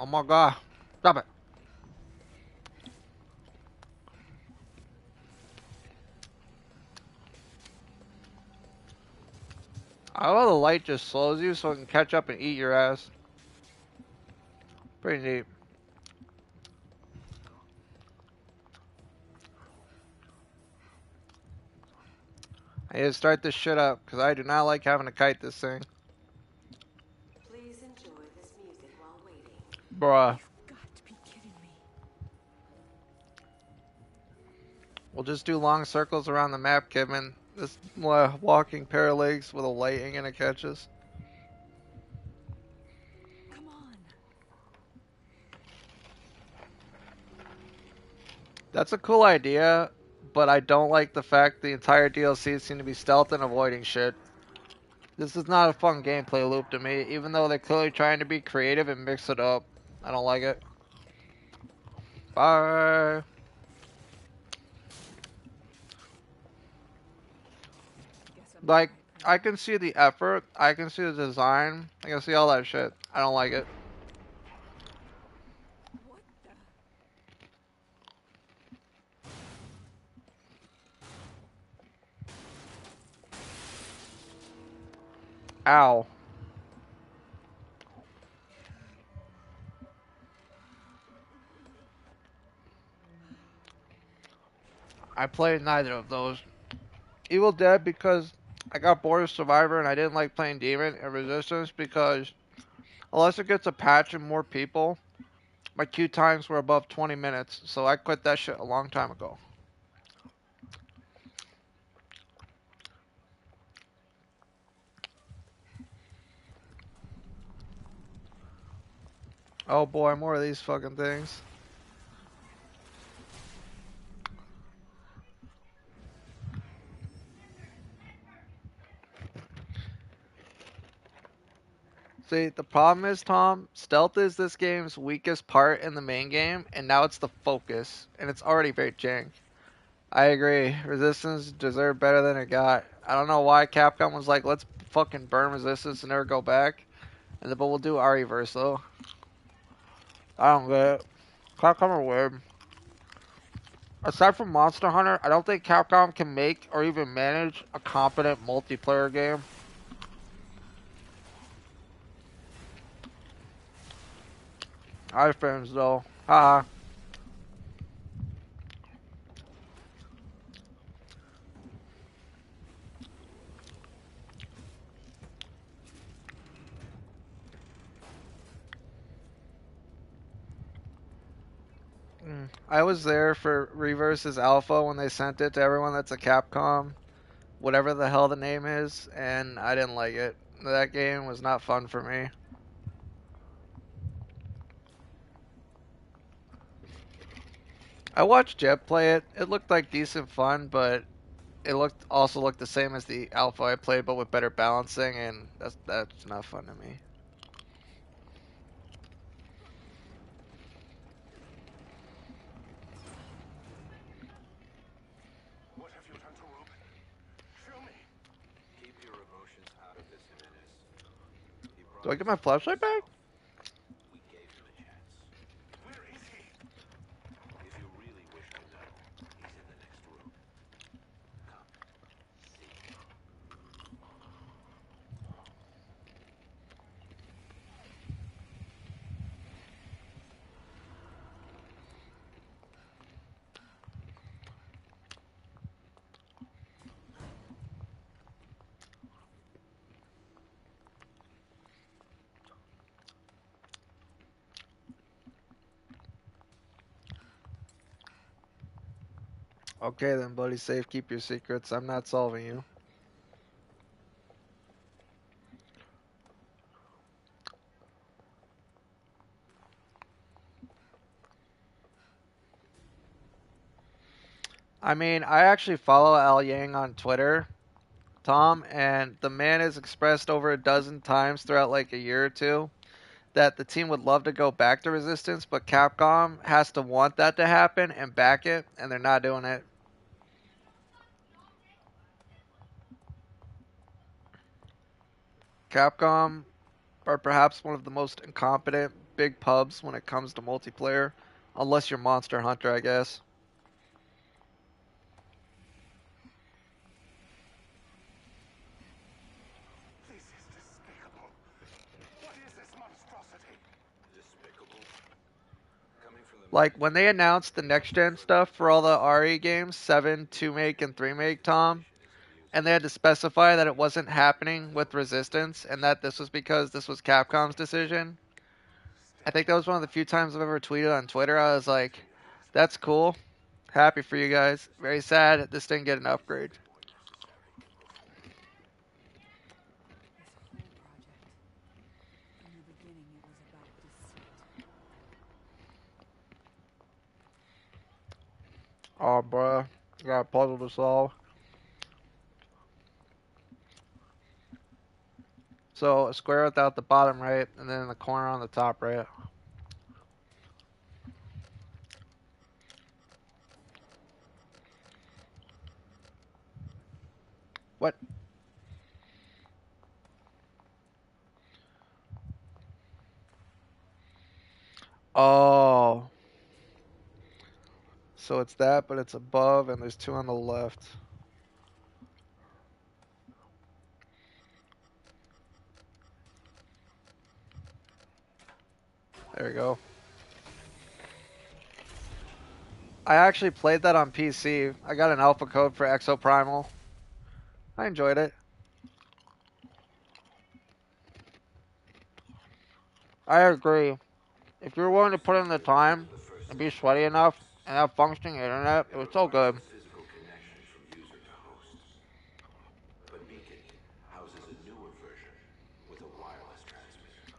Oh my god. Stop it. I love the light just slows you so it can catch up and eat your ass. Pretty neat. I need to start this shit up because I do not like having to kite this thing. Please enjoy this music while waiting. Bruh. You've got to be kidding me. We'll just do long circles around the map, Kidman. This walking pair of legs with a light ain't gonna catch us. Come on. That's a cool idea, but I don't like the fact the entire DLC seems to be stealth and avoiding shit. This is not a fun gameplay loop to me, even though they're clearly trying to be creative and mix it up. I don't like it. Bye. Guess I'm Like, not I can see the effort, I can see the design, I can see all that shit. I don't like it. What the? Ow. I played neither of those. Evil Dead because I got bored of Survivor and I didn't like playing Demon, and Resistance because unless it gets a patch and more people, my queue times were above 20 minutes, so I quit that shit a long time ago. Oh boy, more of these fucking things. See, the problem is, Tom, stealth is this game's weakest part in the main game, and now it's the focus, and it's already very jank. I agree. Resistance deserved better than it got. I don't know why Capcom was like, let's fucking burn Resistance and never go back. And but we'll do RE-verse though. I don't get it. Capcom are weird. Aside from Monster Hunter, I don't think Capcom can make or even manage a competent multiplayer game. iFrames though. Haha. I was there for Reverse's Alpha when they sent it to everyone that's a Capcom, whatever the hell the name is, and I didn't like it. That game was not fun for me. I watched Jet play it. It looked like decent fun, but it looked the same as the alpha I played, but with better balancing, and that's not fun to me. What have you done to Ruben? Show me. Keep your emotions out of this, Jimenez. He Do I brought get my this flashlight back? We gave him a chance. Where is he? If you really wish to know, he's in the next room. Come, see. Okay then, buddy. Safe. Keep your secrets. I'm not solving you. I mean, I actually follow Al Yang on Twitter, Tom, and the man has expressed over a dozen times throughout like a year or two that the team would love to go back to Resistance, but Capcom has to want that to happen and back it, and they're not doing it. Capcom are perhaps one of the most incompetent big pubs when it comes to multiplayer, unless you're Monster Hunter, I guess. This is despicable. What is this monstrosity? Despicable. Coming from the Like when they announced the next gen stuff for all the RE games, 7, 2 make, and 3 make, Tom, and they had to specify that it wasn't happening with Resistance and that this was because this was Capcom's decision. I think that was one of the few times I've ever tweeted on Twitter. I was like, that's cool. Happy for you guys. Very sad that this didn't get an upgrade. This whole project, from the beginning, it was about deceit. Oh, bruh. Got a puzzle to solve. So, a square without the bottom right, and then the corner on the top right. What? Oh. So it's that, but it's above, and there's 2 on the left. There we go. I actually played that on PC. I got an alpha code for Exoprimal. I enjoyed it. I agree. If you're willing to put in the time and be sweaty enough and have functioning internet, it was so good. physical connection from user to host. But Beacon houses a newer version with a wireless transmitter.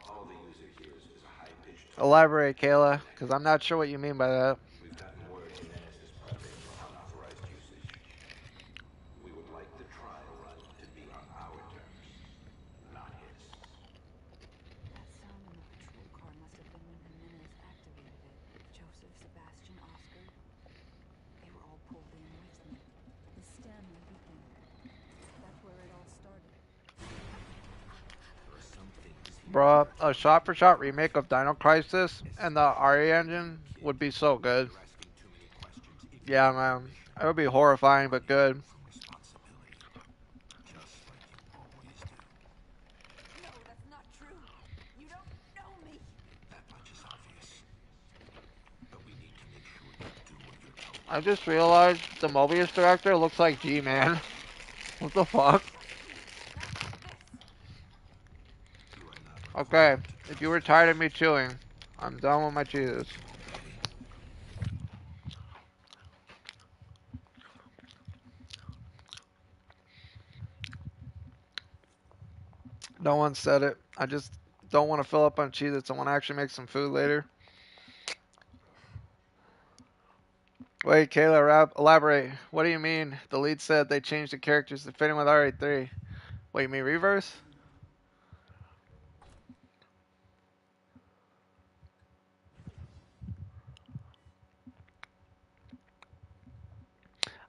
All the user hears is a high-pitched tone. Elaborate, Kayla, because I'm not sure what you mean by that. We've gotten word Jimenez is prepping for unauthorized usage. We would like the trial run to be on our terms, not his. That sound in the patrol car must have been when Jimenez activated it. Joseph, Sebastian, Oscar. They were all pulled in with me. The Stanley Beacon. That's where it all started. There are some things Bruh, a shot-for-shot remake of Dino Crisis and the RE engine would be so good. you're asking too many questions. Yeah, man. It would be horrifying, but good. Responsibility, just like you always do. No, that's not true. You don't know me. That much is obvious. But we need to make sure you do what you're told. I just realized the Mobius director looks like G-Man. What the fuck? Okay, if you were tired of me chewing, I'm done with my cheeses. No one said it. I just don't want to fill up on Cheez-Its. I want to actually make some food later. Wait, Kayla, elaborate. What do you mean? The lead said they changed the characters to fit in with RE3. Wait, you mean reverse?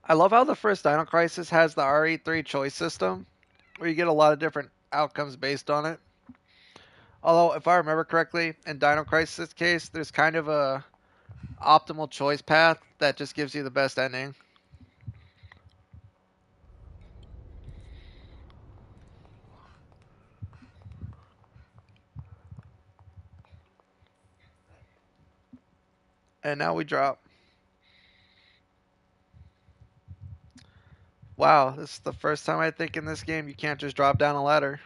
I love how the first Dino Crisis has the RE3 choice system, where you get a lot of different outcomes based on it. Although, if I remember correctly, in Dino Crisis' case, there's kind of a optimal choice path that just gives you the best ending. And now we drop. Wow, this is the first time I think in this game you can't just drop down a ladder.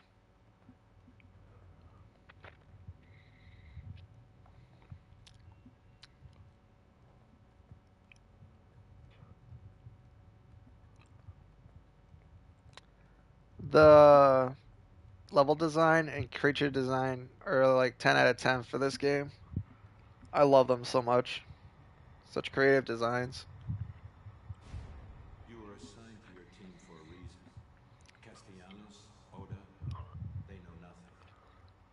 The level design and creature design are like 10 out of 10 for this game. I love them so much. Such creative designs. You were assigned to your team for a reason. Castellanos, Oda, they know nothing.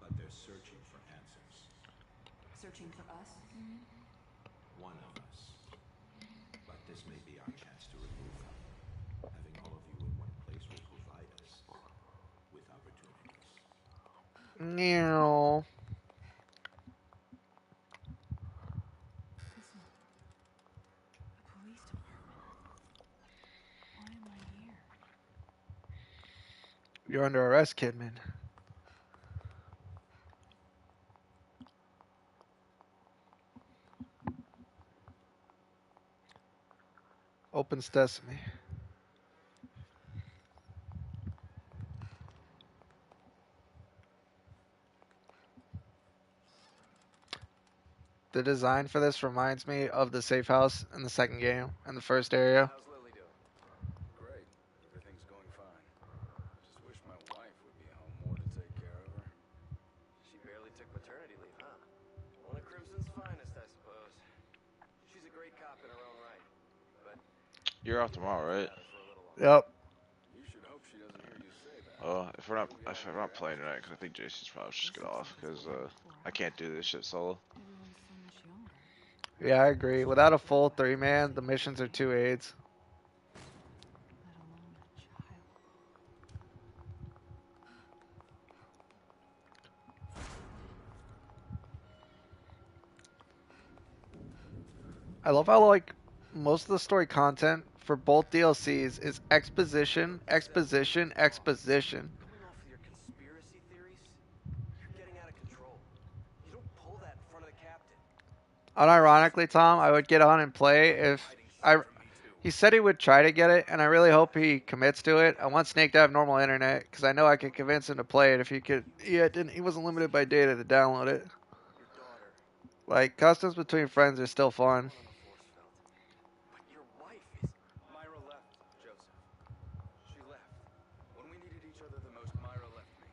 But they're searching for answers. Searching for us, you mean? One of us. But this may be our chance to remove them. Having all of you in one place will provide us with opportunities. Meow. Listen. The police department. Why am I here? You're under arrest, Kidman. Open Sesame. The design for this reminds me of the safe house in the second game, in the first area. How's Lily doing? Great. Everything's going fine. Just wish my wife would be home more to take care of her. She barely took maternity leave, huh? One of Crimson's finest, I suppose. She's a great cop in her own right. But You're off tomorrow, right? Yep. you should hope she doesn't hear you say that. Oh, if we're not playing tonight, because I think Jason's probably just get off, because I can't do this shit solo. Everyone's so much younger. Yeah, I agree. Without a full 3-man, the missions are 2 aids. Let alone a child. I love how, like, most of the story content for both DLCs is exposition, exposition, exposition. Coming off of your conspiracy theories, you're getting out of control. You don't pull that in front of the captain. Unironically, Tom, I would get on and play if he said he would try to get it, and I really hope he commits to it. I want Snake to have normal internet because I know I could convince him to play it if he could. Yeah, he wasn't limited by data to download it. Your daughter, Like customs between friends are still fun. on the force field. But your wife is... Myra left, Joseph. She left. When we needed each other the most, Myra left me.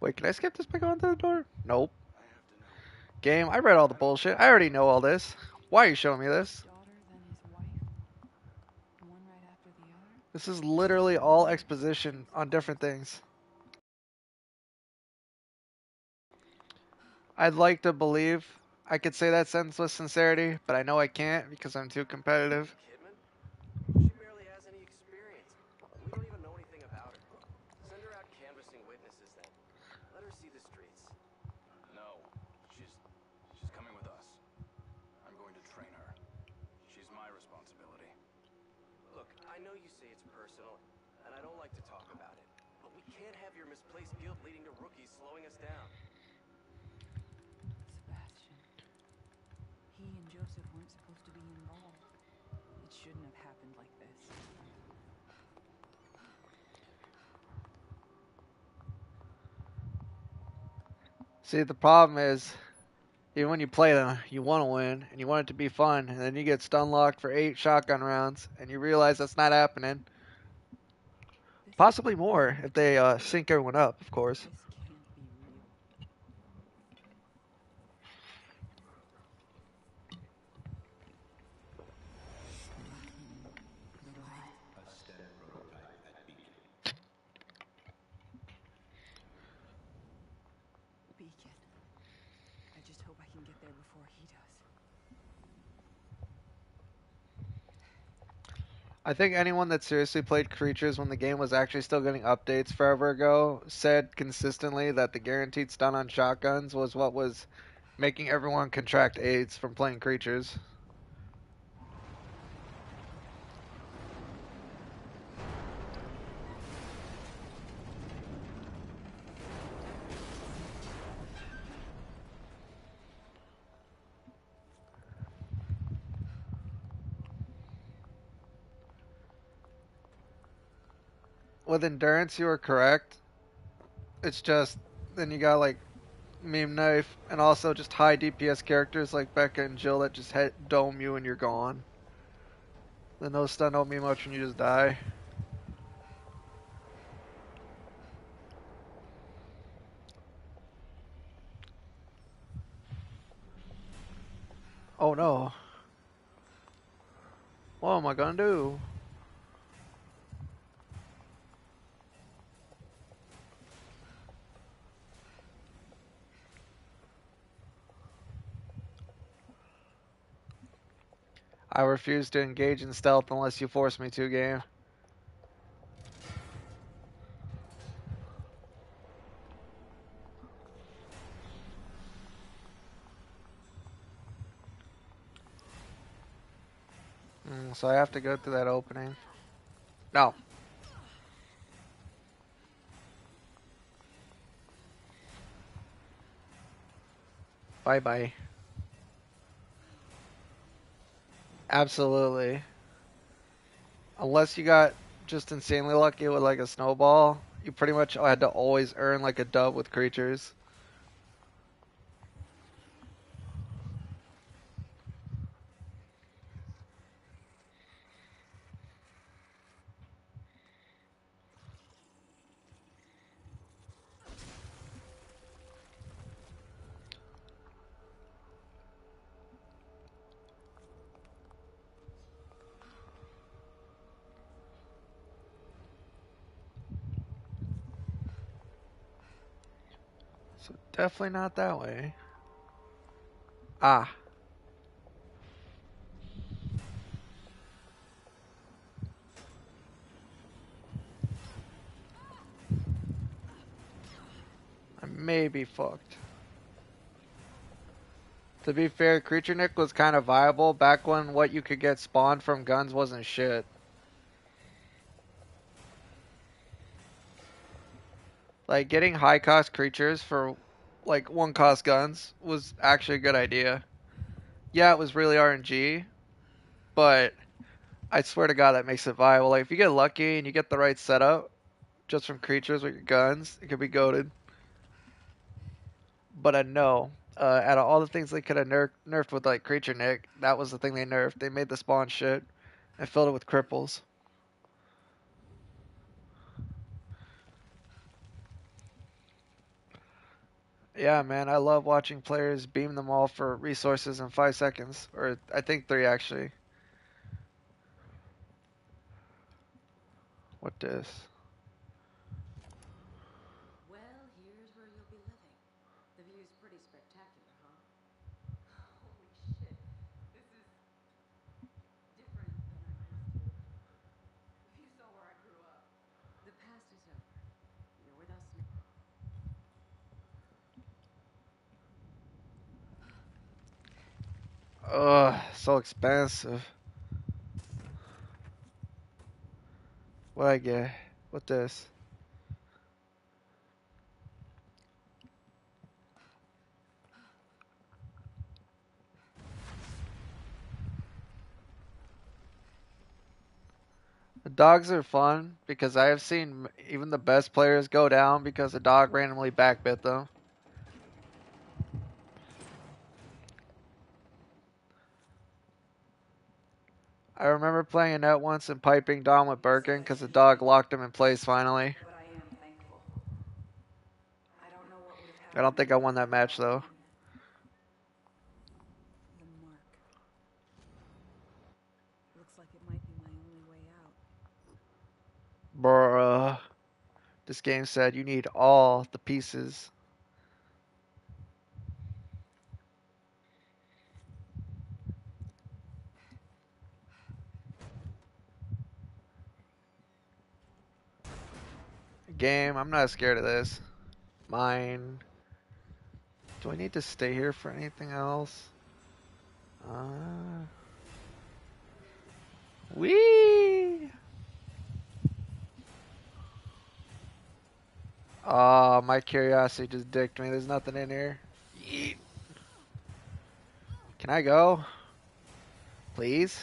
Wait, can I skip this by going through the door? Nope. I have to know. Game, I read all the bullshit. I already know all this. Why are you showing me this? Daughter, then his wife. One right after the other. This is literally all exposition on different things. I'd like to believe I could say that sentence with sincerity, but I know I can't because I'm too competitive. Kidman? She barely has any experience. We don't even know anything about her. Send her out canvassing witnesses then. Let her see the streets. No. She's coming with us. I'm going to train her. She's my responsibility. Look, I know you say it's personal, and I don't like to talk about it. But we can't have your misplaced guilt leading to rookies slowing us down. Sebastian. He and Joseph weren't supposed to be involved. It shouldn't have happened like this. See, the problem is, even when you play them, you want to win, and you want it to be fun, and then you get stun locked for 8 shotgun rounds, and you realize that's not happening. This Possibly more, if they sync everyone up, of course. This can't be real. I think anyone that seriously played Creatures when the game was actually still getting updates forever ago said consistently that the guaranteed stun on shotguns was what was making everyone contract AIDS from playing Creatures. With Endurance, you were correct. It's just, then you got like Meme Knife, and also just high DPS characters like Becca and Jill that just dome you and you're gone. Then those stun don't mean much when you just die. Oh no. What am I gonna do? I refuse to engage in stealth unless you force me to, game. So I have to go through that opening. No. Bye bye. Absolutely. Unless you got just insanely lucky with like a snowball, you pretty much had to always earn like a dub with Creatures. So definitely not that way. Ah. I may be fucked. To be fair, Creature Nick was kind of viable back when what you could get spawned from guns wasn't shit. Like, getting high cost creatures for, like, 1 cost guns was actually a good idea. Yeah, it was really RNG, but I swear to God that makes it viable. Like, if you get lucky and you get the right setup, just from creatures with your guns, it could be goaded. But I know, out of all the things they could have nerfed with, like, Creature Nick, that was the thing they nerfed. They made the spawn shit and filled it with cripples. Yeah, man, I love watching players beam them all for resources in 5 seconds. Or, I think 3, actually. What this? Well, here's where you'll be living. The view's pretty spectacular, huh? Holy shit. This is different than I'm used to. If you saw where I grew up. The past is over. You're with us now. Ugh, so expensive. What I get? What this? The dogs are fun because I have seen even the best players go down because a dog randomly backbit them. I remember playing a net once and piping Dom with Birkin because the dog locked him in place finally. But I am thankful. I don't know what would have I don't happened. think I won that match though. The mark. Looks like it might be my only way out. Bruh. This game said you need all the pieces. Game, I'm not scared of this. Mine. Do I need to stay here for anything else? Wee! Oh, my curiosity just dicked me. There's nothing in here. Yeet. Can I go? Please?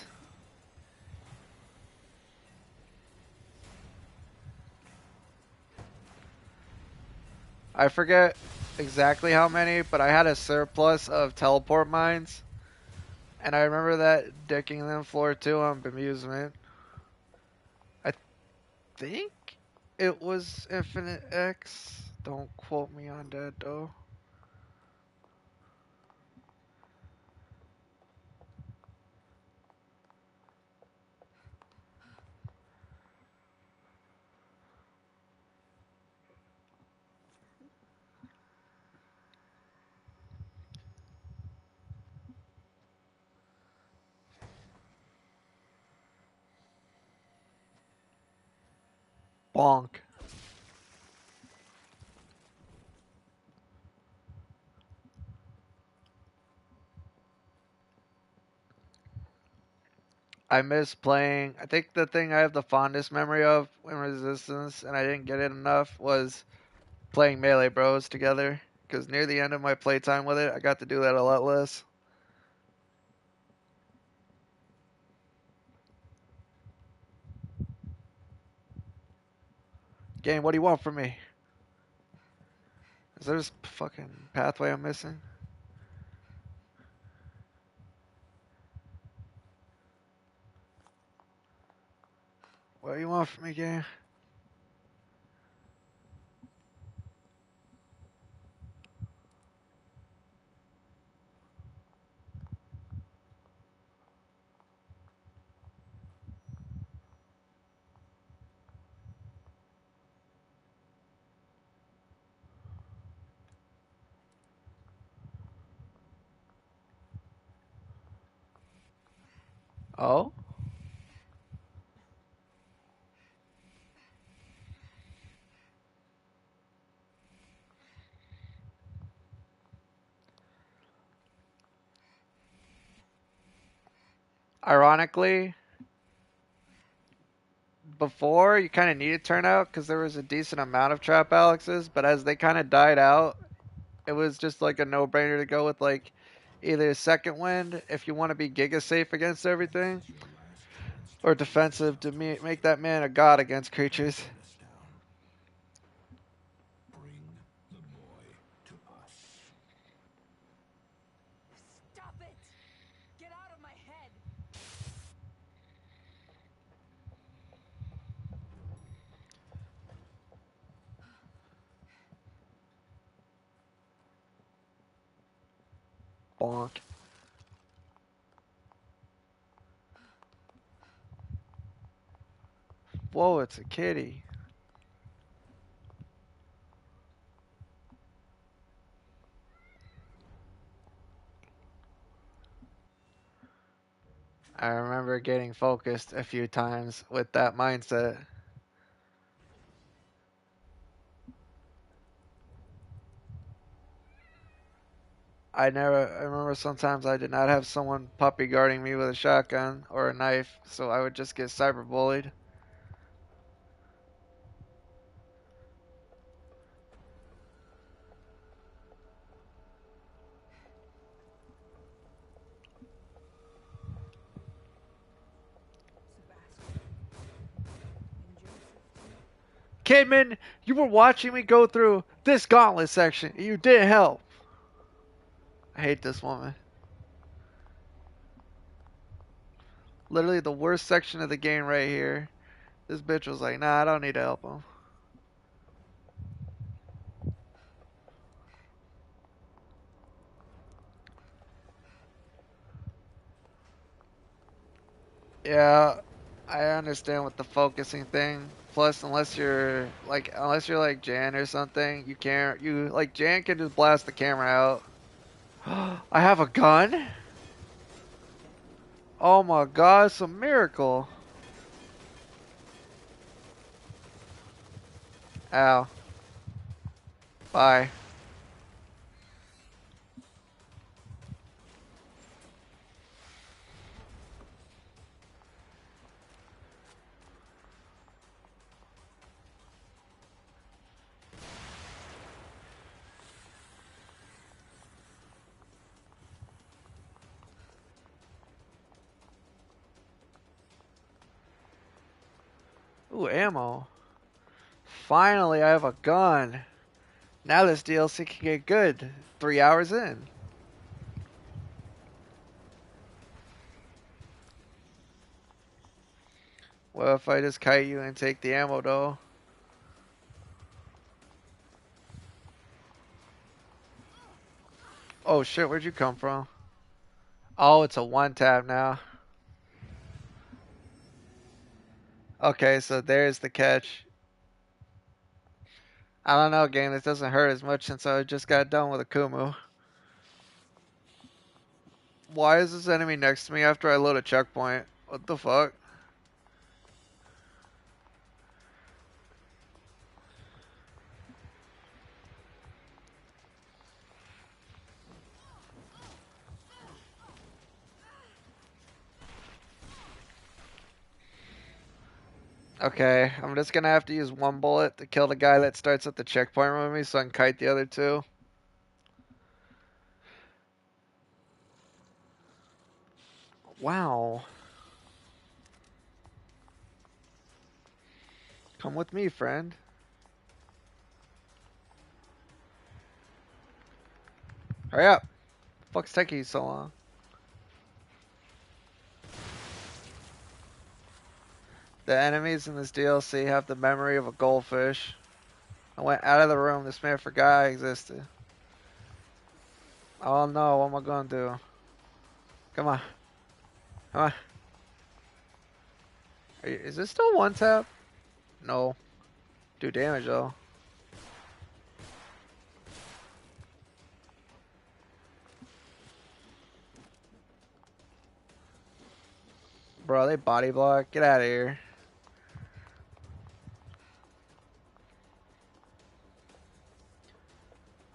I forget exactly how many, but I had a surplus of teleport mines. And I remember that dicking them floor 2 on Bemusement. I think it was Infinite X. Don't quote me on that though. Bonk. I miss playing. I think the thing I have the fondest memory of in Resistance, and I didn't get it enough, was playing Melee Bros together. Because near the end of my playtime with it, I got to do that a lot less. Game, what do you want from me? Is there this fucking pathway I'm missing? What do you want from me, game? Oh? Ironically, before you kind of needed turnout because there was a decent amount of Trap Alexes, but as they kind of died out, it was just like a no-brainer to go with like either Second Wind if you want to be giga safe against everything, or defensive to make that man a god against creatures. Bring the boy to us. Stop it! Get out of my head! Bonk. Whoa, it's a kitty. I remember getting focused a few times with that mindset. I remember sometimes I did not have someone puppy guarding me with a shotgun or a knife, so I would just get cyberbullied. Kidman, you were watching me go through this gauntlet section. You didn't help. I hate this woman. Literally the worst section of the game right here. This bitch was like, nah, I don't need to help him. Yeah, I understand with the focusing thing. Plus, unless you're like Jan or something, you can't. Like Jan can just blast the camera out. I have a gun? Oh my god, it's a miracle. Ow. Bye. Ooh, ammo. Finally, I have a gun. Now this DLC can get good. 3 hours in. Well, if I just kite you and take the ammo, though. Oh shit, where'd you come from? Oh, it's a one tap now. Okay, so there's the catch. I don't know, game. This doesn't hurt as much since I just got done with Akumu. Why is this enemy next to me after I load a checkpoint? What the fuck? Okay, I'm just gonna have to use one bullet to kill the guy that starts at the checkpoint with me so I can kite the other two. Wow. Come with me, friend. Hurry up. Fuck's taking you so long? The enemies in this DLC have the memory of a goldfish. I went out of the room. This man forgot I existed. Oh no, what am I gonna do? Come on. Come on. Is this still one tap? No. Do damage though. Bro, they body block. Get out of here.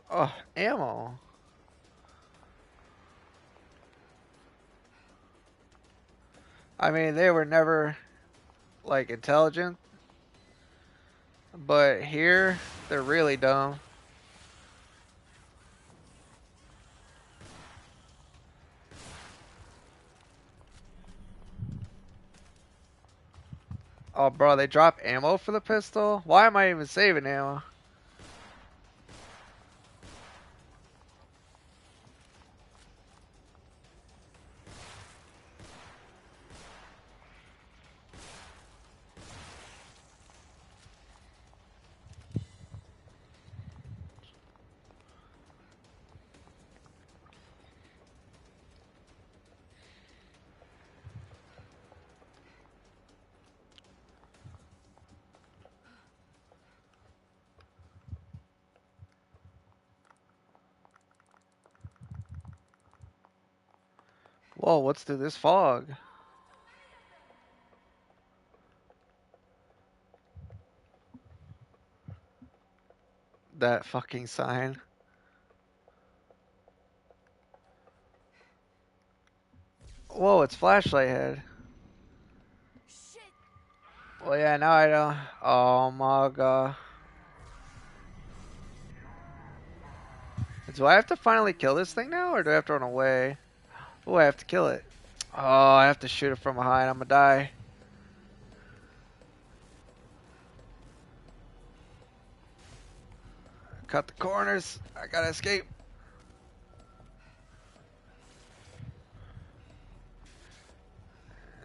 Oh, ammo. I mean, they were never, like, intelligent. But here, they're really dumb. Oh, bro, they drop ammo for the pistol? Why am I even saving ammo? Whoa, what's through this fog? That fucking sign. Whoa, it's flashlight head. Shit! Well, yeah, now I don't. Oh my god. Do I have to finally kill this thing now, or do I have to run away? Oh, I have to kill it. Oh, I have to shoot it from behind. I'm gonna die. Cut the corners. I gotta escape.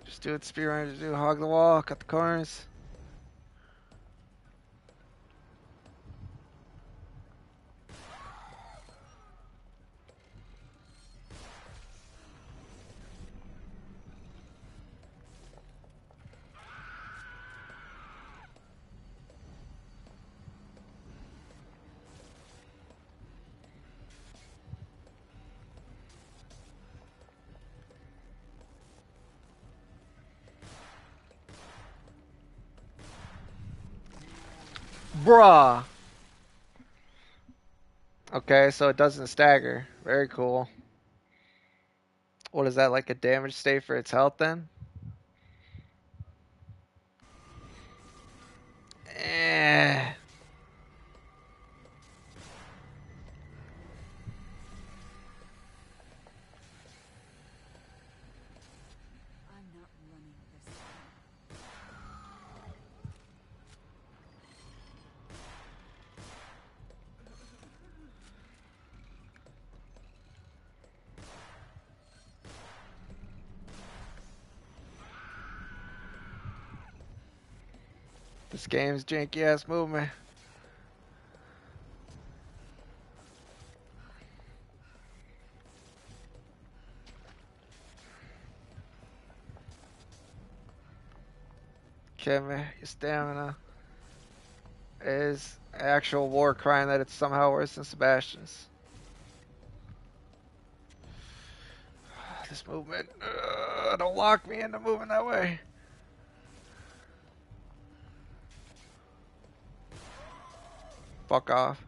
Just do what speedrunners do. Hog the wall. Cut the corners. Bruh. Okay, so it doesn't stagger. Very cool. What is that, like a damage state for its health then? Eh. I'm not running this. This game's janky ass movement. Kevin, your stamina is an actual war crime that it's somehow worse than Sebastian's. This movement, don't lock me into moving that way. Fuck off.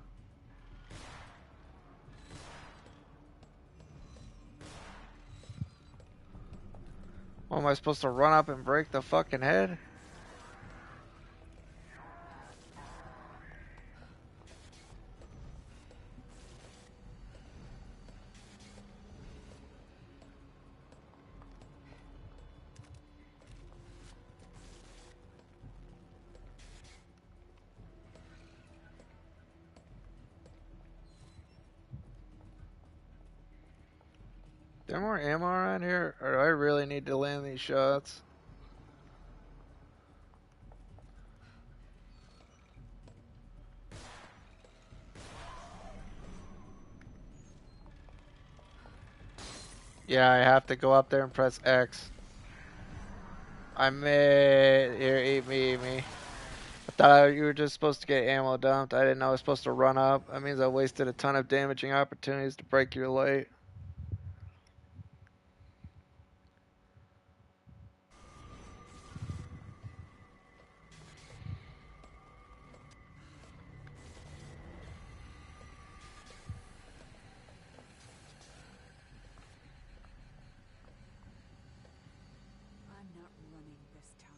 What, am I supposed to run up and break the fucking head? There more ammo around here, or do I really need to land these shots? Yeah, I have to go up there and press X. I may... Here, eat me, eat me. I thought you were just supposed to get ammo dumped. I didn't know I was supposed to run up. That means I wasted a ton of damaging opportunities to break your light. I'm not running this time.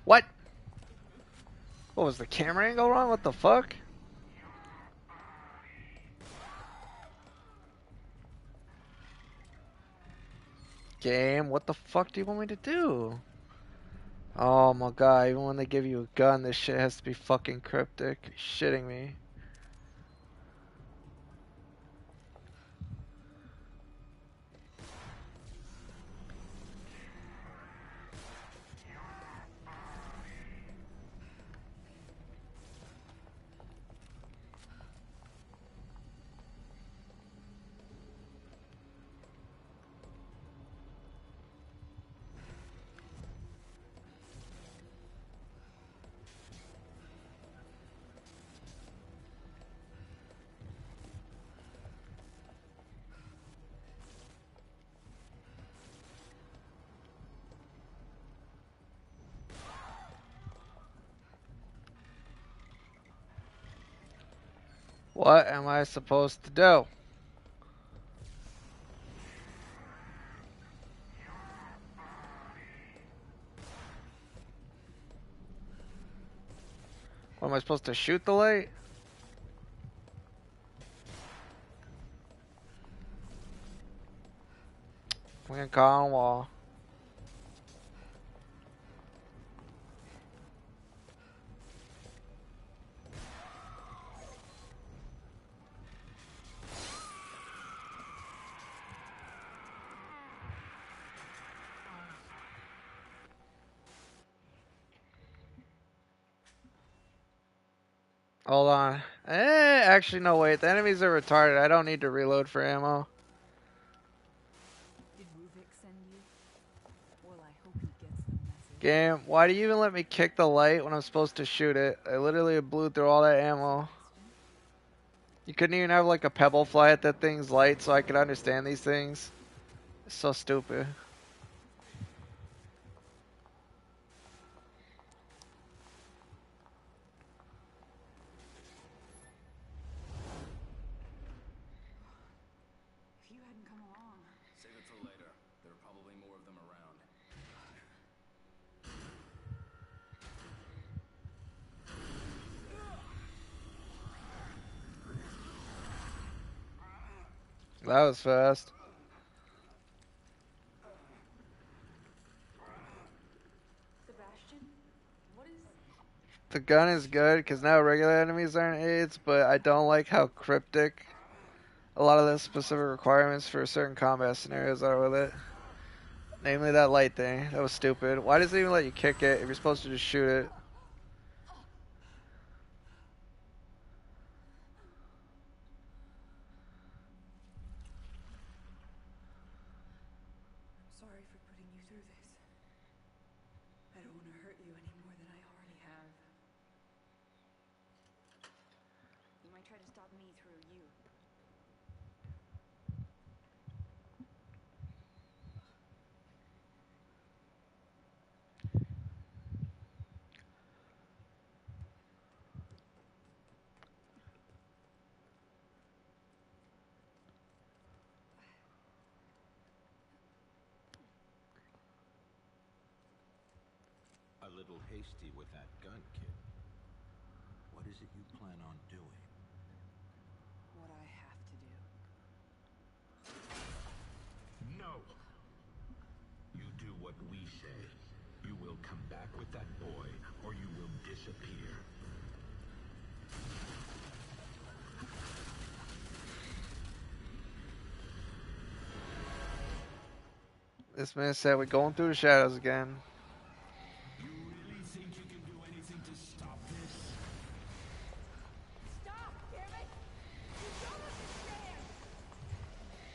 What? What was the camera angle wrong? What the fuck? Game, what the fuck do you want me to do? Oh my god, even when they give you a gun, this shit has to be fucking cryptic. You're shitting me. What am I supposed to do? What am I supposed to shoot the light? We can call on wall. Hold on. Actually, no, wait. The enemies are retarded. I don't need to reload for ammo. Did Ruvik send you? Well, I hope he gets the message. Game, why do you even let me kick the light when I'm supposed to shoot it? I literally blew through all that ammo. You couldn't even have like a pebble fly at that thing's light so I could understand these things. It's so stupid. If you hadn't come along. Save it for later. There are probably more of them around. That was fast. Sebastian? What is... The gun is good because now regular enemies aren't aids, but I don't like how cryptic a lot of the specific requirements for certain combat scenarios are with it. Namely that light thing. That was stupid. Why does it even let you kick it if you're supposed to just shoot it? I'm sorry for putting you through this. I don't want to hurt you any more than I already have. You might try to stop me through you. A little hasty with that gun, kid. What is it you plan on doing? What I have to do. No! You do what we say. You will come back with that boy, or you will disappear. This man said we're going through the shadows again. You really think you can do anything to stop this? Stop, damn it! You don't understand!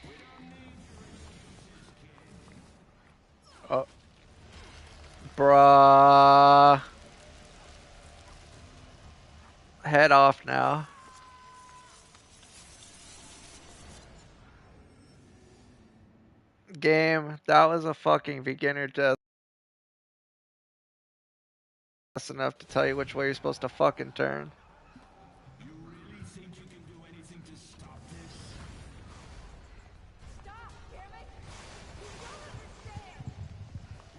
We don't need your excuses, kid. Oh. Bruh. Head off now. Game, that was a fucking beginner death. That's enough to tell you which way you're supposed to fucking turn. You really think you can do anything to stop this? Stop, damn it! You don't understand!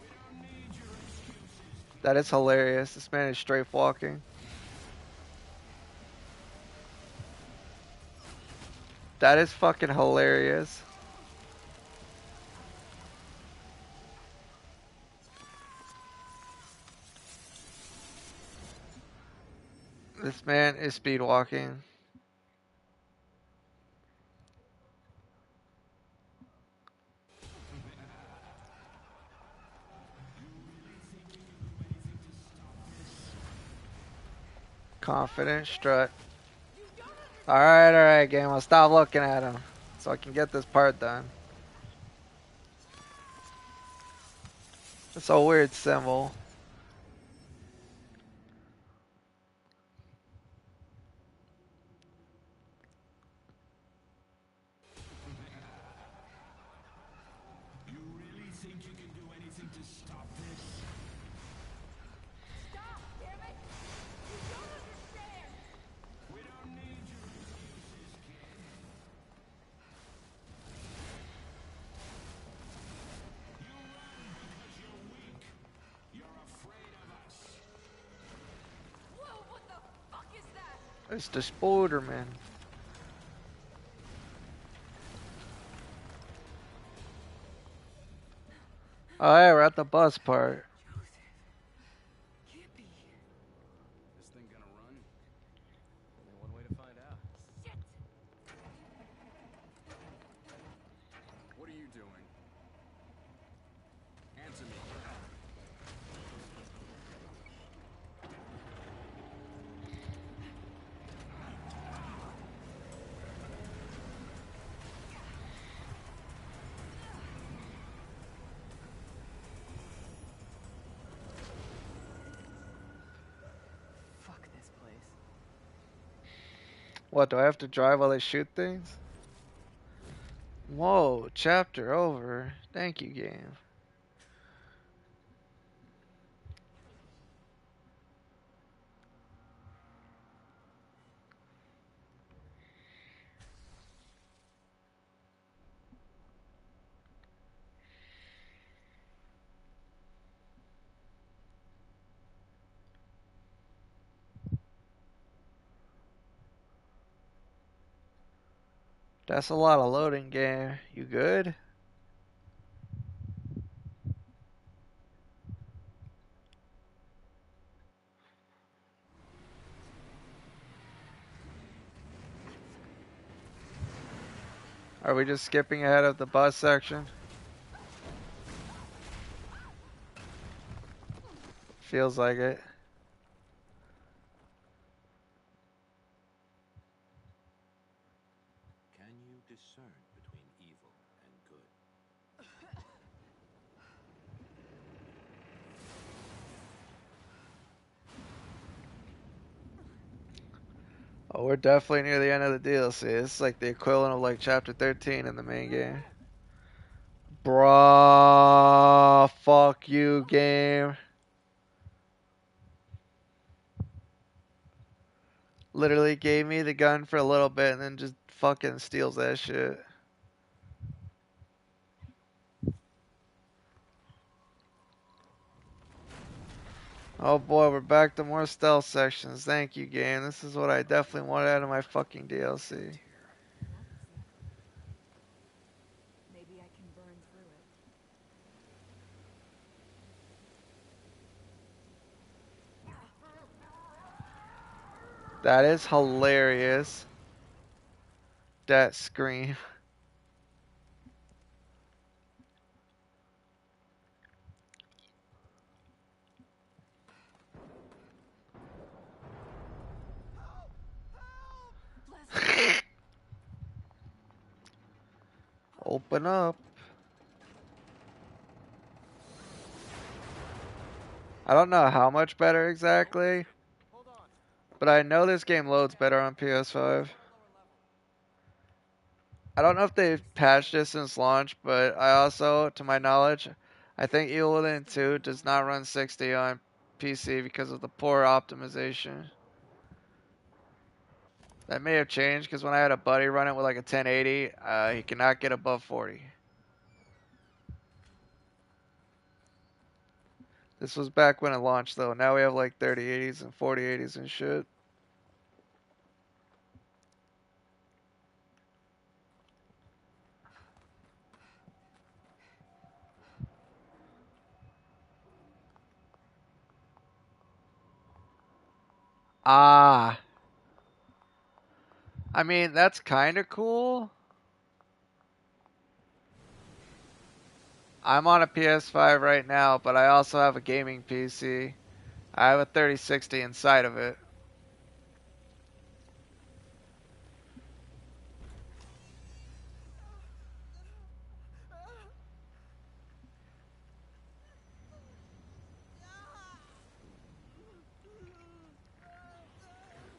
We don't need your excuses, kid. That is hilarious. This man is strafe walking. That is fucking hilarious. This man is speed walking. Confident strut. Alright, game. I'll stop looking at him so I can get this part done. It's a weird symbol. You really think you can do anything to stop this? Stop, damn it! You don't understand! We don't need your excuses, kid. You run because you're weak. You're afraid of us. Whoa, what the fuck is that? It's the Spider-Man. Oh yeah, we're at the bus part. Can't be. This thing gonna run? Only one way to find out. Shit! What are you doing? Answer me. What, do I have to drive while they shoot things? Whoa, chapter over. Thank you, game. That's a lot of loading, game. You good? Are we just skipping ahead of the bus section? Feels like it. Can you discern between evil and good? Oh, we're definitely near the end of the DLC. It's like the equivalent of like chapter 13 in the main game. Bruh, fuck you, game. Literally gave me the gun for a little bit and then just fucking steals that shit. Oh boy, we're back to more stealth sections. Thank you, game. This is what I definitely wanted out of my fucking DLC. Maybe I can burn through it. That is hilarious. That scream. Open up. I don't know how much better exactly, but I know this game loads better on PS5. I don't know if they've patched this since launch, but I also, to my knowledge, I think Evil Within 2 does not run 60 on PC because of the poor optimization. That may have changed because when I had a buddy run it with like a 1080, he cannot get above 40. This was back when it launched though. Now we have like 3080s and 4080s and shit. Ah. I mean, that's kind of cool. I'm on a PS5 right now, but I also have a gaming PC. I have a 3060 inside of it.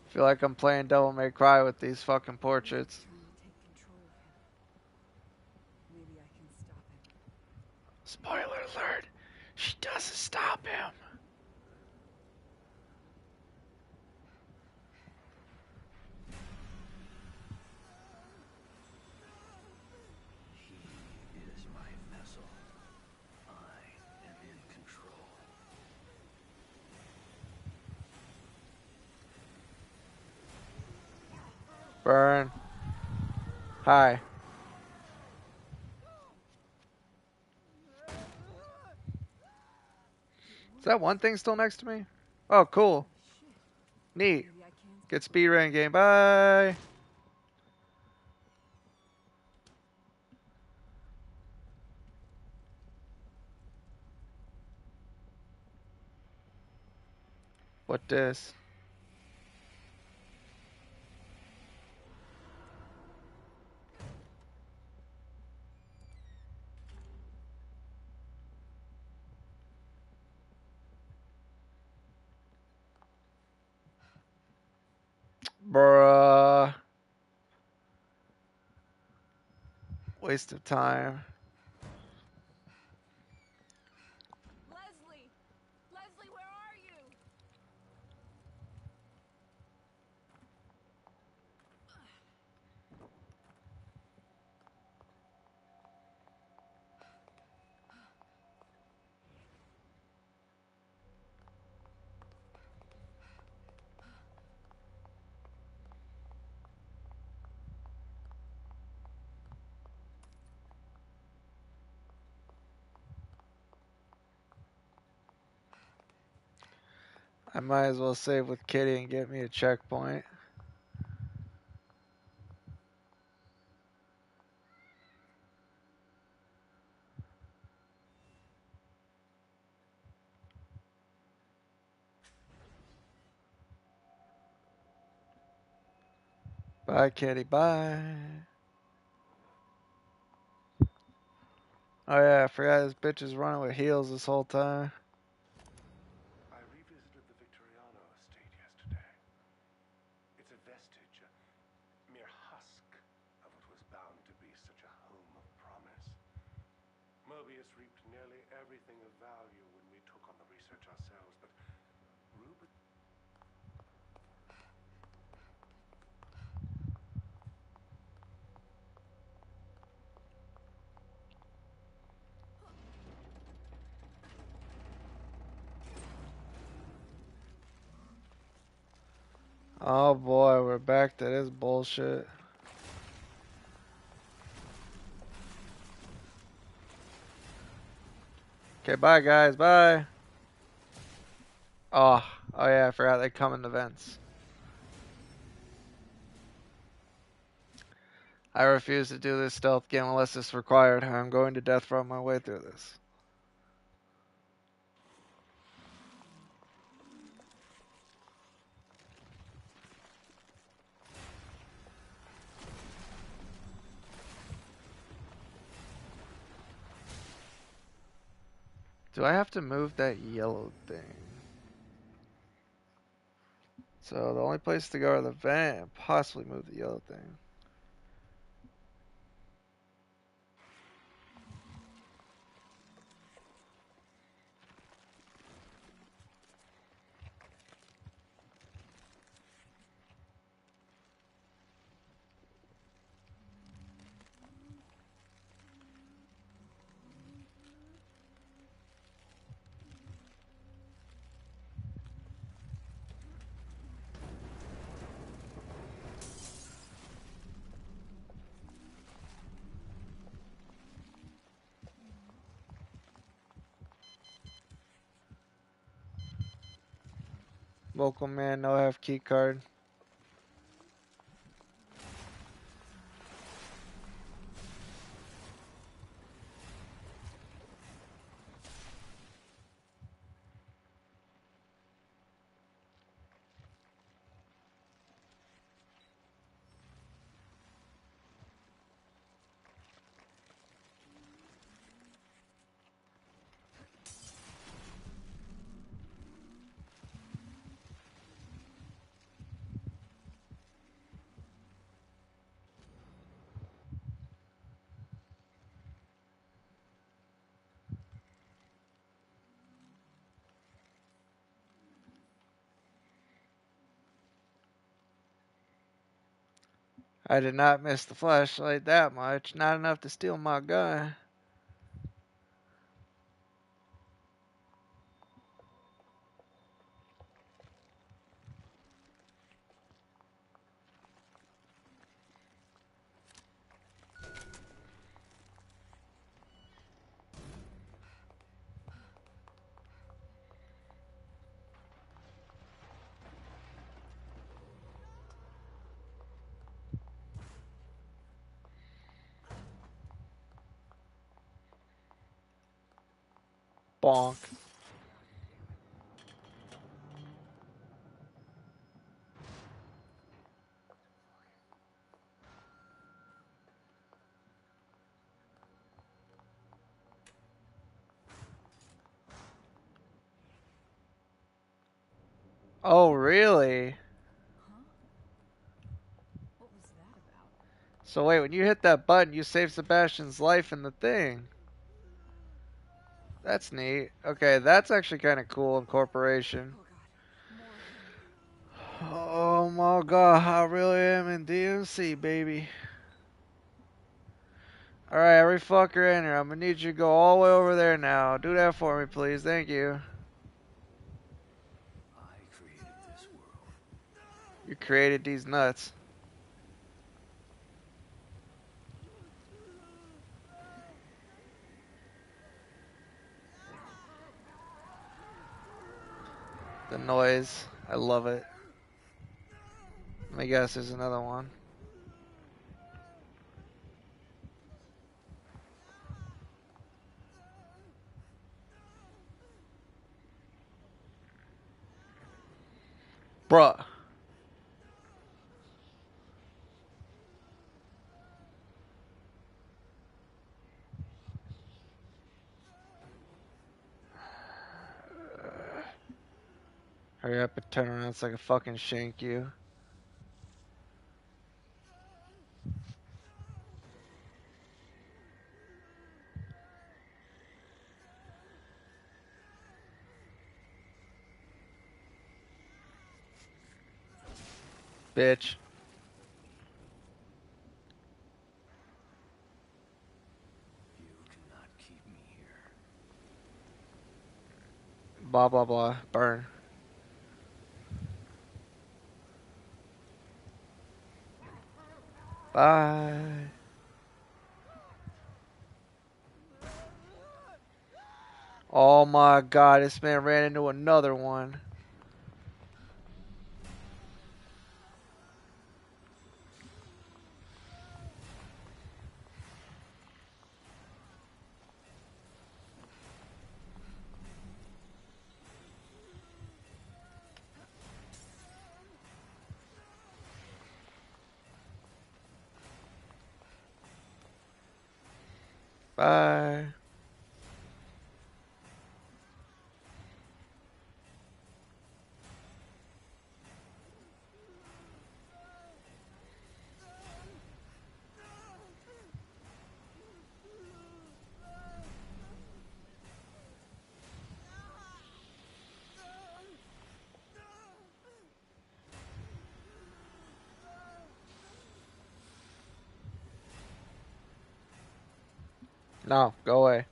Feel like I'm playing Devil May Cry with these fucking portraits. Trying to take control of him. Maybe I can stop him. Spoiler alert. She doesn't stop him. He is my vessel. I am in control. Burn. Hi. Is that one thing still next to me? Oh, cool. Neat. Maybe I can. Good speed run game. Bye. What this? Bruh. Waste of time. Leslie! Leslie, where are you? I might as well save with Kitty and get me a checkpoint. Bye, Kitty. Bye. Oh yeah, I forgot this bitch is running with heels this whole time. I revisited the Victoriano estate yesterday. It's a vestige, a mere husk of what was bound to be such a home of promise. Mobius reaped nearly everything of value when we took on the research ourselves, but Ruben... Oh boy, we're back to this bullshit. Okay, bye guys, bye. Oh yeah, I forgot they come in the vents. I refuse to do this stealth game unless it's required. I'm going to death row my way through this. Do I have to move that yellow thing? So the only place to go are the vent and possibly move the yellow thing. Vocal man, no have key card. I did not miss the flashlight that much. Not enough to steal my gun. Bonk. Oh, really? Huh? What was that about? So wait, when you hit that button, you save Sebastian's life in the thing. That's neat. Okay, that's actually kind of cool incorporation. Oh god, more of him. Oh my god, I really am in DMC, baby. Alright, every fucker in here, I'm gonna need you to go all the way over there now. Do that for me, please. Thank you. I created this world. You created these nuts. The noise. I love it. Let me guess, there's another one. Bruh. Hurry up and turn around so I can fucking shank you. Bitch. You cannot keep me here. Blah blah blah. Burn. Bye. Oh my god, this man ran into another one. Bye. No, go away.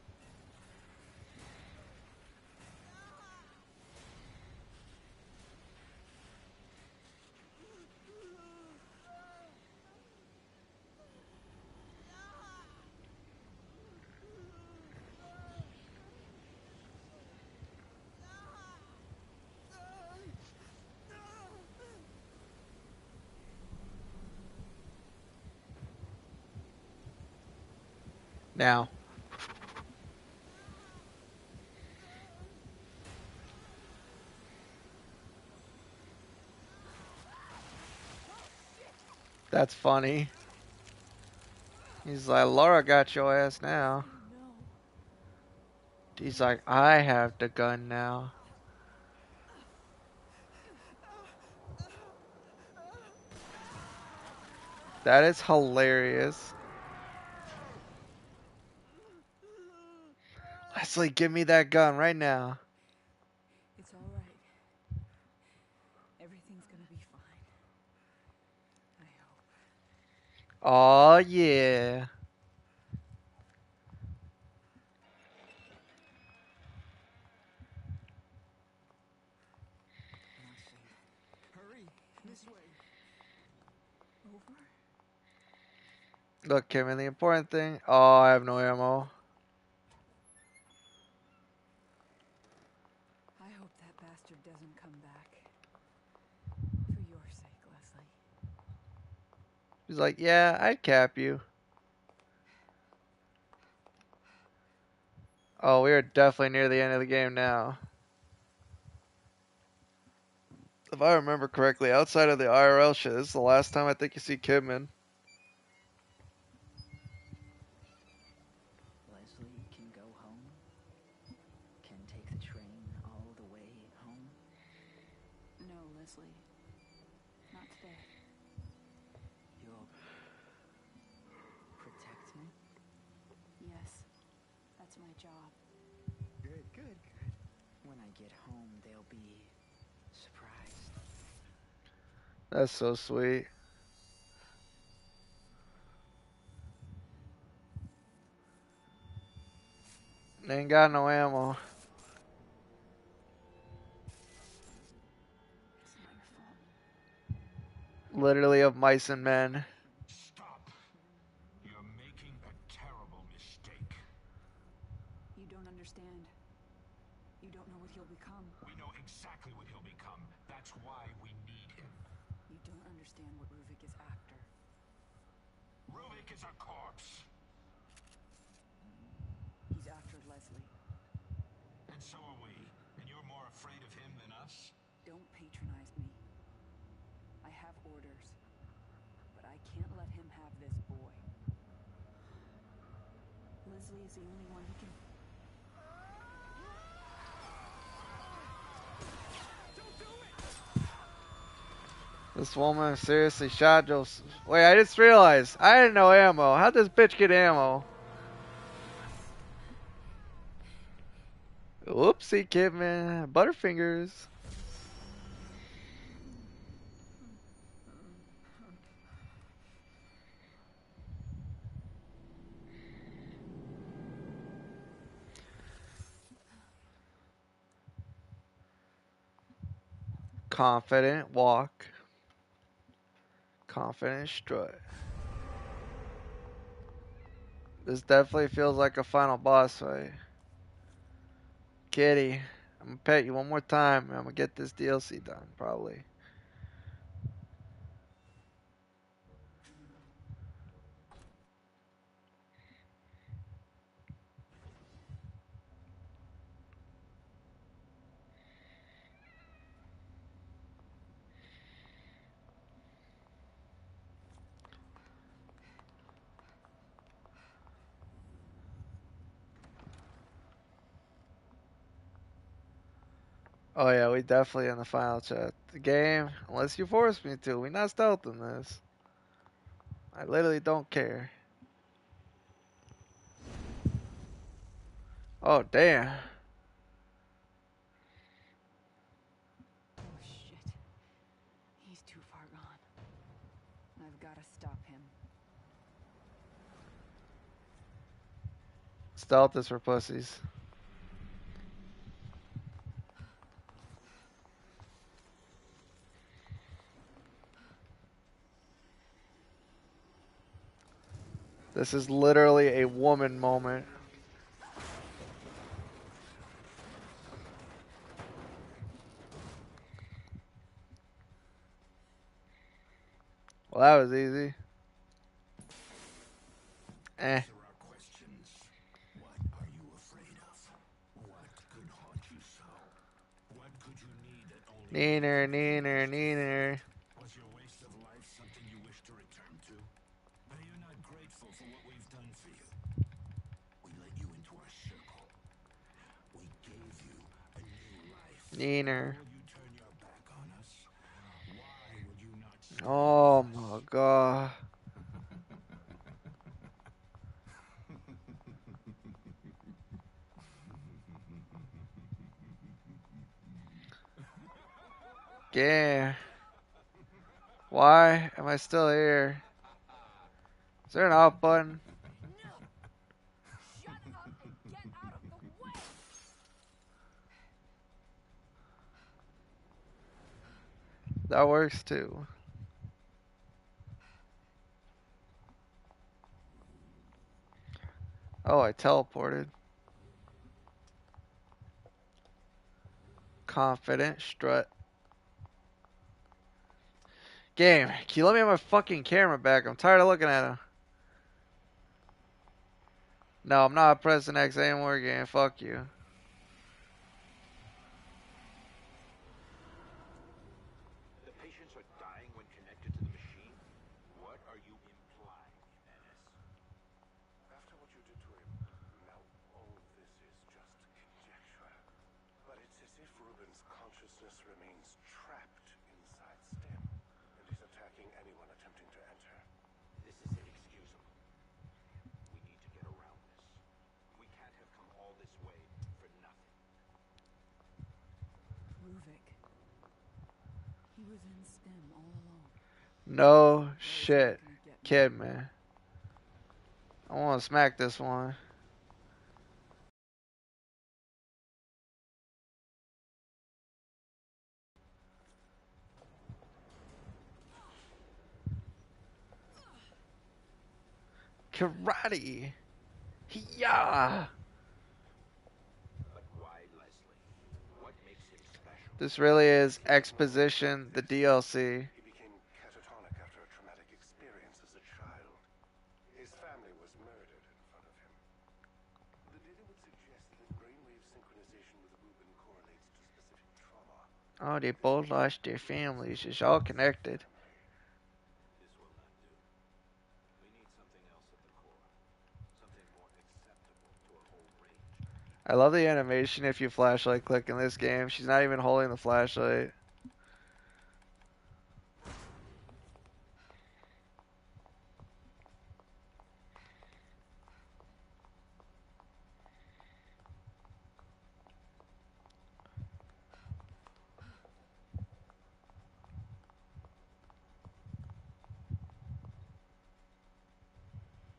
Now. That's funny. He's like, Laura got your ass now. He's like, I have the gun now. That is hilarious. Leslie, give me that gun right now. It's all right. Everything's gonna be fine. I hope. Oh yeah. Not safe. Hurry, this way. Over? Look, Kevin, the important thing. Oh, I have no ammo. I hope that bastard doesn't come back. For your sake, Leslie. He's like, yeah, I'd cap you. Oh, we are definitely near the end of the game now. If I remember correctly, outside of the IRL shit, this is the last time I think you see Kidman. Leslie can go home? Can take the train all the way home? No, Leslie. Not today. my job. Good, good, good. When I get home, they'll be surprised. That's so sweet. They ain't got no ammo. It's not your fault. Literally of mice and men. Stop. You're making a terrible mistake. You don't understand. You don't know what he'll become. We know exactly what he'll become. That's why we need him. You don't understand what Ruvik is after. Ruvik is a corpse. He's after Leslie. And so are we. And you're more afraid of him than us? Don't patronize me. I have orders. But I can't let him have this boy. Leslie is the only one who can... This woman seriously shot Joseph. Wait, I just realized. I didn't know ammo. How'd this bitch get ammo? Whoopsie, Kidman. Butterfingers. Confident walk. Confident strut. This definitely feels like a final boss fight. Kitty, I'm gonna pet you one more time and I'm gonna get this DLC done, probably. Oh yeah, we definitely in the final chat. The game, unless you force me to, we not stealthing this. I literally don't care. Oh damn. Oh shit. He's too far gone. I've got to stop him. Stealth is for pussies. This is literally a woman moment. Well, that was easy. Eh. There are questions. What are you afraid of? What could haunt you so? What could you need that only... Neener. Was your waste of life something you wish to return to? Are you not grateful for what we've done for you? We let you into our circle. We gave you a new life. Neener. Will you turn your back on us? Why would you not stay Oh with us? my god. Yeah. Why am I still here? Is there an out button? No! Shut up and get out of the way! That works too. Oh, I teleported. Confident strut. Game, can you let me have my fucking camera back? I'm tired of looking at him. No, I'm not pressing X anymore, game. Fuck you. The patients are dying when connected to the machine? What are you implying, Ennis? After what you did to him, now all this is just conjecture. But it's as if Ruben's consciousness remains trapped inside STEM, and he's attacking anyone attempting to enter. This is inexcusable. We need to get around this. We can't have come all Ruvik. He was in STEM all along. No Where's he shit. gonna get me? Kid, man. I want to smack this one. Karate. Yeah. But why Leslie? What makes him special? This really is Exposition, the DLC. He became catatonic after a traumatic experience as a child. His family was murdered in front of him. The data would suggest that brainwave synchronization with Reuben correlates to specific trauma. Oh, they both lost their families. It's all connected. This will not do. We need something else at the core. Something more acceptable to a whole range of people. I love the animation if you flashlight click in this game. She's not even holding the flashlight.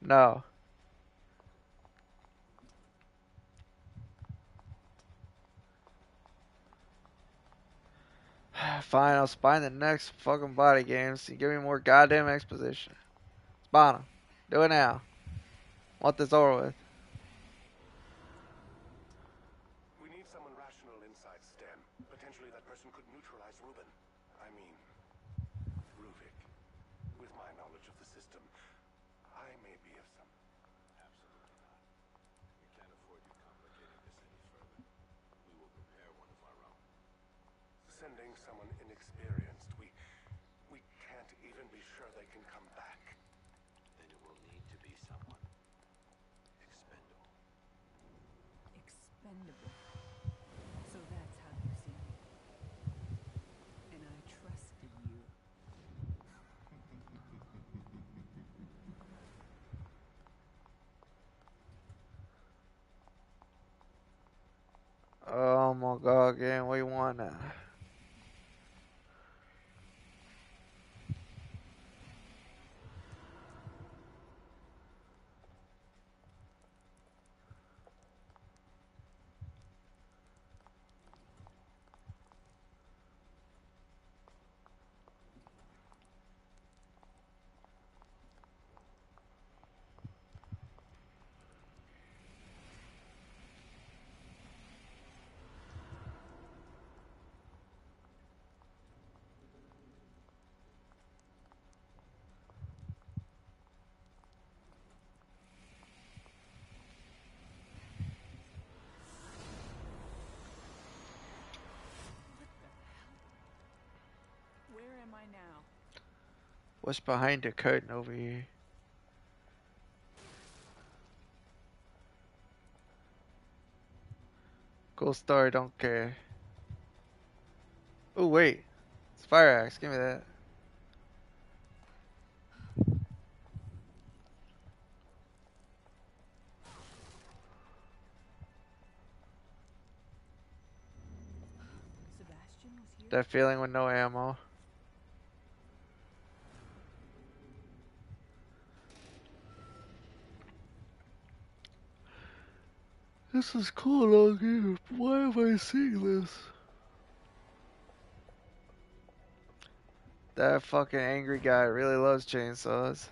No. Fine, I'll spine the next fucking body games. You give me more goddamn exposition. Spawn 'em. Do it now. Want this over with. We need someone rational inside STEM. Potentially that person could neutralize Reuben. I mean, Ruvik. With my knowledge of the system, I may be of some... Absolutely not. We can't afford you complicating this any further. We will prepare one of our own. Sending someone inexperienced, we can't even be sure they can come back. Then it will need to be someone expendable. Expendable. So that's how you see me. And I trusted you. Oh my god, game, what do you want now? Where am I now? What's behind the curtain over here? Cool story, don't care. Oh wait, it's fire axe. Give me that. Sebastian was here? That feeling with no ammo. This is cool out here. Why am I seeing this? That fucking angry guy really loves chainsaws.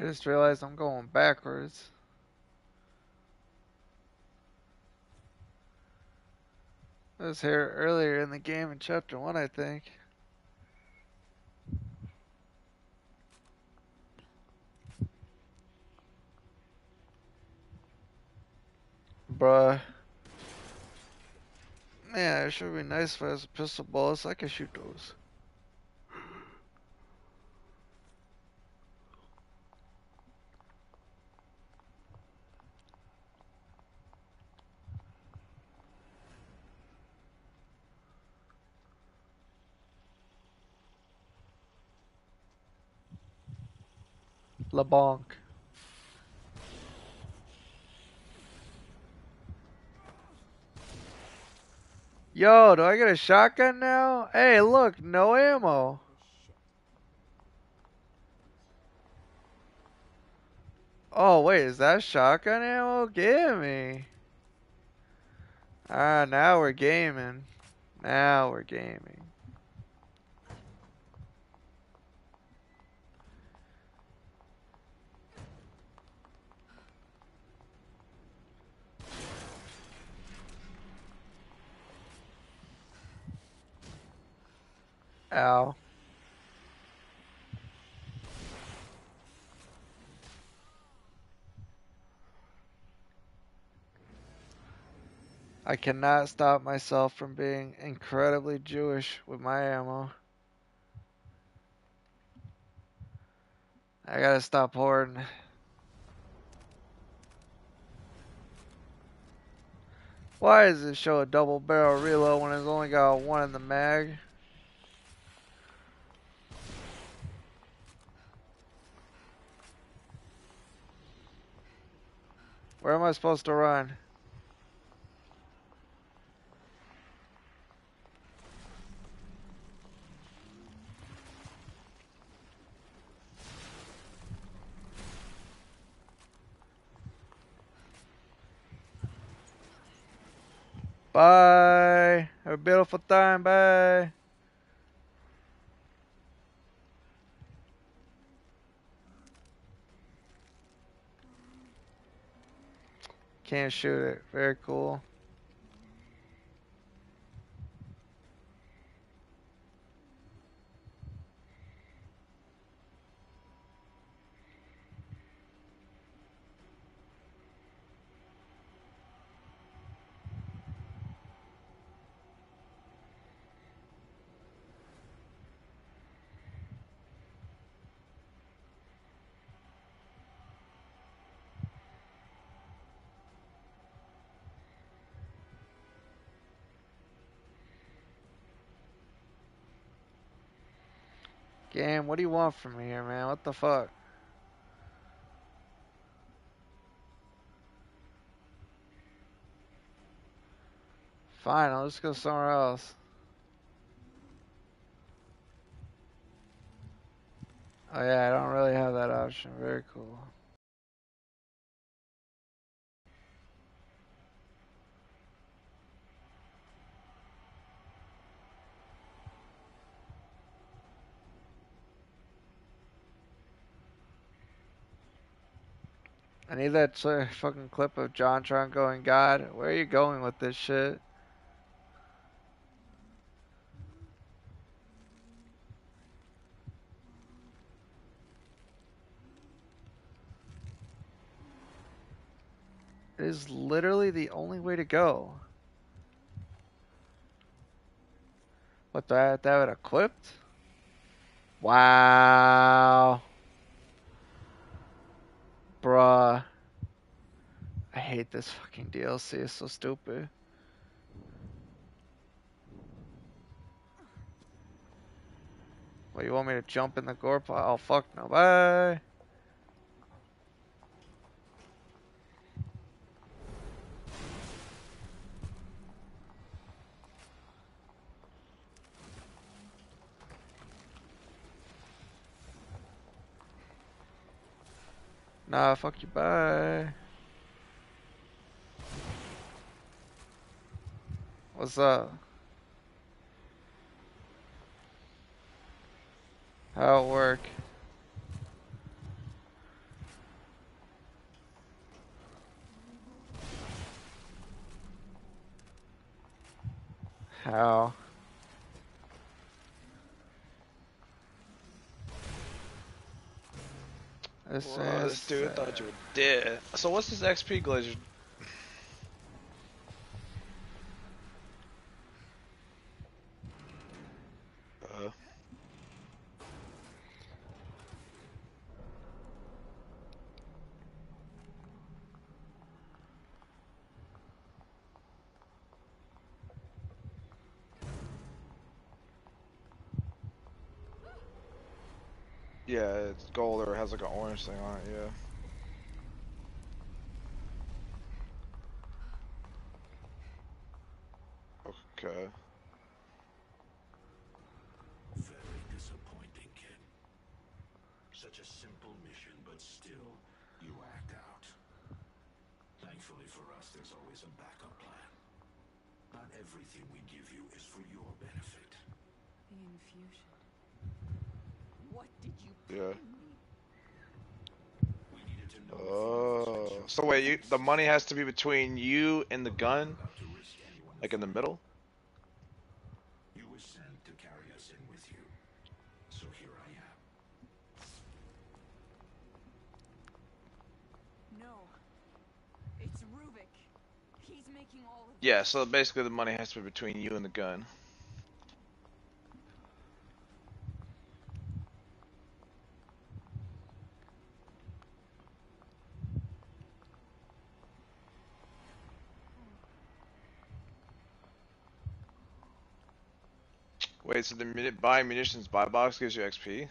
just realized I'm going backwards. I was here earlier in the game in chapter 1, I think. Bruh. Man, it should be nice if I was a pistol bullets. So I can shoot those. LeBonk. Yo, do I get a shotgun now? Hey, look, no ammo. Oh, wait, is that shotgun ammo? Give me. Ah, now we're gaming. Now we're gaming. Ow. I cannot stop myself from being incredibly Jewish with my ammo. I gotta stop hoarding. Why does it show a double barrel reload when it's only got one in the mag? Where am I supposed to run? Bye. Have a beautiful time. Bye. Can't shoot it. Very cool. Game, what do you want from me here, man? What the fuck? Fine, I'll just go somewhere else. Oh yeah, I don't really have that option. Very cool. I need that fucking clip of JonTron going, God, where are you going with this shit? It is literally the only way to go. What, do I have to have it equipped? Wow. Bruh. I hate this fucking DLC. It's so stupid. What, you want me to jump in the gore pile? Oh, fuck no. Bye. Nah, fuck you. Bye. What's up? How it work? How? This Whoa, this is dude thought you were dead. So what's this XP glacier? Yeah, it's gold or it has like an orange thing on it, yeah. Okay. Very disappointing, kid. Such a simple mission, but still, you act out. Thankfully for us, there's always a backup plan. Not everything we give you is for your benefit. The infusion. What did you put Yeah. in me? We needed to know Oh, so wait, the money has to be between you and the gun, about to risk anyone. like in the middle. You were sent to carry us in with you. So here I am. No. It's Rubik. He's making all of Yeah, so basically the money has to be between you and the gun. Wait, so the buying munitions buy box gives you XP?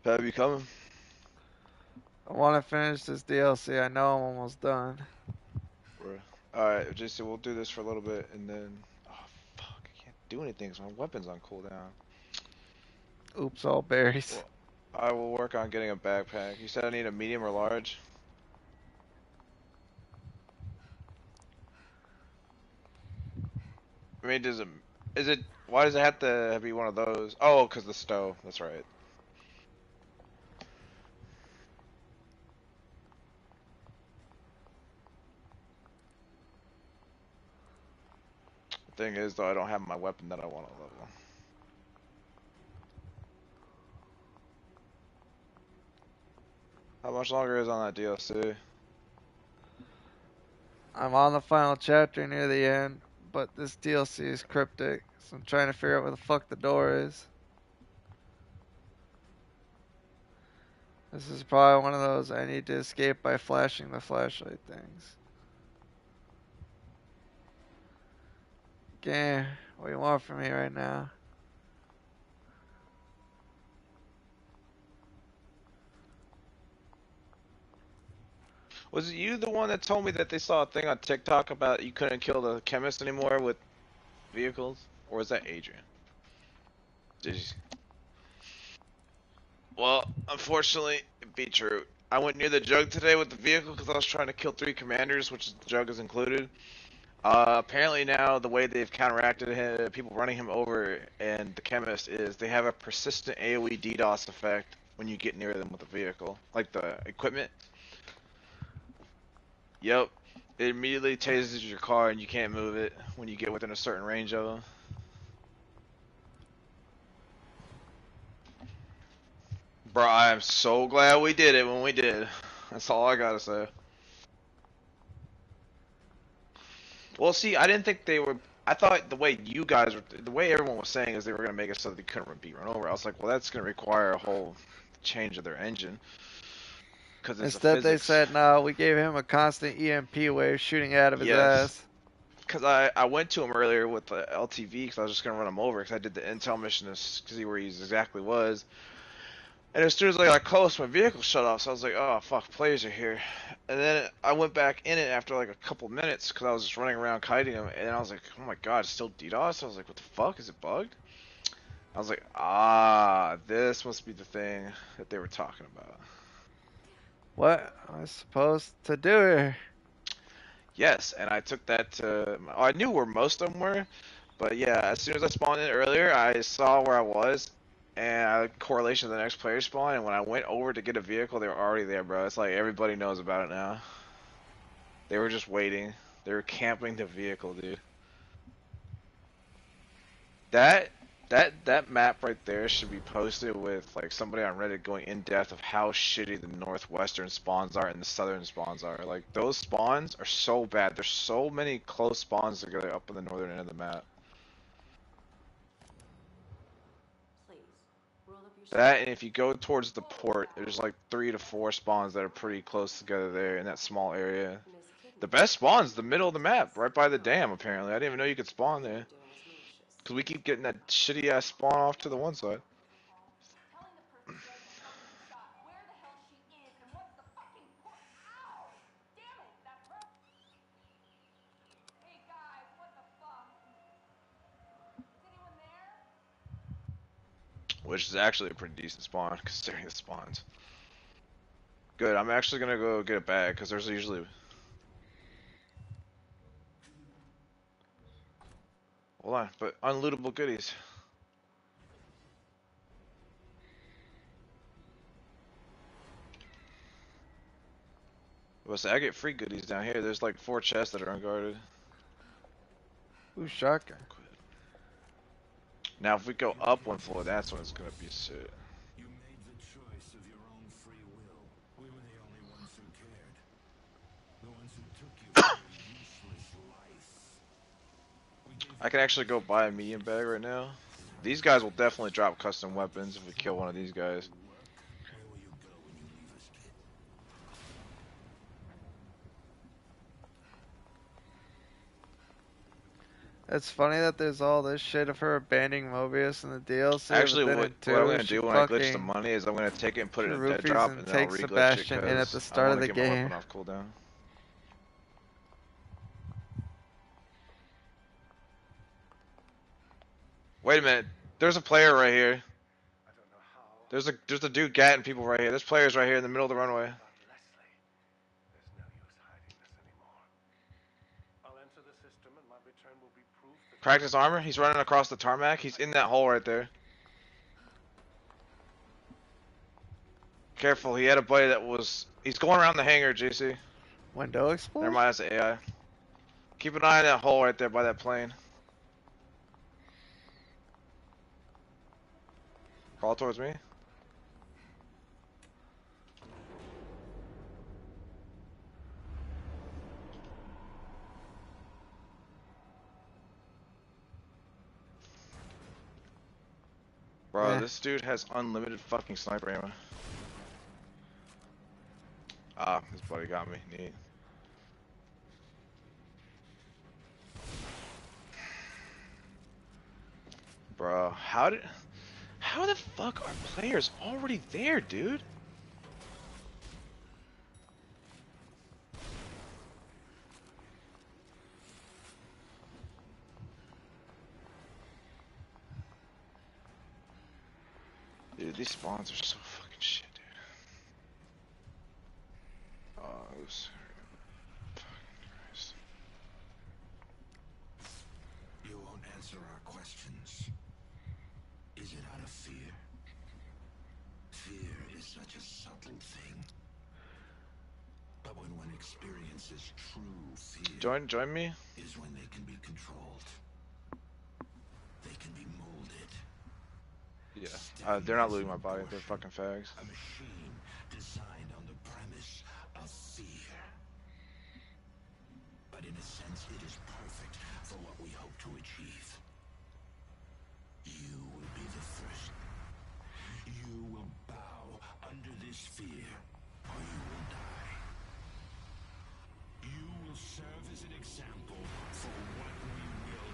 Have you coming? I want to finish this DLC. I know I'm almost done. Alright, JC, we'll do this for a little bit and then... Oh, fuck, I can't do anything because my weapon's on cooldown. Oops, all berries. Well, I will work on getting a backpack. You said I need a medium or large? I mean, why does it have to be one of those? Oh, because the stove, that's right. The thing is, though, I don't have my weapon that I want to level. How much longer is on that DLC? I'm on the final chapter near the end, but this DLC is cryptic, so I'm trying to figure out where the fuck the door is. This is probably one of those I need to escape by flashing the flashlight things. Game, what do you want from me right now? Was it you the one that told me that they saw a thing on TikTok about you couldn't kill the chemist anymore with vehicles? Or was that Adrian? Did you... Well, unfortunately, it be true. I went near the jug today with the vehicle because I was trying to kill 3 commanders, which the jug is included. Apparently now the way they've counteracted him, people running him over and the chemist is they have a persistent AoE DDoS effect when you get near them with the vehicle, like the equipment. Yep, it immediately tases your car and you can't move it when you get within a certain range of them. Bro, I am so glad we did it when we did. That's all I gotta say. Well, see, I didn't think they were. I thought the way you guys were, the way everyone was saying is they were gonna make it so that they couldn't be run over. I was like, well, that's gonna require a whole change of their engine. Cause it's Instead, they said, no, we gave him a constant EMP wave shooting out of his ass. Because I went to him earlier with the LTV because I was just gonna run him over because I did the intel mission to see where he exactly was. And as soon as I got close, my vehicle shut off, so I was like, oh, fuck, players are here. And then I went back in it after like a couple minutes, because I was just running around kiting him, and I was like, oh my god, it's still DDoS? I was like, what the fuck, is it bugged? I was like, ah, this must be the thing that they were talking about. What am I supposed to do? Yes, and I took that to, I knew where most of them were, but yeah, as soon as I spawned in earlier, I saw where I was, and I correlation to the next player spawn, and when I went over to get a vehicle, they were already there, bro. It's like everybody knows about it now. They were just waiting. They were camping the vehicle, dude. That map right there should be posted with like somebody on Reddit going in depth of how shitty the northwestern spawns are and the southern spawns are. Like those spawns are so bad. There's so many close spawns together up in the northern end of the map. Please, roll up your That, and if you go towards the port, there's like 3 to 4 spawns that are pretty close together there in that small area. The best spawn's the middle of the map, right by the dam, apparently. I didn't even know you could spawn there. Because we keep getting that shitty ass spawn off to the one side. telling the person dead that Helen shot where the hell she is and what's the fucking point. Ow! Damn it, that hurt. Hey guys, what the fuck? Is anyone there? Which is actually a pretty decent spawn, considering the spawns. Good, I'm actually gonna go get a bag, because there's usually... Hold on, but unlootable goodies. Well, so I get free goodies down here. There's like 4 chests that are unguarded. Ooh, shotgun. Now, if we go up 1 floor, that's when it's gonna be shit. You made the choice of your own free will. We were the only ones who cared. The ones who took you from your useless life. We gave I can actually go buy a medium bag right now. These guys will definitely drop custom weapons if we kill one of these guys. Where will you go when you leave us, kid? It's funny that there's all this shit of her abandoning Mobius in the DLC. Actually, but then what in I'm 2, gonna she do when I glitch the fucking money is I'm gonna take it and put it in a dead roofies drop, and and then I'll takes re-glitch it Sebastian in at the because I start of wanna the get my weapon game. off cooldown. Wait a minute, there's a player right here. I don't know how. There's a dude gatting people right here. There's players right here in the middle of the runway. About Leslie. There's no use hiding this anymore. I'll enter the system and my return will be proof that Practice armor. He's running across the tarmac. He's in that hole right there. Careful, he had a buddy that was... He's going around the hangar, JC. Window explosion? Never mind, that's the AI. Keep an eye on that hole right there by that plane. Crawl towards me. Bro, this dude has unlimited fucking sniper ammo. Ah, his buddy got me. Neat. Bro, how the fuck are players already there, dude? Dude, these spawns are so fucking shit, dude. Oh, oops. Fucking Christ. You won't answer our questions. Is it out of fear? Fear is such a subtle thing. But when one experiences true fear, Join me. is when they can be controlled. They can be molded. Yeah. They're not looting my body. They're fucking fags. A machine designed on the premise of fear. But in a sense, it is perfect for what we hope to achieve. You will be the first. You will bow under this fear, or you will die. You will serve as an example for what we will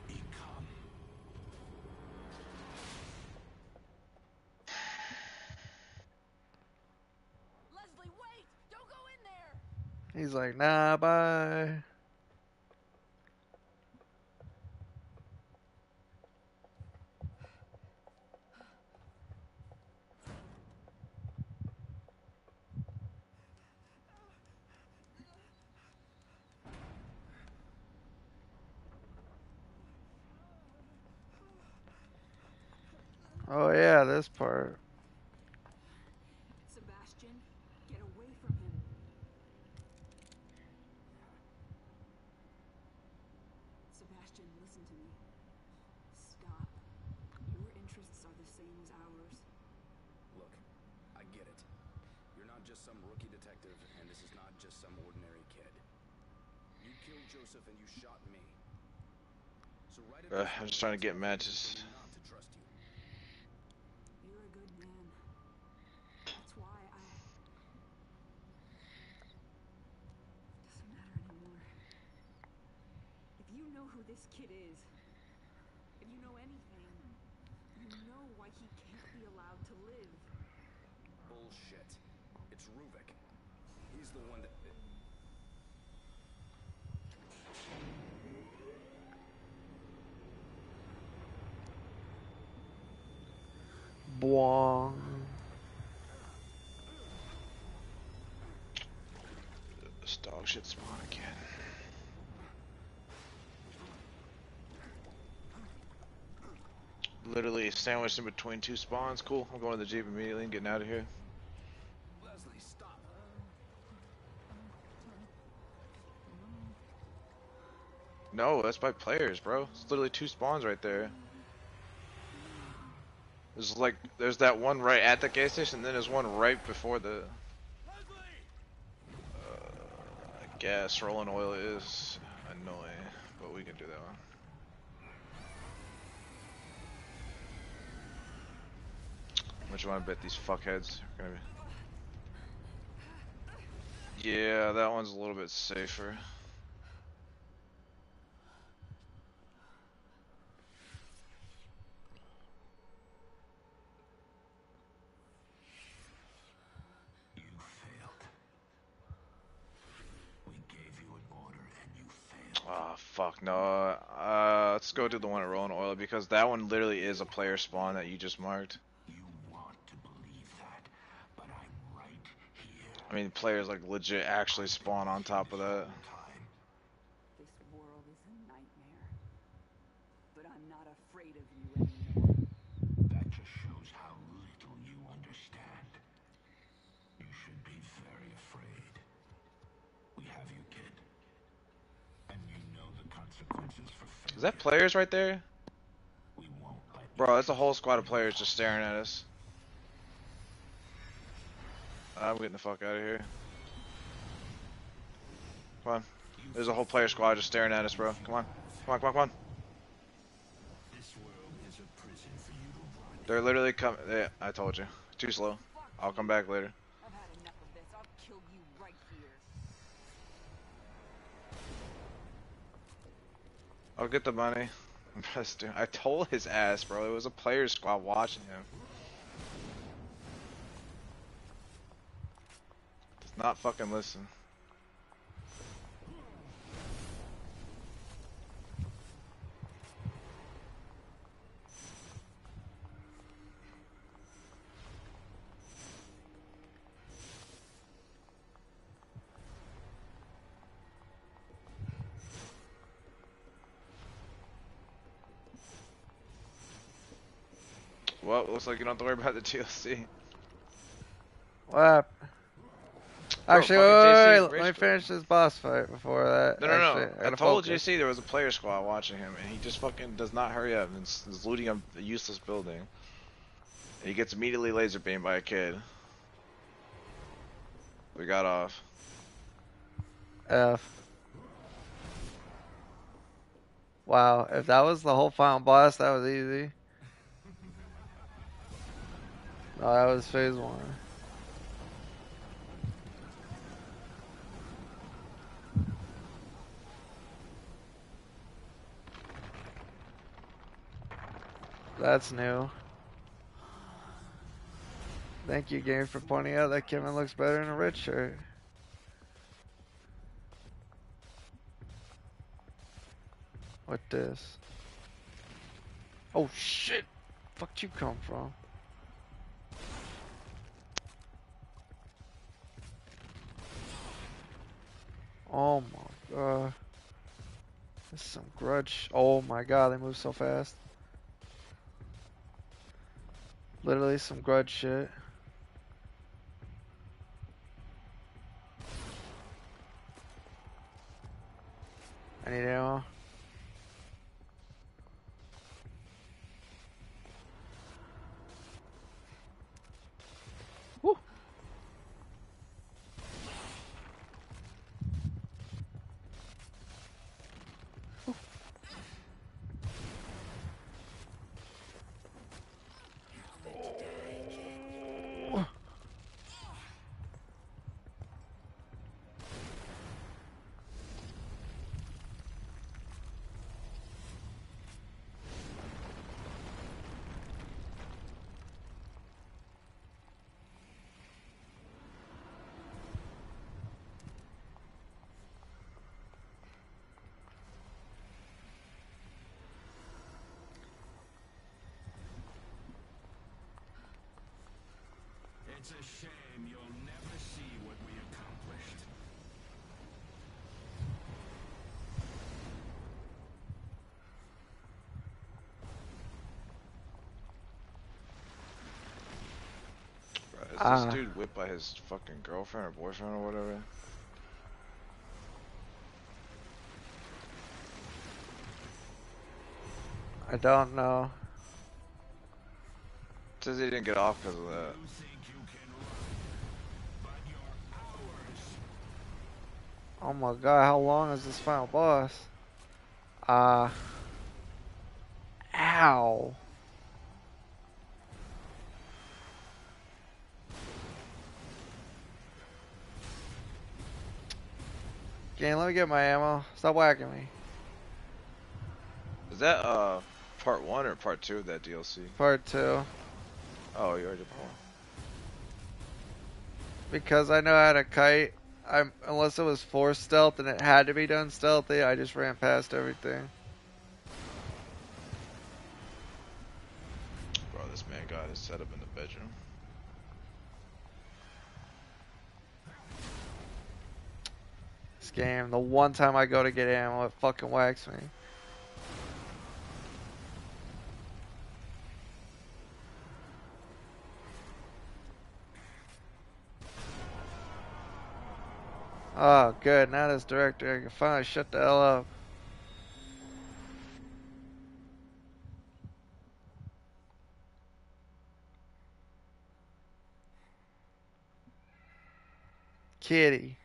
become. Leslie, wait! Don't go in there! He's like, nah, bye. Oh yeah, this part. Sebastian, get away from him. Sebastian, listen to me. Stop. Your interests are the same as ours. Look, I get it. You're not just some rookie detective, and this is not just some ordinary kid. You killed Joseph and you shot me. So right at I'm just trying to get matches. not to trust you. You're a good man. That's why I... Doesn't matter anymore. If you know who this kid is, if you know anything, you know why he can't be allowed to live. Bullshit. It's Ruvik. He's the one that... Bwong. This dog shit spawn again. Literally sandwiched in between two spawns. Cool. I'm going to the Jeep immediately and getting out of here. Leslie, stop. No, that's by players, bro. It's literally two spawns right there. There's that one right at the gas station, and then there's one right before the. I guess rolling oil is annoying, but we can do that one. Which one I bet these fuckheads are gonna be? Yeah, that one's a little bit safer. You failed. We gave you an order and you failed. Oh fuck no. Let's go to the one at rolling oil because that one literally is a player spawn that you just marked. You want to believe that, but I'm right here. I mean, players like legit actually spawn on top of that. This world is a nightmare. But I'm not afraid of you anymore. That just shows how little you understand. You should be very afraid. We have you, kid. And you know the consequences for failure. Is that players right there? We won't let you. Bro, that's a whole squad of players just staring at us. I'm getting the fuck out of here. Come on. There's a whole player squad just staring at us, bro. Come on. Come on, come on, come on. This world is a prison for you to run. They're literally coming. Yeah, I told you. Too slow. I'll come back later. I've had enough of this. I'll kill you right here. I'll get the money. I told his ass, bro. It was a player squad watching him. Does not fucking listen. Well, looks like you don't have to worry about the TLC. What? Actually, fucking JC wait, let me raced finish this boss fight before that. No, no, no. Actually, I gotta told focus. JC there was a player squad watching him, and he just fucking does not hurry up and is looting a useless building. And he gets immediately laser beamed by a kid. We got off. F. Wow, if that was the whole final boss, that was easy. No, that was phase 1. That's new. Thank you, game, for pointing out that Kevin looks better in a red shirt. What this? Oh shit! Fuck'd you come from? Oh my god. This is some grudge. Oh my god, they move so fast. Literally some grudge shit. I need ammo. Woo. It's a shame you'll never see what we accomplished. Bro, is this dude whipped by his fucking girlfriend or boyfriend or whatever? I don't know. Says he didn't get off because of that. You think you can run, but you're ours. Oh my god, how long is this final boss? Ow. Game, let me get my ammo. Stop whacking me. Is that part 1 or part 2 of that DLC? Part 2. Oh, you already did part 1. Because I know how to kite, unless it was forced stealth and it had to be done stealthy, I just ran past everything. Bro, this man got his setup in the bedroom. This game, the one time I go to get ammo, it fucking whacks me. Oh, good. Now this director, I can finally shut the hell up. Kitty.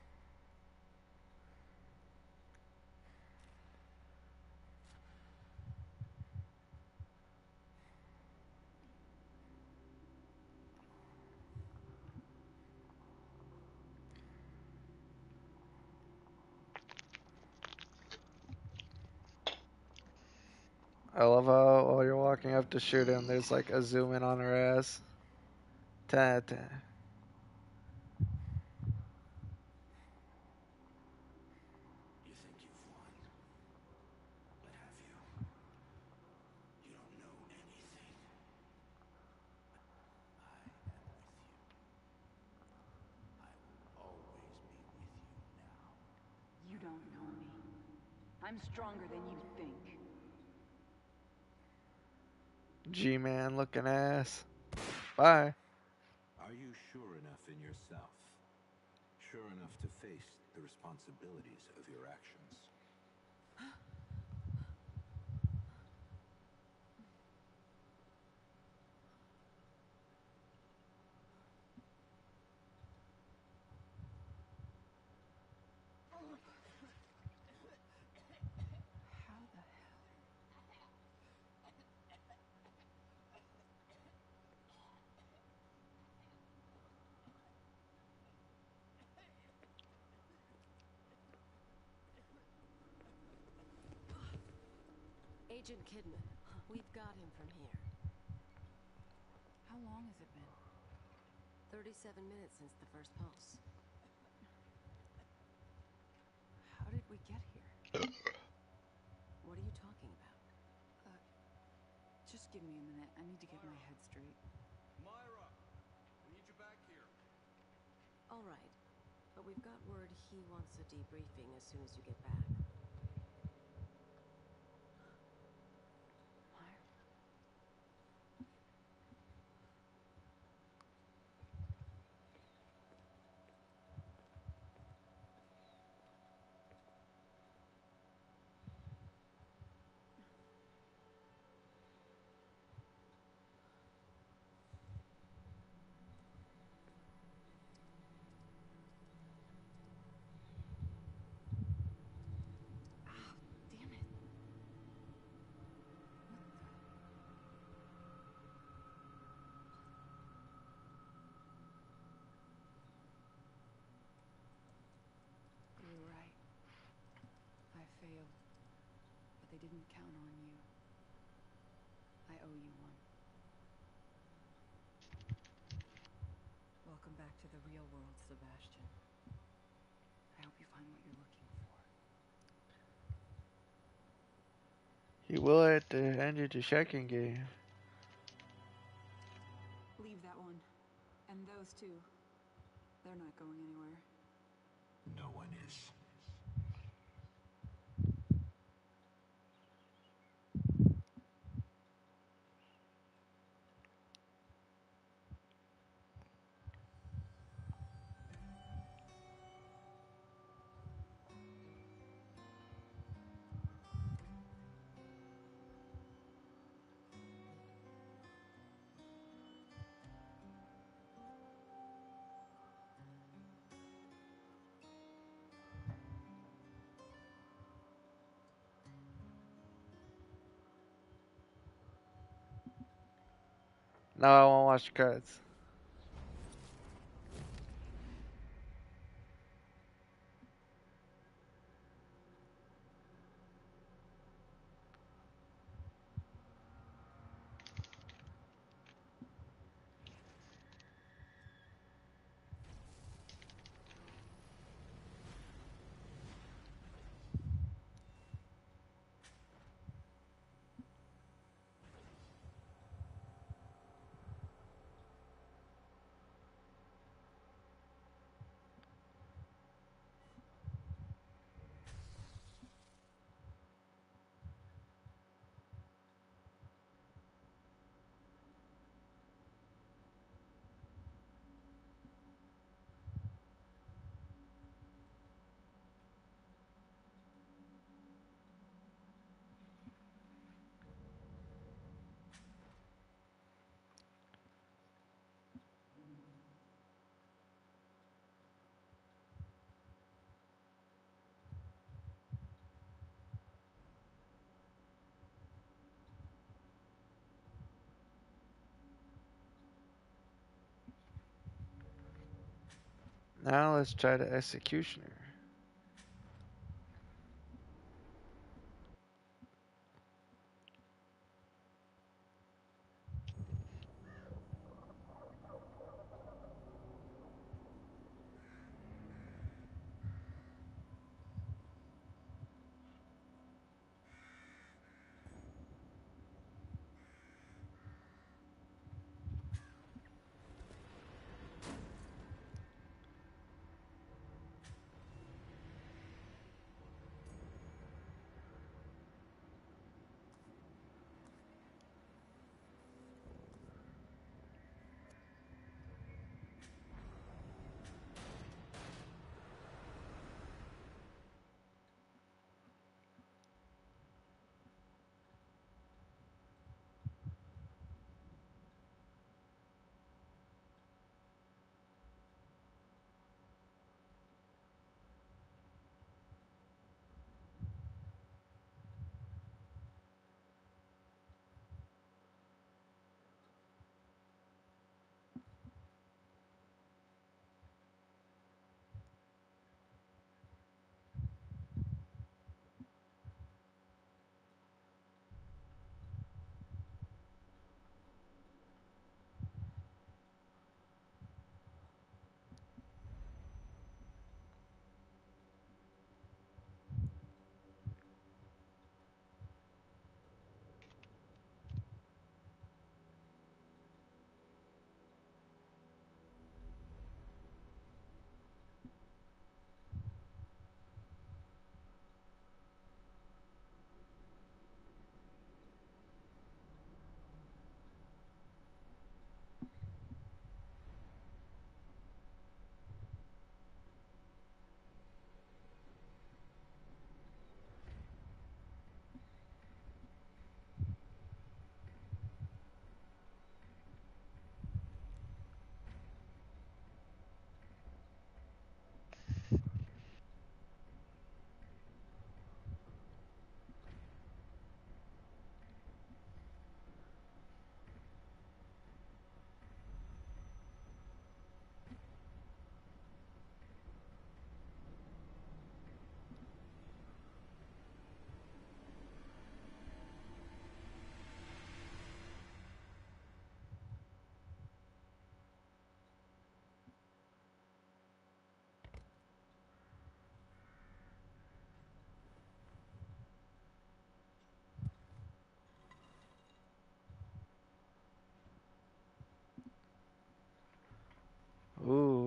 I love how while you're walking up to shoot him, there's like a zoom in on her ass. 10 out of 10. You think you've won, but have you? You don't know anything. I am with you. I will always be with you now. You don't know me. I'm stronger than you think. G-man looking ass. Bye. Are you sure enough in yourself? Sure enough to face the responsibilities of your actions? How the hell? Agent Kidman, we've got him from here. How long has it been? 37 minutes since the first pulse. How did we get here? What are you talking about? Just give me a minute. I need to get my head straight. Myra, I need you back here. All right, but we've got word he wants a debriefing as soon as you get back. failed, but they didn't count on you. I owe you one. Welcome back to the real world, Sebastian. I hope you find what you're looking for. He will at the end of the second game. Leave that one. And those two. They're not going anywhere. No one is. No, I won't watch the credits. Now let's try the Executioner.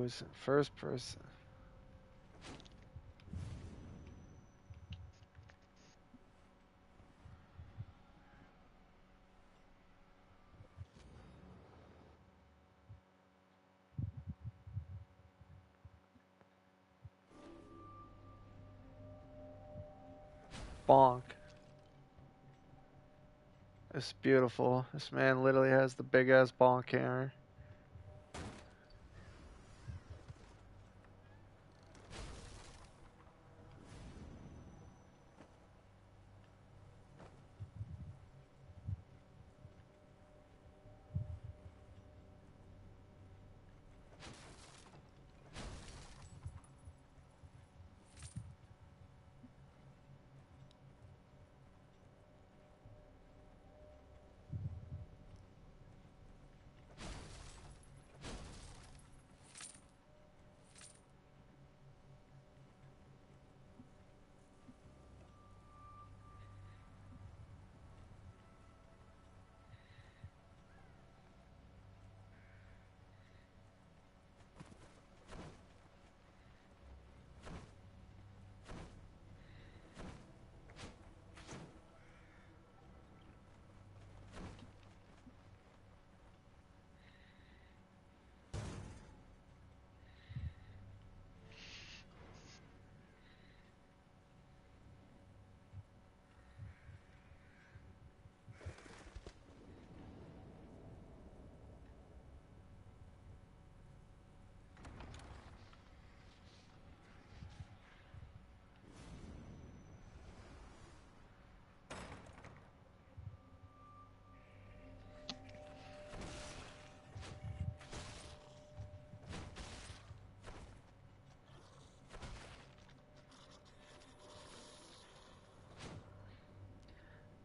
is first person. Bonk. It's beautiful. This man literally has the big ass bonk hammer.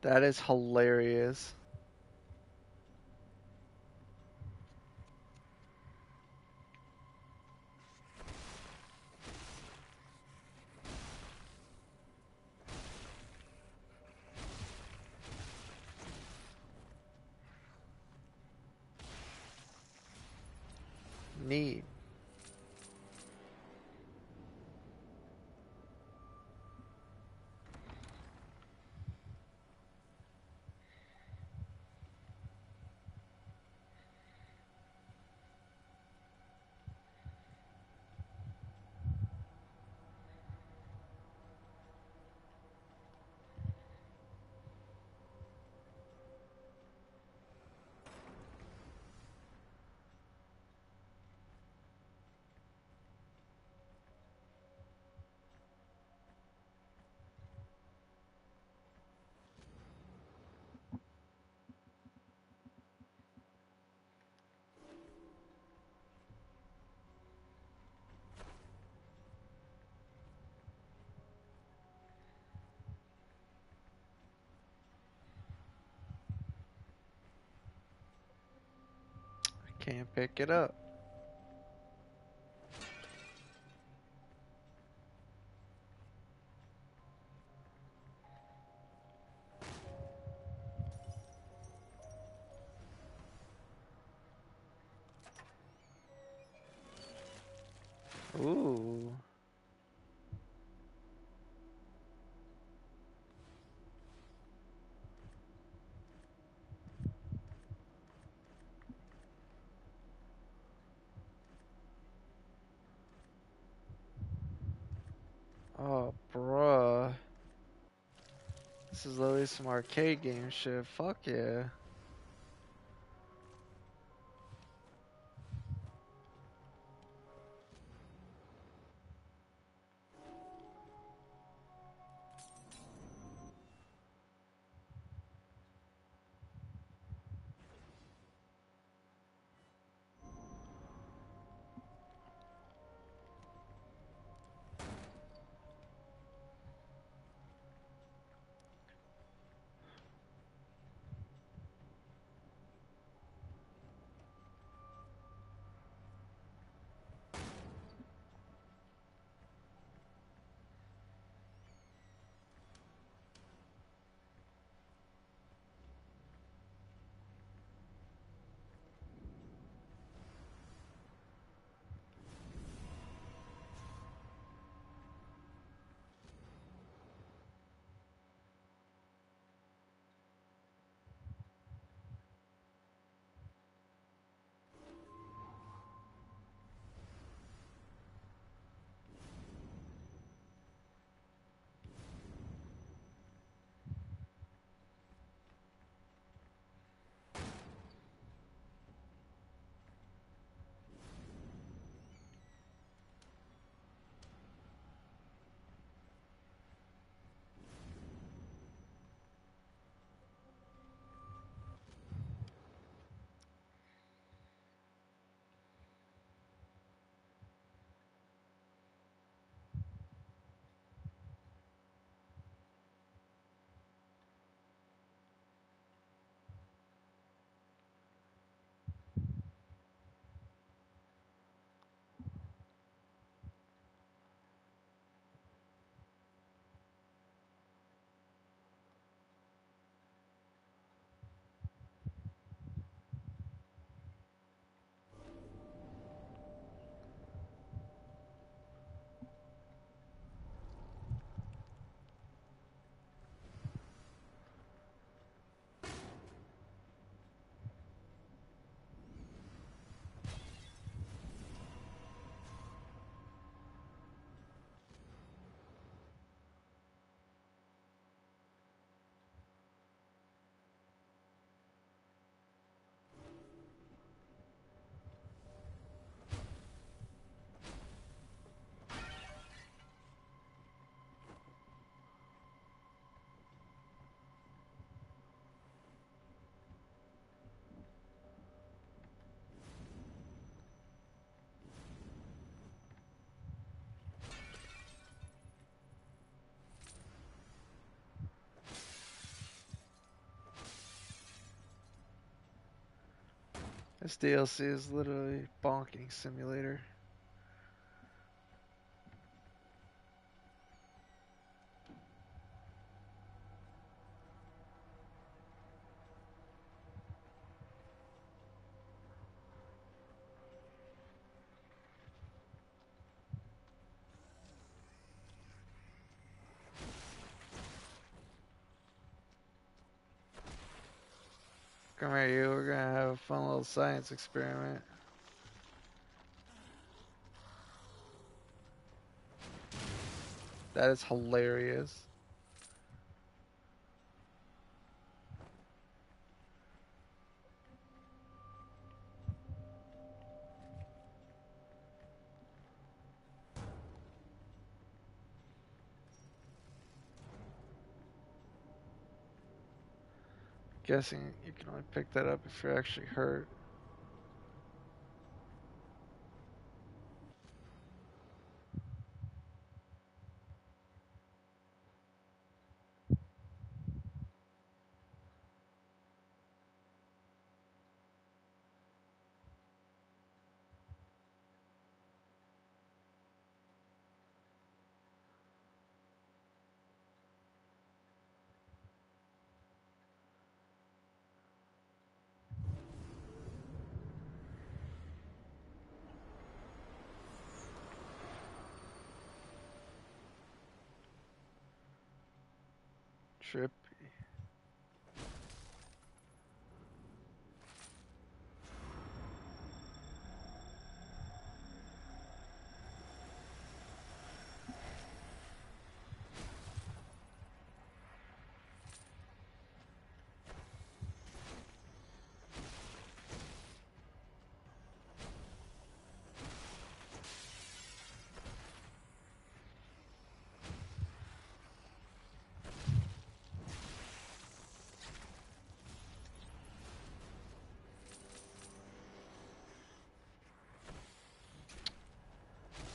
That is hilarious. Neat. Can't pick it up. Ooh. Oh, bruh. This is literally some arcade game shit. Fuck yeah. This DLC is literally bonking simulator. Come here, you. We're gonna have a fun little science experiment. That is hilarious. Guessing you can only pick that up if you're actually hurt. Trippy.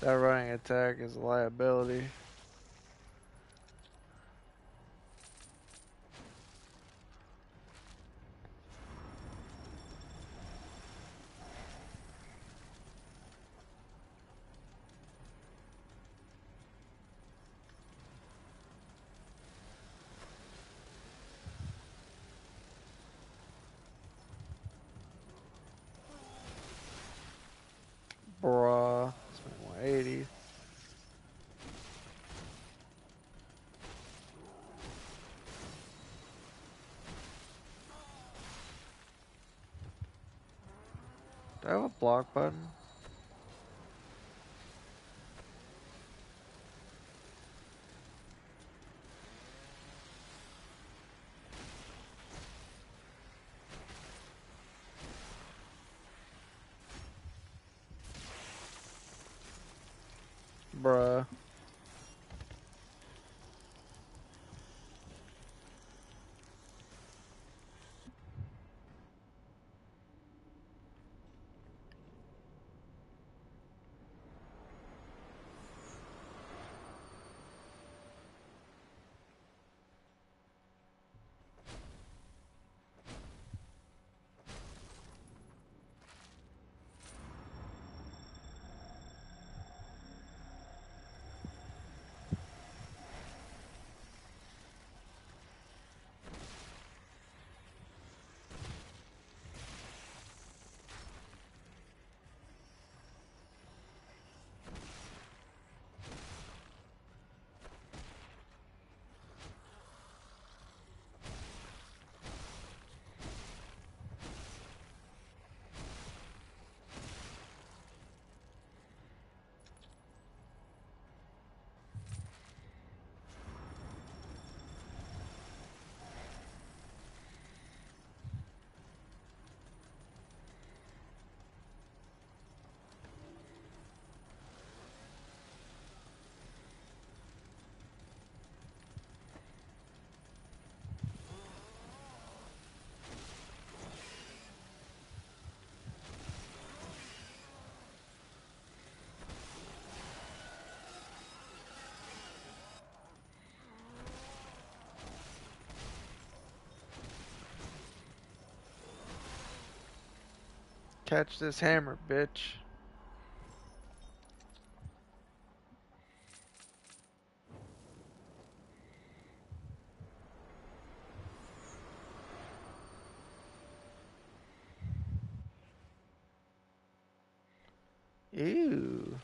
That running attack is a liability. Bruh. Spent 180. Do I have a block button? Bruh. Catch this hammer, bitch. Ew.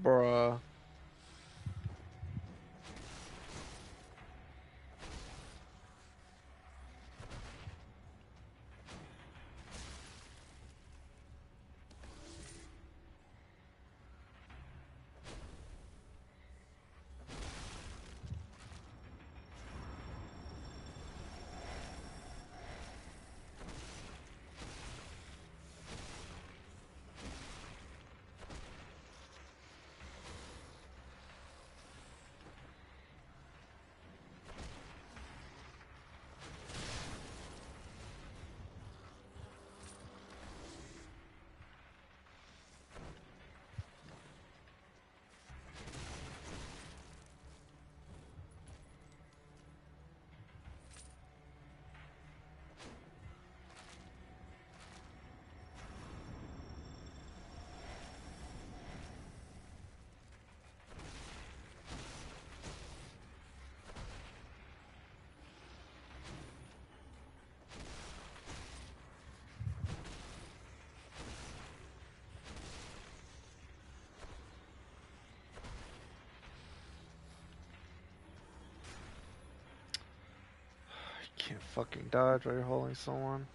Bruh. Can't fucking dodge while you're holding someone.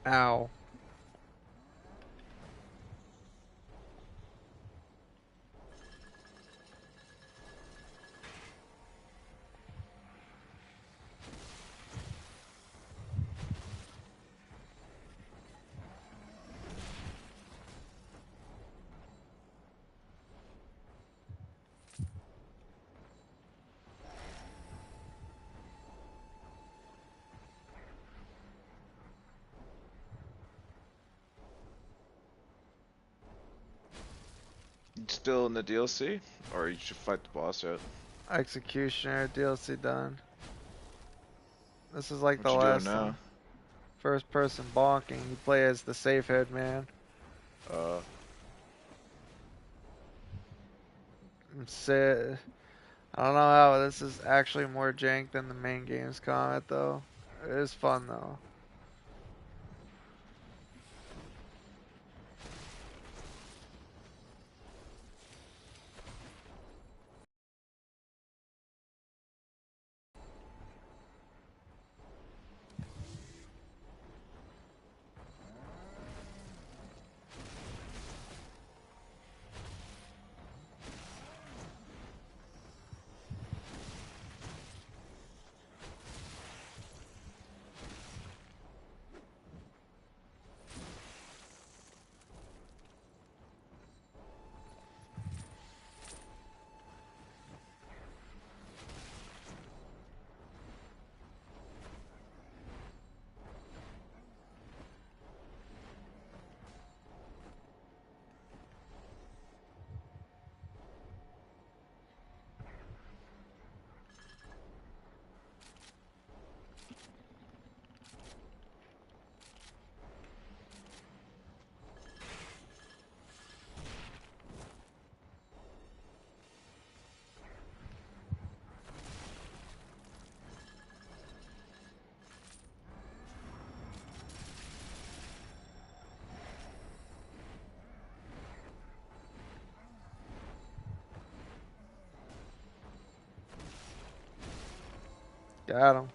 Ow. Still in the DLC, or you should fight the boss yet? Executioner DLC done. This is like What the you doing last now? one. First person bonking. You play as the safe head man. Sit. I don't know how this is actually more jank than the main game's combat though. It is fun though. Got him.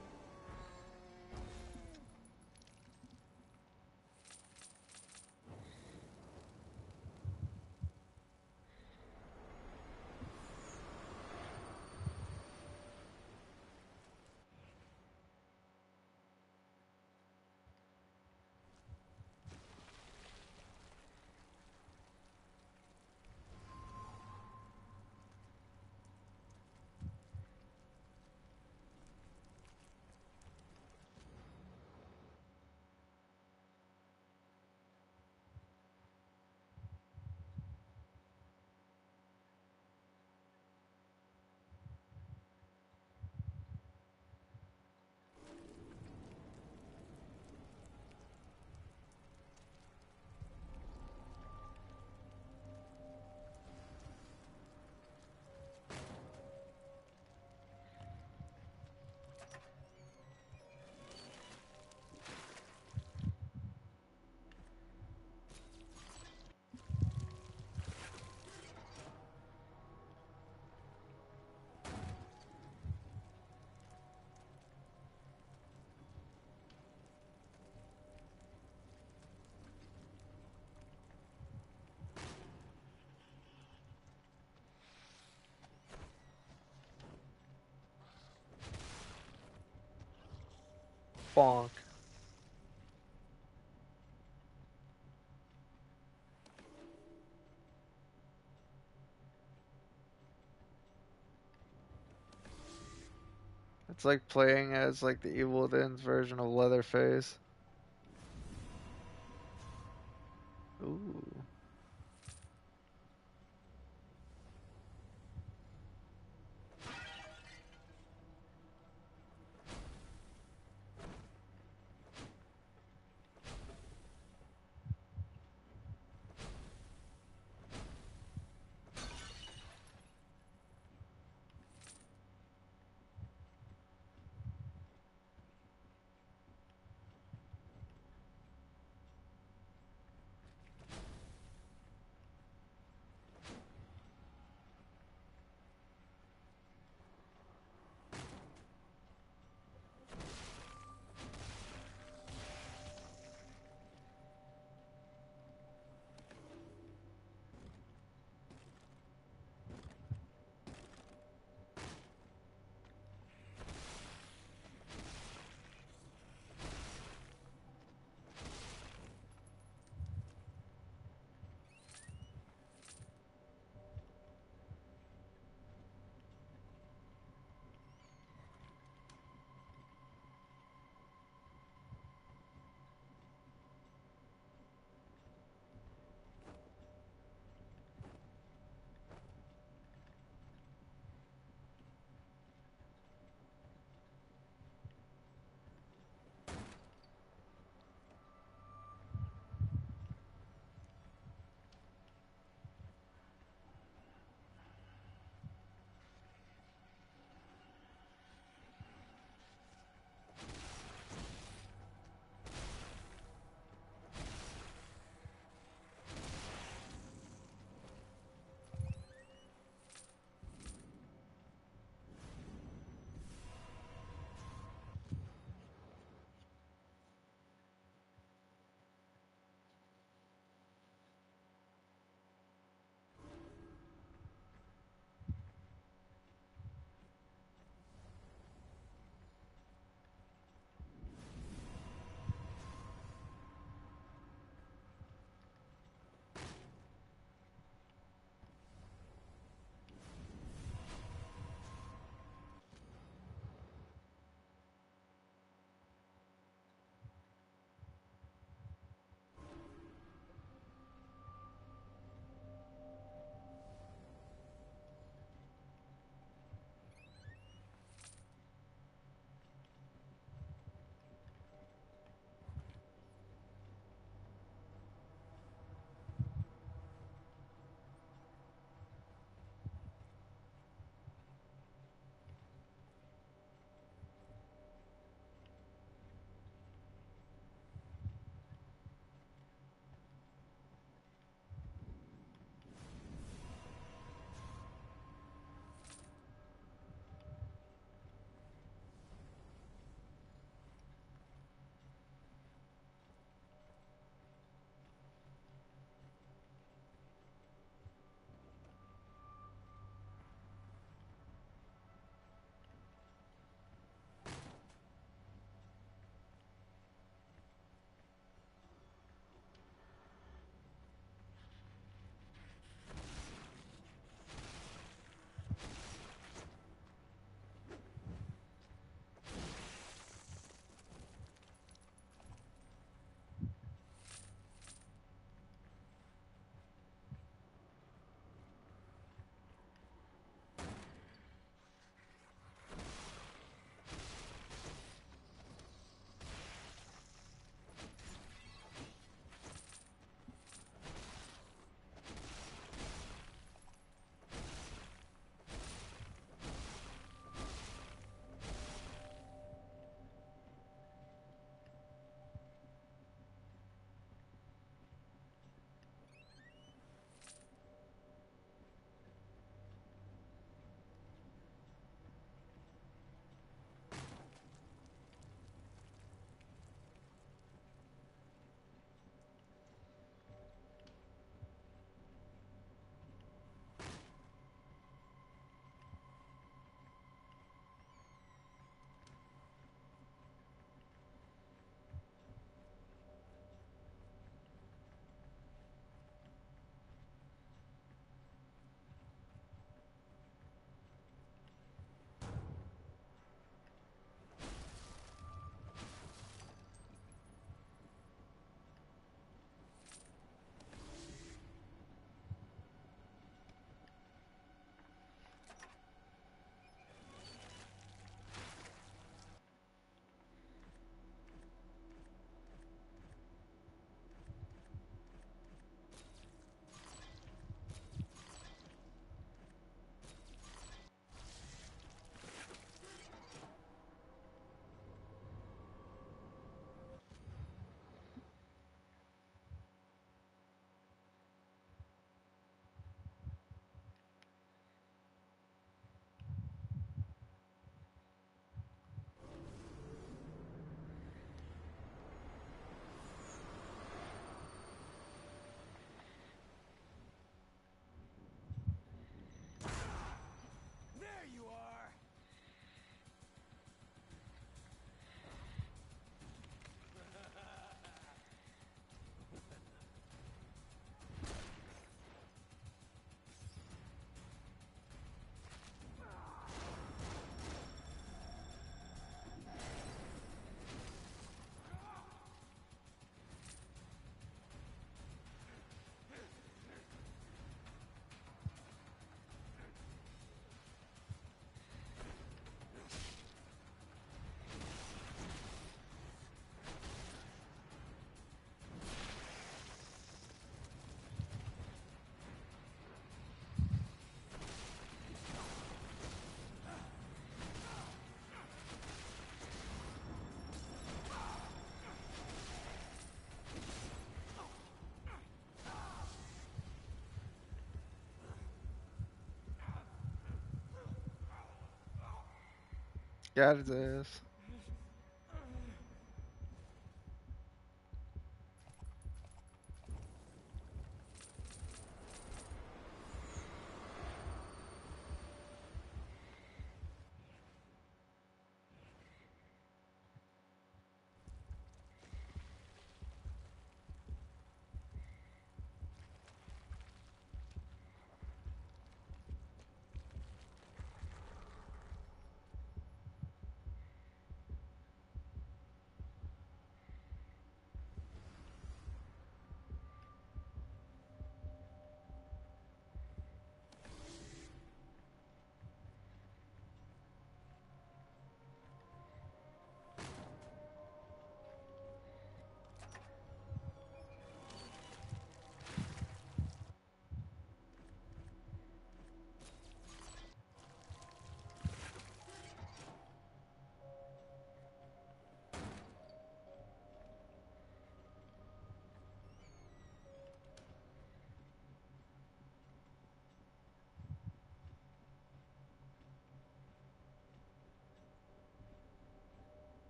Bonk. It's like playing as like the Evil Within's version of Leatherface. Ooh. Got this.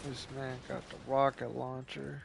This man got the rocket launcher.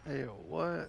Hey, what?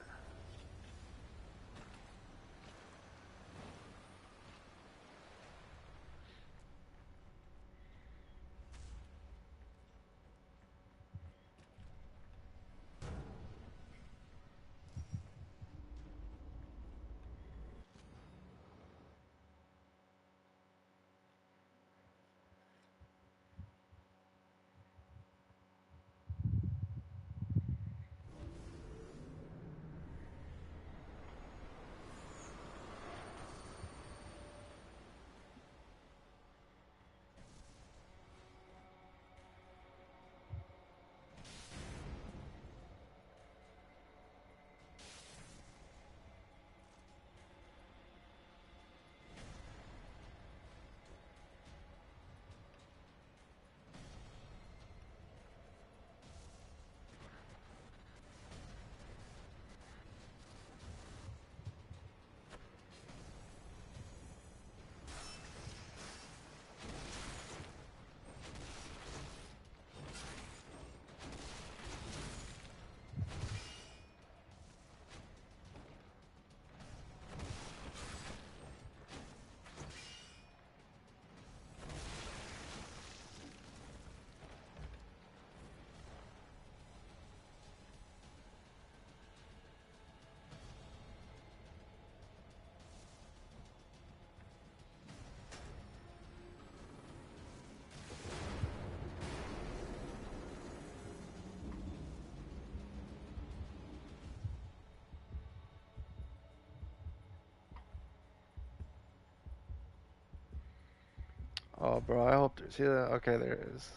Oh, bro, I hope there's. See that? Okay, there it is.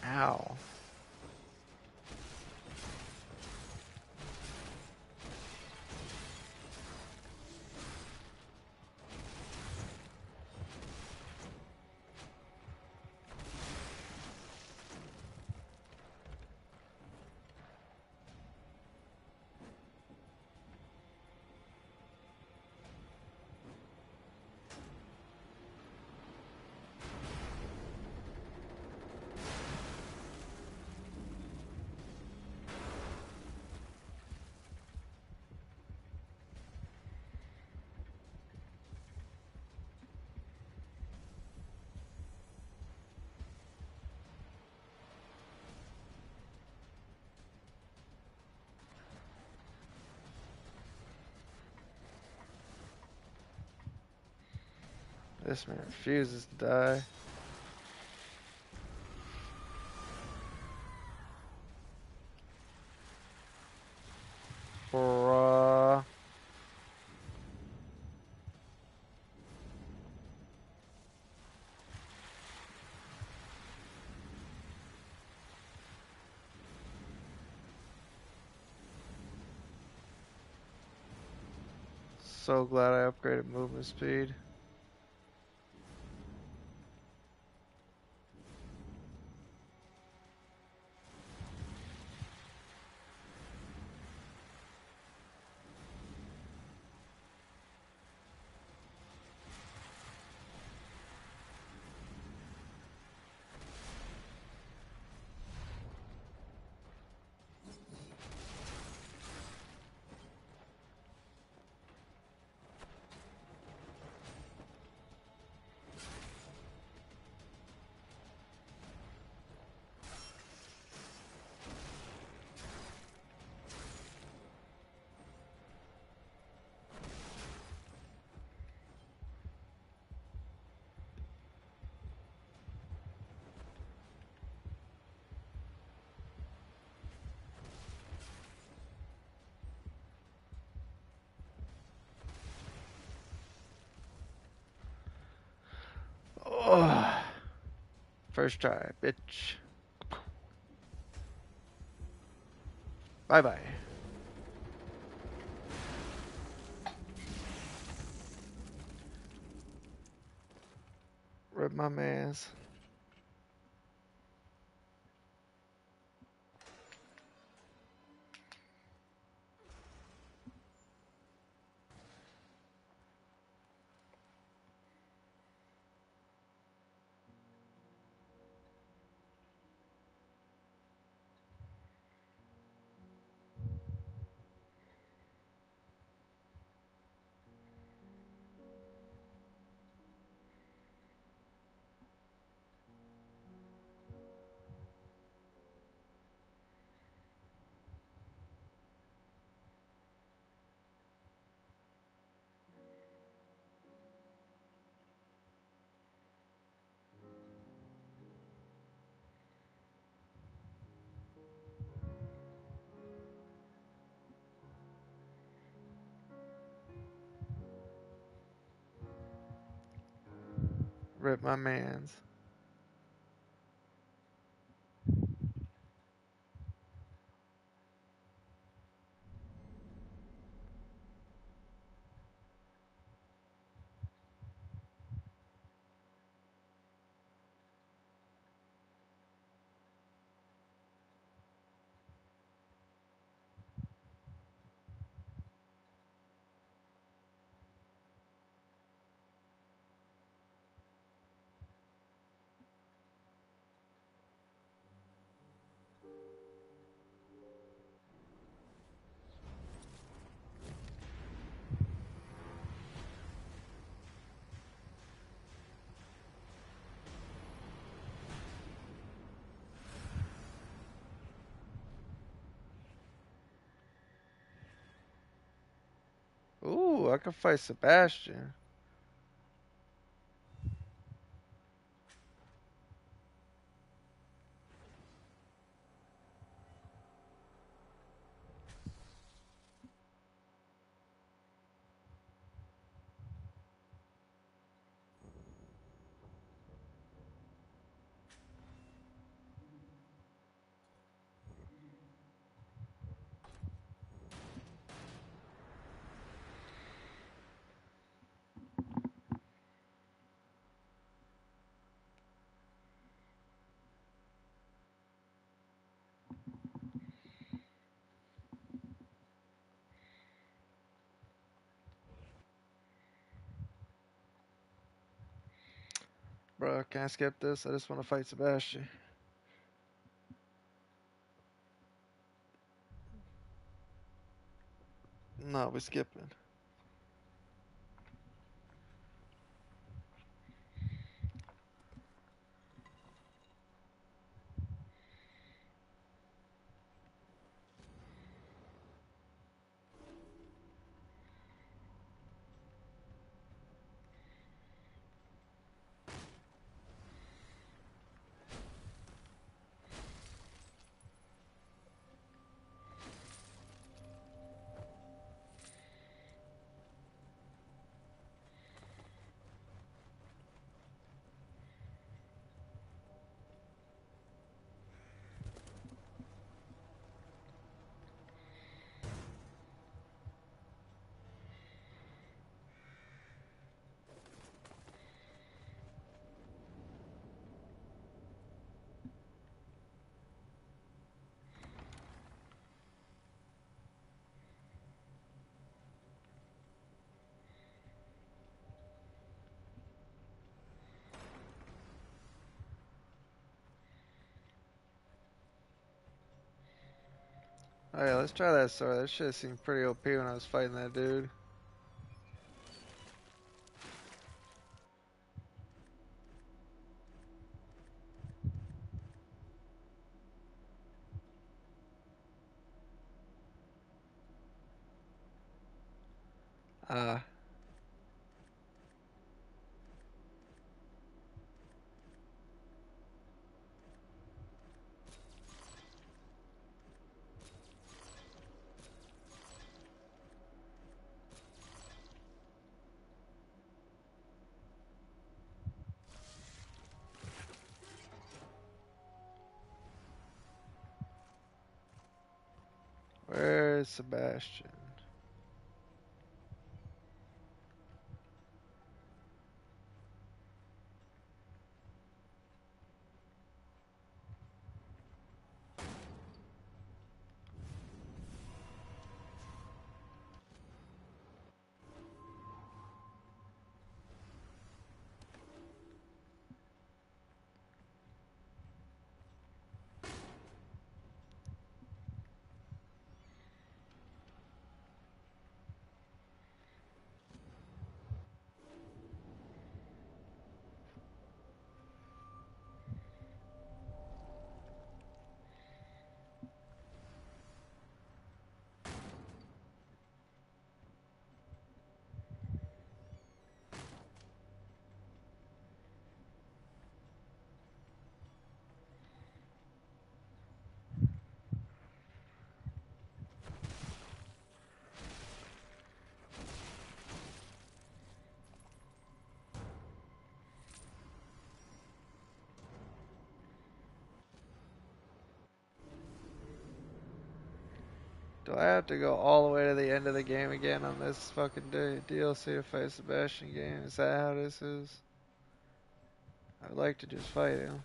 Ow. This man refuses to die. Bruh. So glad I upgraded movement speed. Oh. First try, bitch. Bye bye. Rip my mans. Rip my mans. Ooh, I can fight Sebastian. Bro, can I skip this? I just want to fight Sebastian. No, we're skipping. Alright, let's try that sword. That shit seemed pretty OP when I was fighting that dude. Ah. Where's Sebastian? Do I have to go all the way to the end of the game again on this fucking DLC to fight Sebastian game? Is that how this is? I would like to just fight him.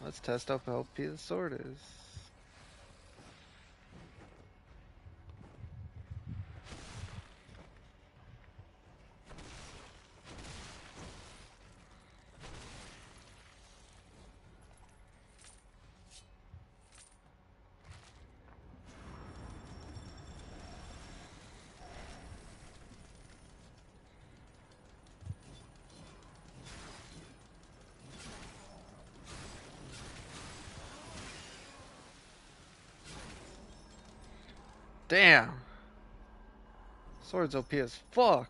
Let's test out how OP the sword is. Damn! Sword's OP as fuck!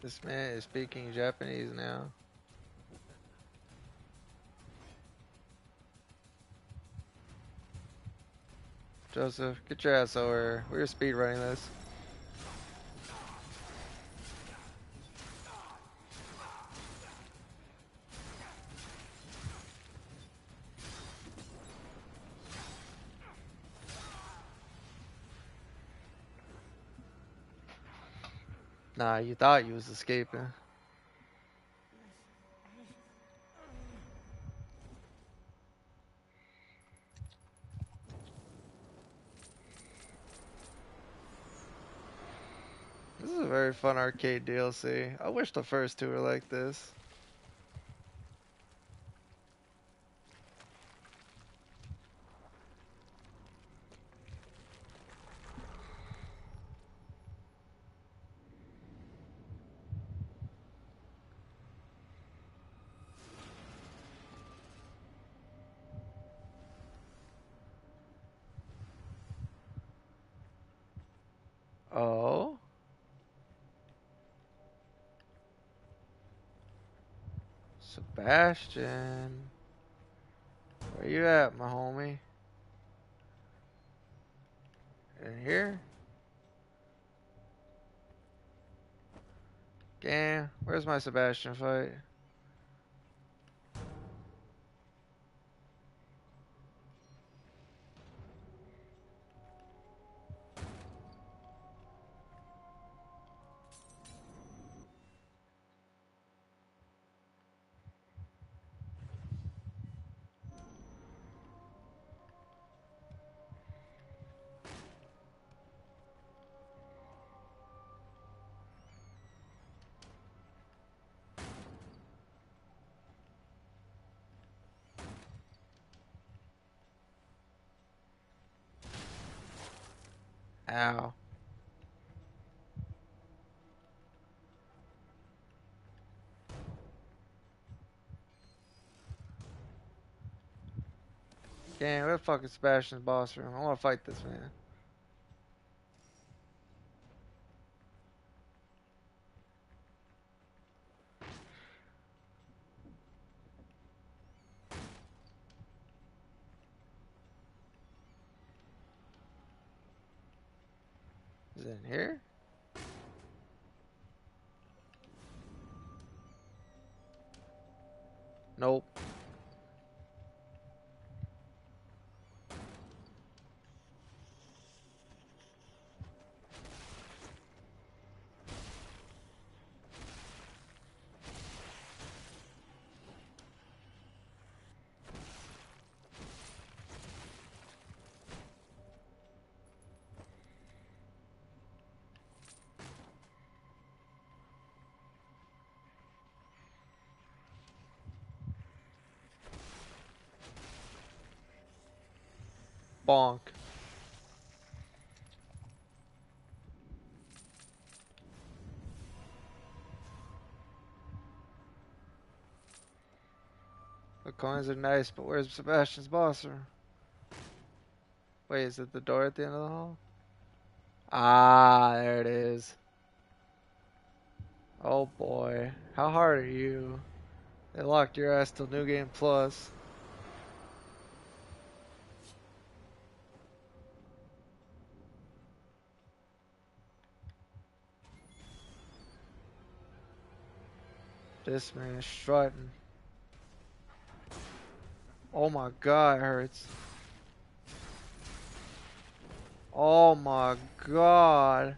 This man is speaking Japanese now. Joseph, get your ass over here. We're speed running this. Nah, you thought you was escaping. This is a very fun arcade DLC. I wish the first two were like this. Oh? Sebastian. Where you at, my homie? In here? Damn, where's my Sebastian fight? Ow. Damn, where the fuck is Sebastian's boss room? I wanna fight this man. Is it in here? Nope. Bonk. The coins are nice, but where's Sebastian's boss room? Wait, is it the door at the end of the hall? Ah, there it is. Oh boy. How hard are you? They locked your ass till New Game Plus. This man is strutting. Oh my god, it hurts. Oh my god.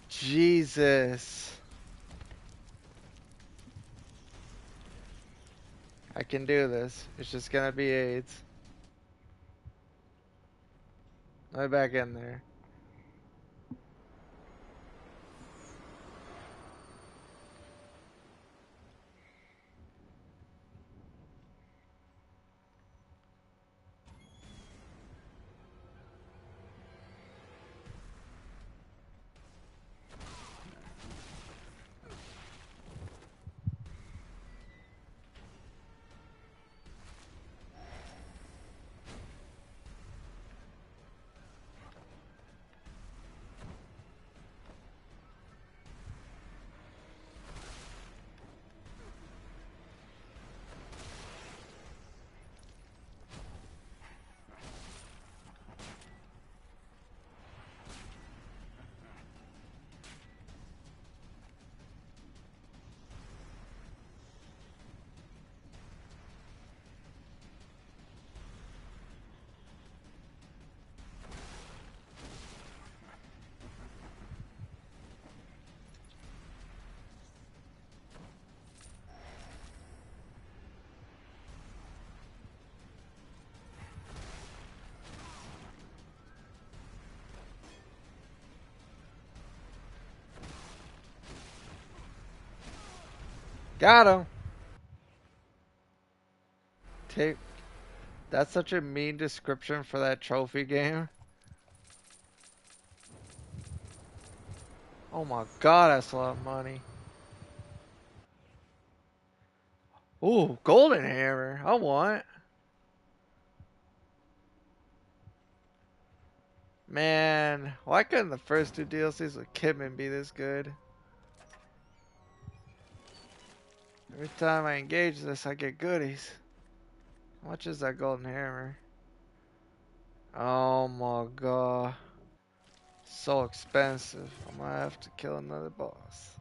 Jesus. I can do this. It's just gonna be AIDS. Let me back in there. Got him. Take. That's such a mean description for that trophy game. Oh my god, that's a lot of money. Ooh, golden hammer. I want. Man, why couldn't the first two DLCs with Kidman be this good? Every time I engage this, I get goodies. How much is that golden hammer? Oh my god. So expensive. I might have to kill another boss.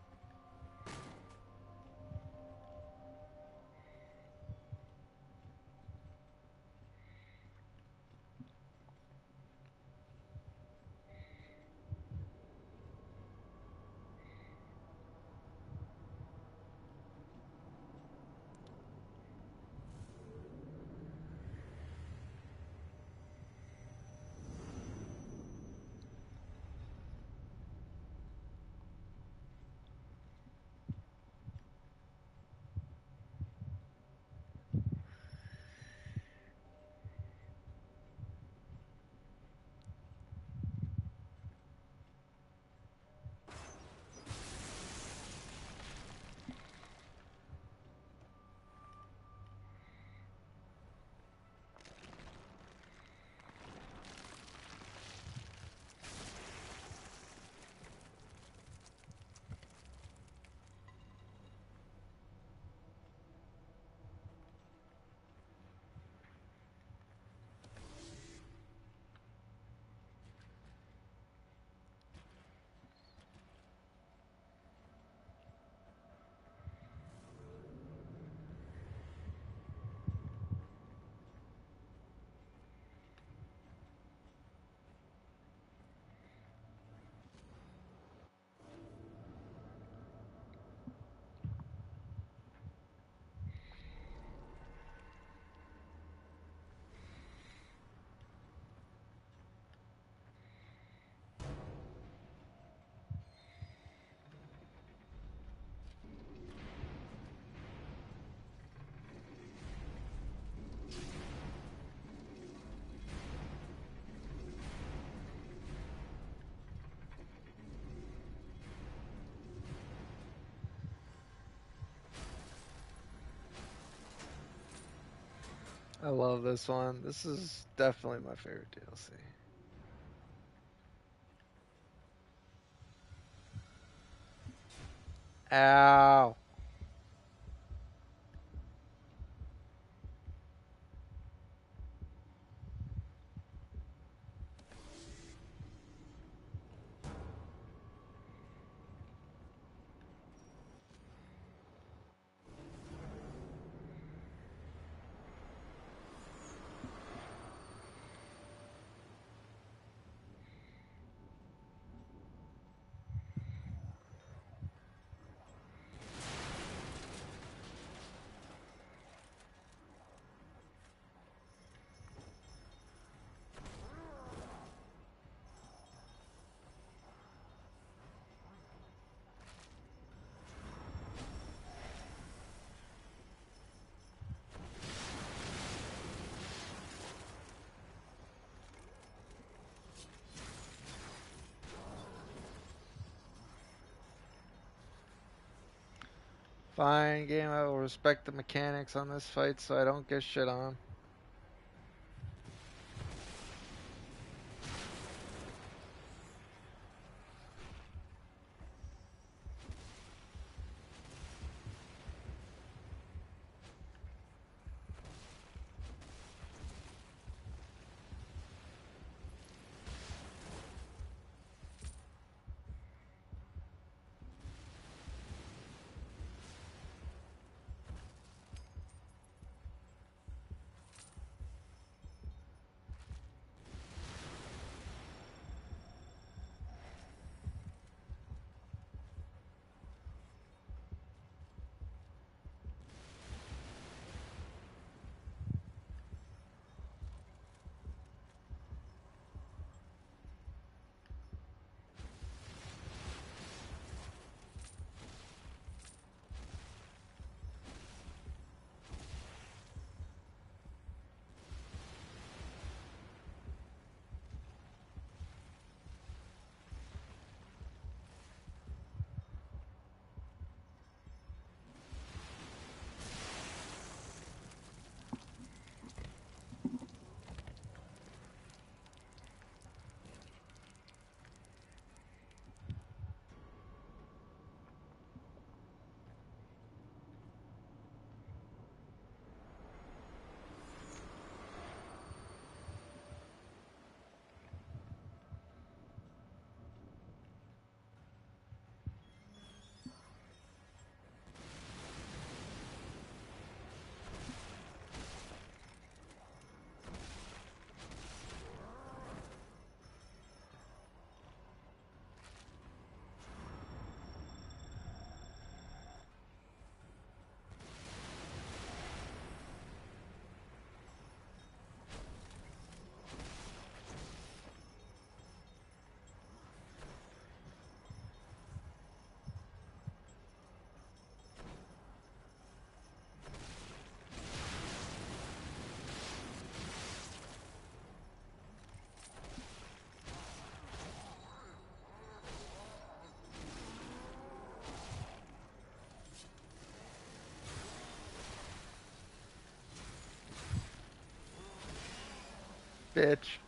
I love this one. This is definitely my favorite DLC. Ow. Fine game, I will respect the mechanics on this fight so I don't get shit on. bitch.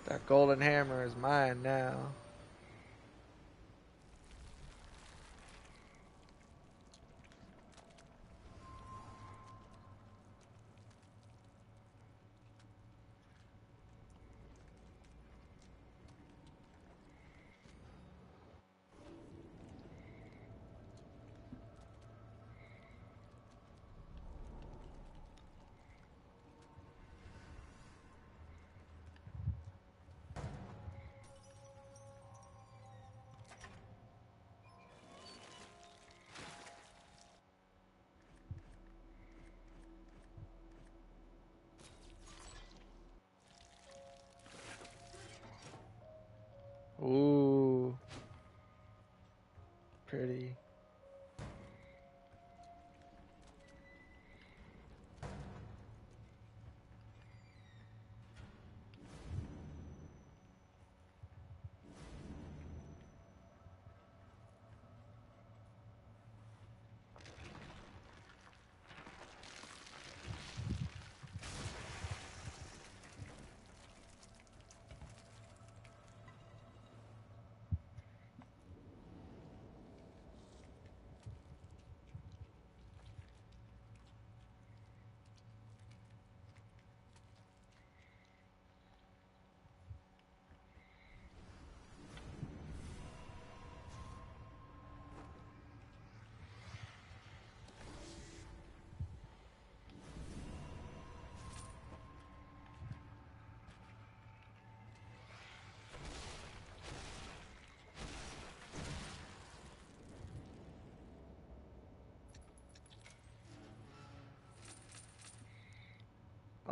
That golden hammer is mine now. Ooh. Pretty.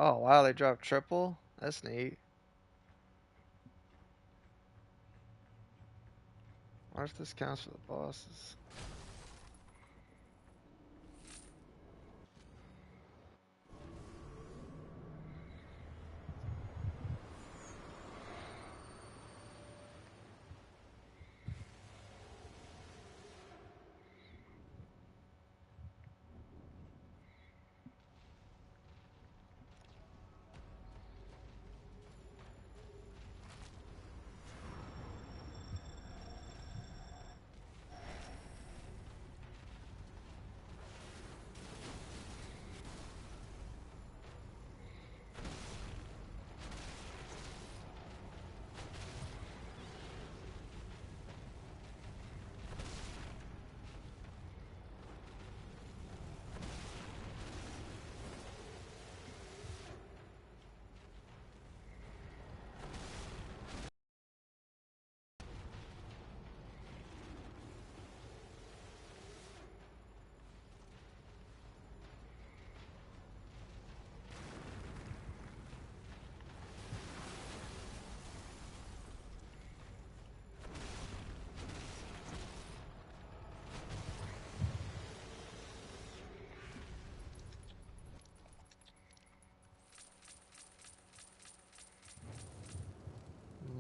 Oh wow, they dropped triple? That's neat. What if this counts for the bosses?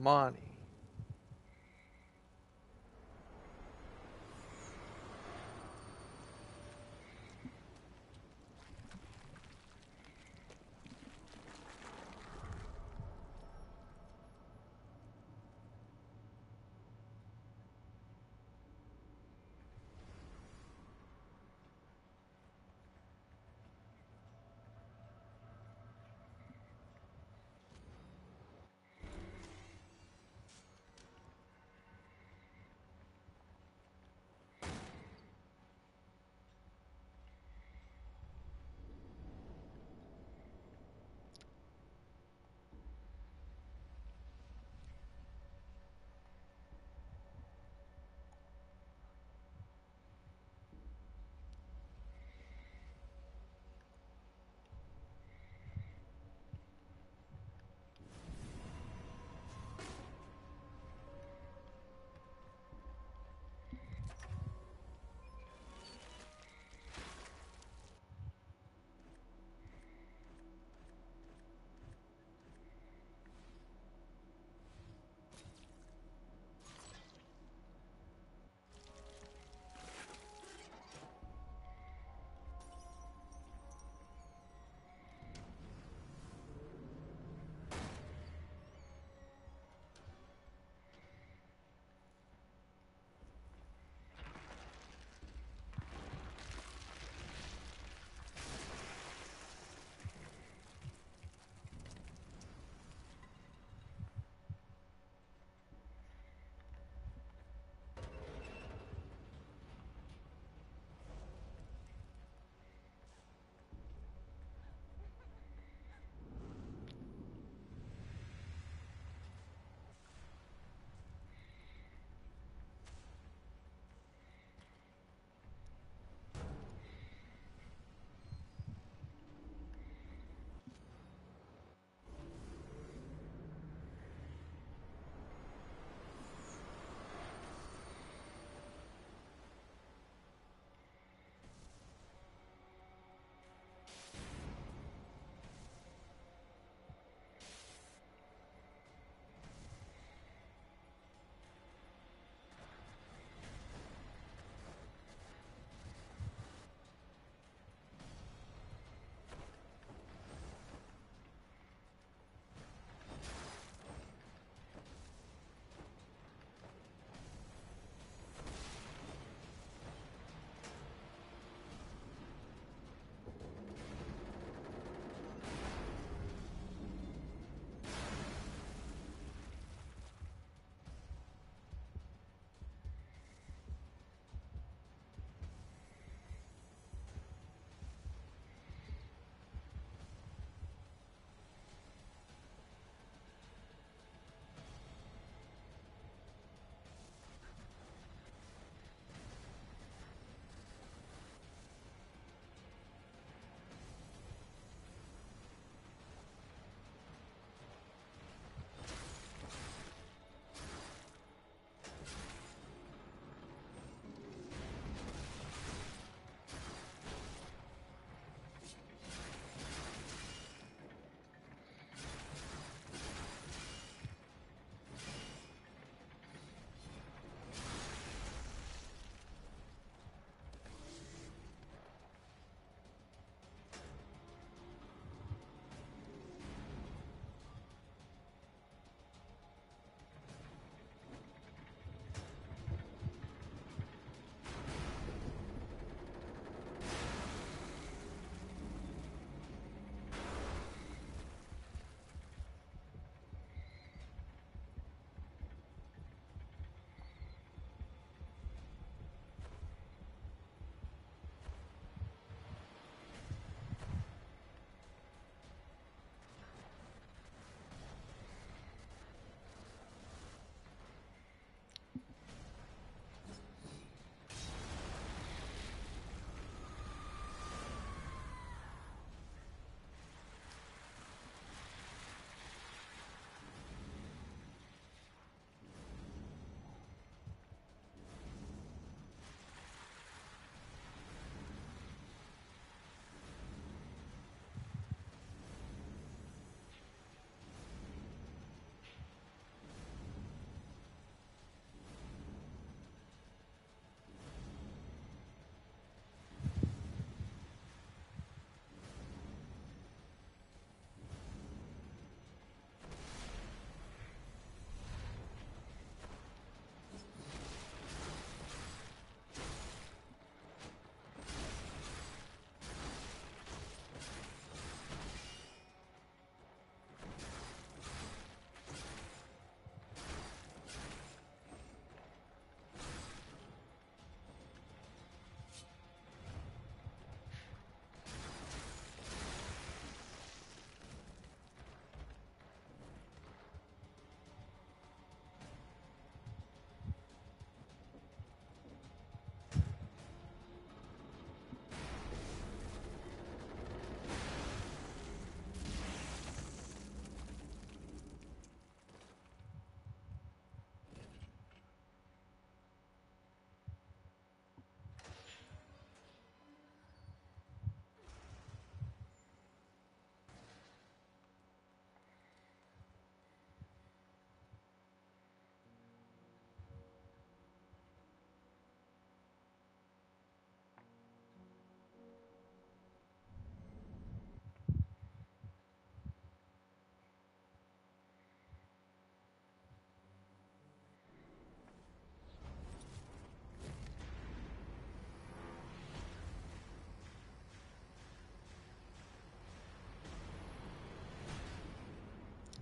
Money.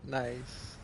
Nice.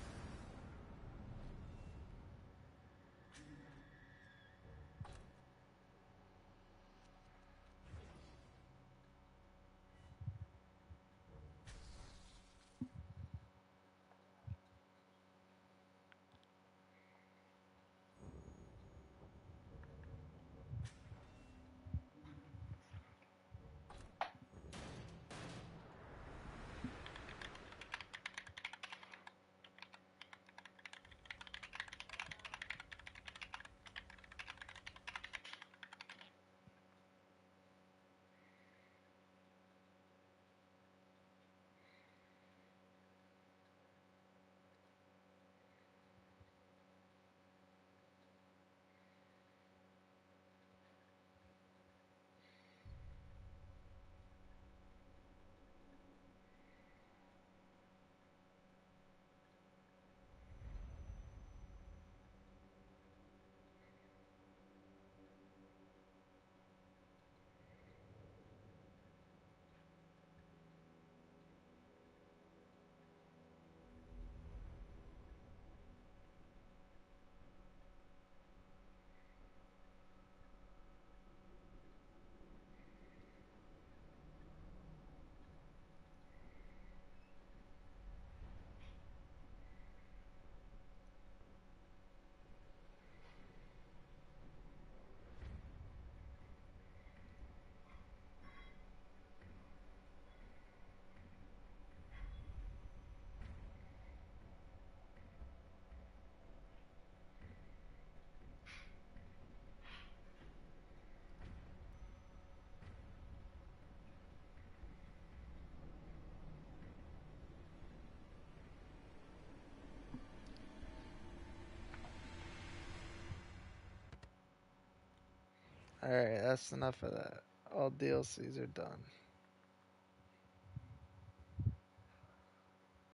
Alright, that's enough of that. All DLCs are done.